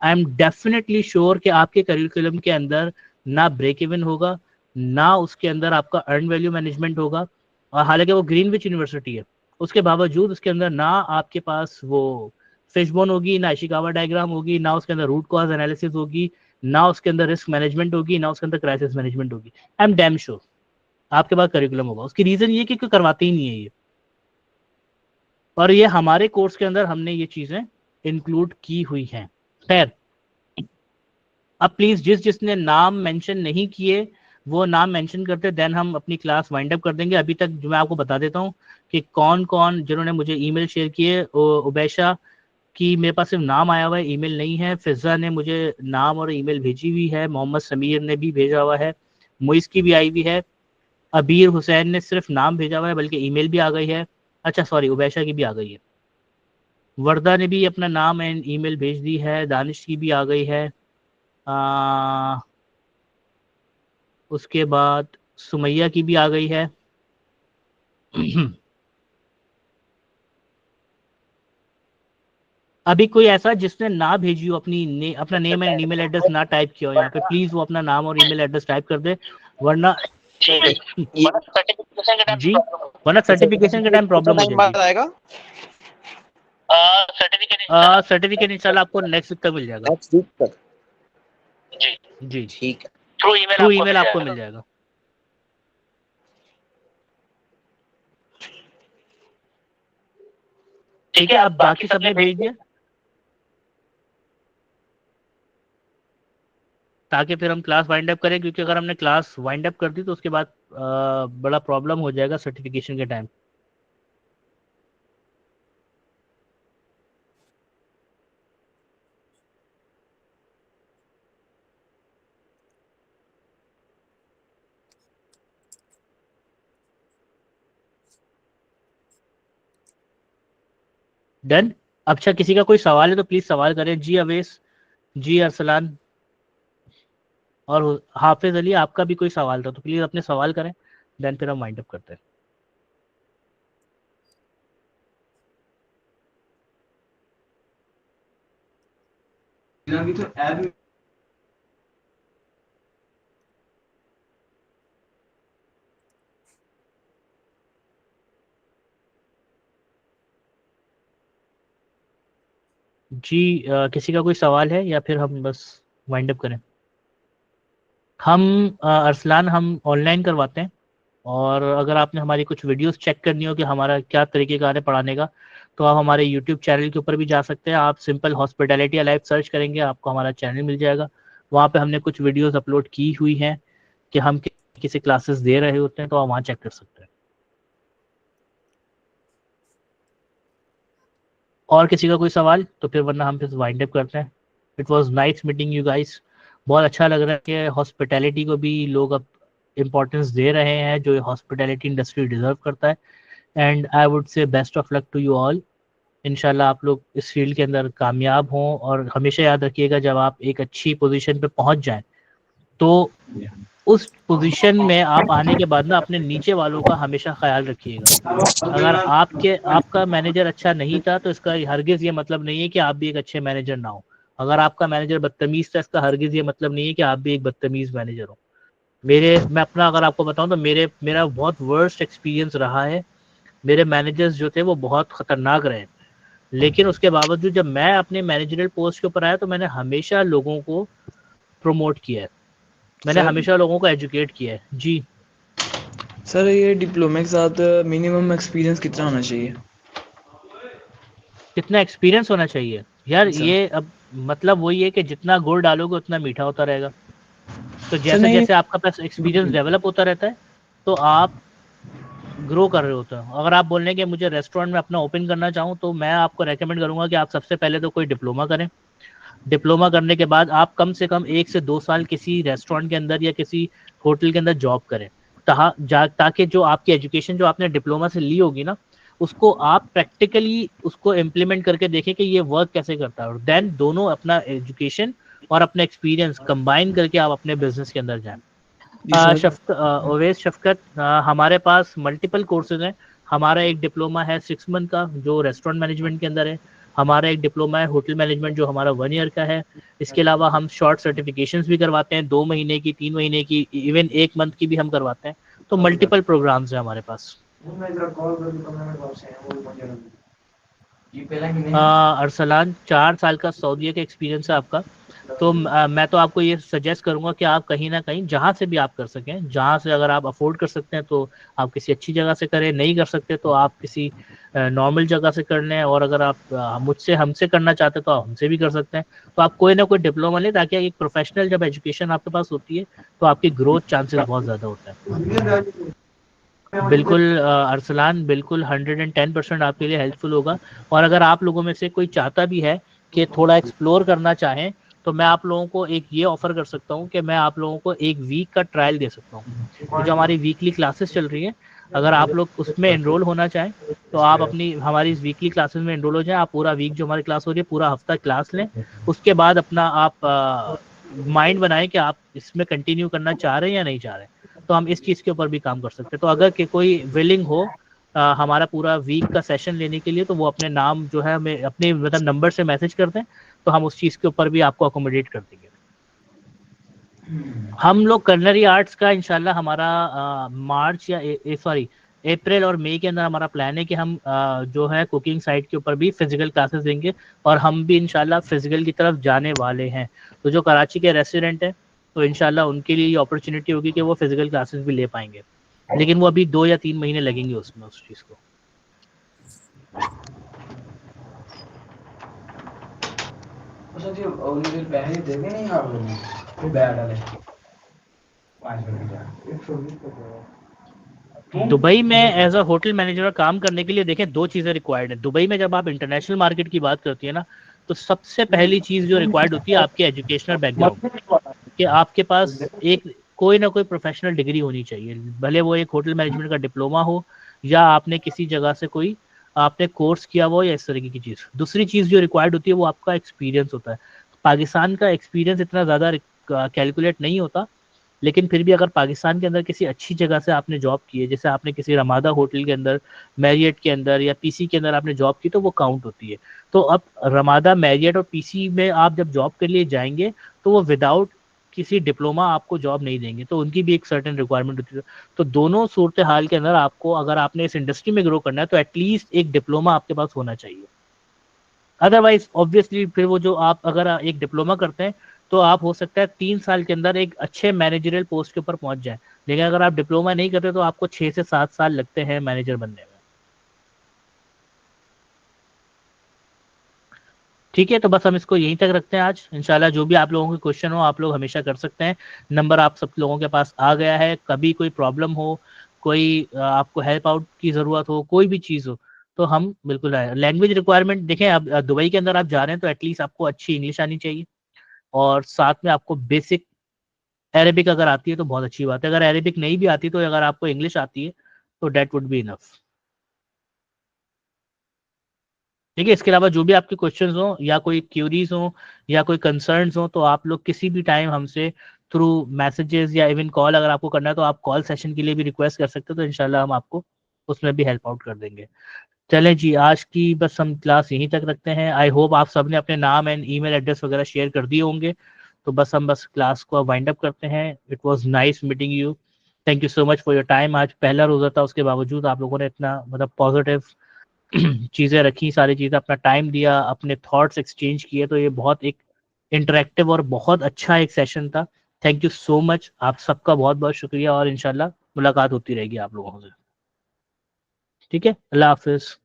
आई एम डेफिनेटली श्योर कि आपके करिकुलम के अंदर ना ब्रेक इवन होगा, ना उसके अंदर आपका अर्न वैल्यू मैनेजमेंट होगा, और हालांकि वो ग्रीनविच यूनिवर्सिटी है उसके बावजूद उसके अंदर ना आपके पास वो फिशबोन होगी, ना इशिकावा डायग्राम होगी, ना उसके अंदर रूट कॉज एनालिसिस होगी, ना उसके अंदर रिस्क मैनेजमेंट होगी, ना उसके अंदर क्राइसिस मैनेजमेंट होगी। आई एम डैम श्योर आपके पास करिकुलम होगा। उसकी रीजन ये कि कोई करवाते ही नहीं है ये, और ये हमारे कोर्स के अंदर हमने ये चीजें इंक्लूड की हुई हैं। खैर, अब प्लीज जिसने नाम मेंशन नहीं किए वो नाम मेंशन करते, देन हम अपनी क्लास वाइंड अप कर देंगे। अभी तक जो मैं आपको बता देता हूँ कि कौन कौन जिन्होंने मुझे ईमेल शेयर किए, उबैशा की मेरे पास सिर्फ नाम आया हुआ है, ईमेल नहीं है। फिजा ने मुझे नाम और ईमेल भेजी हुई है, मोहम्मद समीर ने भी भेजा हुआ है, मुइस की भी आई हुई है, अबीर हुसैन ने सिर्फ नाम भेजा हुआ है बल्कि ईमेल भी आ गई है, अच्छा सॉरी उबैशा की भी आ गई है, वर्दा ने भी अपना नाम एंड ईमेल भेज दी है, दानिश की भी आ गई है, उसके बाद सुमैया की भी आ गई है। अभी कोई ऐसा जिसने ना भेजी हो अपना नेम एंड ईमेल एड्रेस ना टाइप किया हो यहाँ पे, प्लीज वो अपना नाम और ईमेल एड्रेस टाइप कर दे, वरना जी वरना सर्टिफिकेशन के टाइम प्रॉब्लम हो जाएगी। आएगा सर्टिफिकेट इंशाल्लाह आपको नेक्स्ट वीक तक मिल जाएगा। नेक्स्ट वीक तक? जी ठीक है, थ्रू ईमेल आपको मिल जाएगा। ठीक है, अब बाकी सबने भेज दिया ताकि फिर हम क्लास वाइंड अप करें, क्योंकि अगर हमने क्लास वाइंड अप कर दी तो उसके बाद बड़ा प्रॉब्लम हो जाएगा सर्टिफिकेशन के टाइम। डन। अच्छा, किसी का कोई सवाल है तो प्लीज सवाल करें। जी अवेश, जी अरसलान और हाफिज अली, आपका भी कोई सवाल था तो प्लीज अपने सवाल करें, देन फिर हम वाइंड अप करते हैं। अभी तो ऐप जी किसी का कोई सवाल है या फिर हम बस वाइंड अप करें? हम अरसलान हम ऑनलाइन करवाते हैं, और अगर आपने हमारी कुछ वीडियोस चेक करनी हो कि हमारा क्या तरीके का है पढ़ाने का, तो आप हमारे यूट्यूब चैनल के ऊपर भी जा सकते हैं। आप सिंपल हॉस्पिटैलिटी अलाइव सर्च करेंगे, आपको हमारा चैनल मिल जाएगा। वहाँ पे हमने कुछ वीडियोस अपलोड की हुई हैं कि हम किसी क्लासेस दे रहे होते हैं, तो आप वहाँ चेक कर सकते हैं। और किसी का कोई सवाल तो फिर, वरना हम फिर वाइंड अप करते हैं। It was nice meeting you guys. बहुत अच्छा लग रहा है कि हॉस्पिटैलिटी को भी लोग अब इम्पोर्टेंस दे रहे हैं, जो हॉस्पिटैलिटी इंडस्ट्री डिजर्व करता है। And I would say best of luck to you all. इंशाल्लाह आप लोग इस फील्ड के अंदर कामयाब हों, और हमेशा याद रखिएगा जब आप एक अच्छी पोजीशन पे पहुंच जाएं तो उस पोजीशन में आप आने के बाद ना अपने नीचे वालों का हमेशा ख्याल रखिएगा। अगर आपका मैनेजर अच्छा नहीं था तो इसका हरगिज ये मतलब नहीं है कि आप भी एक अच्छे मैनेजर ना हो। अगर आपका मैनेजर बदतमीज था, इसका हरगिज ये मतलब नहीं है कि आप भी एक बदतमीज मैनेजर हो। मैं अपना अगर आपको बताऊं तो मेरा बहुत वर्स्ट एक्सपीरियंस रहा है। मेरे मैनेजर्स जो थे वो बहुत खतरनाक रहे, लेकिन उसके बावजूद जब मैं अपने मैनेजरल पोस्ट के ऊपर आया तो मैंने हमेशा लोगों को प्रमोट किया है, मैंने हमेशा लोगों को एजुकेट किया है। जी सर, ये डिप्लोमा के साथ मिनिमम एक्सपीरियंस कितना होना चाहिए? कितना एक्सपीरियंस होना चाहिए यार? ये अब मतलब वही है कि जितना गुड़ डालोगे उतना मीठा होता रहेगा। तो जैसे जैसे आपका पास एक्सपीरियंस डेवलप होता रहता है तो आप ग्रो कर रहे होते हो। अगर आप बोल रहे हैं कि मुझे रेस्टोरेंट में अपना ओपन करना चाहूँ, तो मैं आपको रेकमेंड करूंगा कि आप सबसे पहले तो कोई डिप्लोमा करें। डिप्लोमा करने के बाद आप कम से कम 1 से 2 साल किसी रेस्टोरेंट के अंदर या किसी होटल के अंदर जॉब करें, ताकि जो आपकी एजुकेशन जो आपने डिप्लोमा से ली होगी ना, उसको आप प्रैक्टिकली उसको इम्प्लीमेंट करके देखें कि ये वर्क कैसे करता है, और देन दोनों अपना एजुकेशन और अपना एक्सपीरियंस कंबाइन करके आप अपने बिजनेस के अंदर जाएं। ओवैस शफकत, हमारे पास मल्टीपल कोर्सेज हैं। हमारा एक डिप्लोमा है 6 मंथ का जो रेस्टोरेंट मैनेजमेंट के अंदर है। हमारा एक डिप्लोमा है होटल मैनेजमेंट जो हमारा 1 ईयर का है। इसके अलावा हम शॉर्ट सर्टिफिकेशंस भी करवाते हैं, 2 महीने की, 3 महीने की, इवन 1 मंथ की भी हम करवाते हैं। तो मल्टीपल प्रोग्राम्स हैं हमारे पास। अरसलान 4 साल का सऊदीया का एक्सपीरियंस है आपका, तो मैं तो आपको ये सजेस्ट करूंगा कि आप कहीं ना कहीं जहाँ से भी आप कर सकें, जहाँ से अगर आप अफोर्ड कर सकते हैं तो आप किसी अच्छी जगह से करें, नहीं कर सकते तो आप किसी नॉर्मल जगह से कर लें, और अगर आप हमसे करना चाहते हैं तो आप हमसे भी कर सकते हैं। तो आप कोई ना कोई डिप्लोमा लें, ताकि एक प्रोफेशनल जब एजुकेशन आपके पास होती है तो आपकी ग्रोथ चांसेस बहुत ज़्यादा होता है। बिल्कुल अरसलान, बिल्कुल 110% आपके लिए हेल्पफुल होगा। और अगर आप लोगों में से कोई चाहता भी है कि थोड़ा एक्सप्लोर करना चाहें, तो मैं आप लोगों को एक ये ऑफर कर सकता हूँ कि मैं आप लोगों को 1 वीक का ट्रायल दे सकता हूँ। तो जो हमारी वीकली क्लासेस चल रही है, अगर आप लोग उसमें एनरोल होना चाहें तो आप अपनी हमारी इस वीकली क्लासेस में एनरोल हो जाएं। आप पूरा वीक जो हमारी क्लास हो रही है, पूरा हफ्ता क्लास लें। उसके बाद अपना आप माइंड बनाएं कि आप इसमें कंटिन्यू करना चाह रहे हैं या नहीं चाह रहे हैं। तो हम इस चीज़ के ऊपर भी काम कर सकते हैं। तो अगर कि कोई विलिंग हो हमारा पूरा वीक का सेशन लेने के लिए, तो वो अपने नाम जो है हमें अपने मतलब नंबर से मैसेज कर दें, तो हम उस चीज़ के ऊपर भी आपको अकोमोडेट कर देंगे। हम लोग कर्नरी आर्ट्स का इंशाल्लाह हमारा मार्च या सॉरी अप्रैल और मई के अंदर हमारा प्लान है कि हम जो है कुकिंग साइड के ऊपर भी फिजिकल क्लासेस देंगे, और हम भी इंशाल्लाह फिजिकल की तरफ जाने वाले हैं। तो जो कराची के रेस्टोरेंट है तो इंशाल्लाह उनके लिए ये अपॉर्चुनिटी होगी कि वो फिजिकल क्लासेस भी ले पाएंगे, लेकिन वो अभी 2 या 3 महीने लगेंगे उसमें उस चीज़ को। अच्छा जी, उन्हें पैसे देंगे नहीं आप लोग, वो बैठ वाले 5 दुबई में एज अ होटल मैनेजर काम करने के लिए देखें 2 चीज़ें रिक्वायर्ड है। दुबई में जब आप इंटरनेशनल मार्केट की बात करती है ना, तो सबसे पहली चीज़ जो रिक्वायर्ड होती है आपके एजुकेशनल बैकग्राउंड, कि आपके पास एक कोई ना कोई प्रोफेशनल डिग्री होनी चाहिए, भले वो एक होटल मैनेजमेंट का डिप्लोमा हो या आपने किसी जगह से कोई आपने कोर्स किया हो या इस तरीके की चीज़। दूसरी चीज़ जो रिक्वायर्ड होती है वो आपका एक्सपीरियंस होता है। पाकिस्तान का एक्सपीरियंस इतना ज़्यादा कैलकुलेट नहीं होता, लेकिन फिर भी अगर पाकिस्तान के अंदर किसी अच्छी जगह से आपने जॉब की है, जैसे आपने किसी रमादा होटल के अंदर, मैरियट के अंदर या पीसी के अंदर आपने जॉब की, तो वो काउंट होती है। तो अब रमादा, मैरियट और पीसी में आप जब जॉब के लिए जाएंगे तो वो विदाउट किसी डिप्लोमा आपको जॉब नहीं देंगे, तो उनकी भी एक सर्टेन रिक्वायरमेंट होती है। तो दोनों सूरत हाल के अंदर आपको, अगर आपने इस इंडस्ट्री में ग्रो करना है, तो एटलीस्ट एक डिप्लोमा आपके पास होना चाहिए। अदरवाइज ऑब्वियसली फिर वो जो आप अगर एक डिप्लोमा करते हैं तो आप हो सकता है 3 साल के अंदर एक अच्छे मैनेजरियल पोस्ट के ऊपर पहुंच जाए, लेकिन अगर आप डिप्लोमा नहीं करते तो आपको 6 से 7 साल लगते हैं मैनेजर बनने में। ठीक है, तो बस हम इसको यहीं तक रखते हैं आज। इंशाल्लाह जो भी आप लोगों के क्वेश्चन हो आप लोग हमेशा कर सकते हैं। नंबर आप सब लोगों के पास आ गया है। कभी कोई प्रॉब्लम हो, कोई आपको हेल्प आउट की ज़रूरत हो, कोई भी चीज़ हो, तो हम बिल्कुल आए। लैंग्वेज रिक्वायरमेंट देखें, अब दुबई के अंदर आप जा रहे हैं तो एटलीस्ट आपको अच्छी इंग्लिश आनी चाहिए, और साथ में आपको बेसिक अरेबिक अगर आती है तो बहुत अच्छी बात है। अगर अरेबिक नहीं भी आती तो अगर आपको इंग्लिश आती है तो डेट वुड बी इनफ। ठीक है, इसके अलावा जो भी आपके क्वेश्चंस हो या कोई क्यूरीज हो या कोई कंसर्न्स हो, तो आप लोग किसी भी टाइम हमसे थ्रू मैसेजेस या इवन कॉल अगर आपको करना है तो आप कॉल सेशन के लिए भी रिक्वेस्ट कर सकते हो, तो इंशाल्लाह हम आपको उसमें भी हेल्प आउट कर देंगे। चलें जी, आज की बस हम क्लास यहीं तक रखते हैं। आई होप आप सबने अपने नाम एंड ईमेल एड्रेस वगैरह शेयर कर दिए होंगे। तो बस हम क्लास को वाइंड अप करते हैं। It was nice meeting you. Thank you so much for your time. आज पहला रोज़ा था, उसके बावजूद आप लोगों ने इतना मतलब पॉजिटिव चीज़ें रखी, सारी चीज़ें अपना टाइम दिया, अपने थॉट्स एक्सचेंज किए, तो ये बहुत एक इंटरेक्टिव और बहुत अच्छा एक सेशन था। थैंक यू सो मच, आप सबका बहुत बहुत शुक्रिया, और इंशाल्लाह मुलाकात होती रहेगी आप लोगों से। ठीक है, अल्लाह हाफिज़।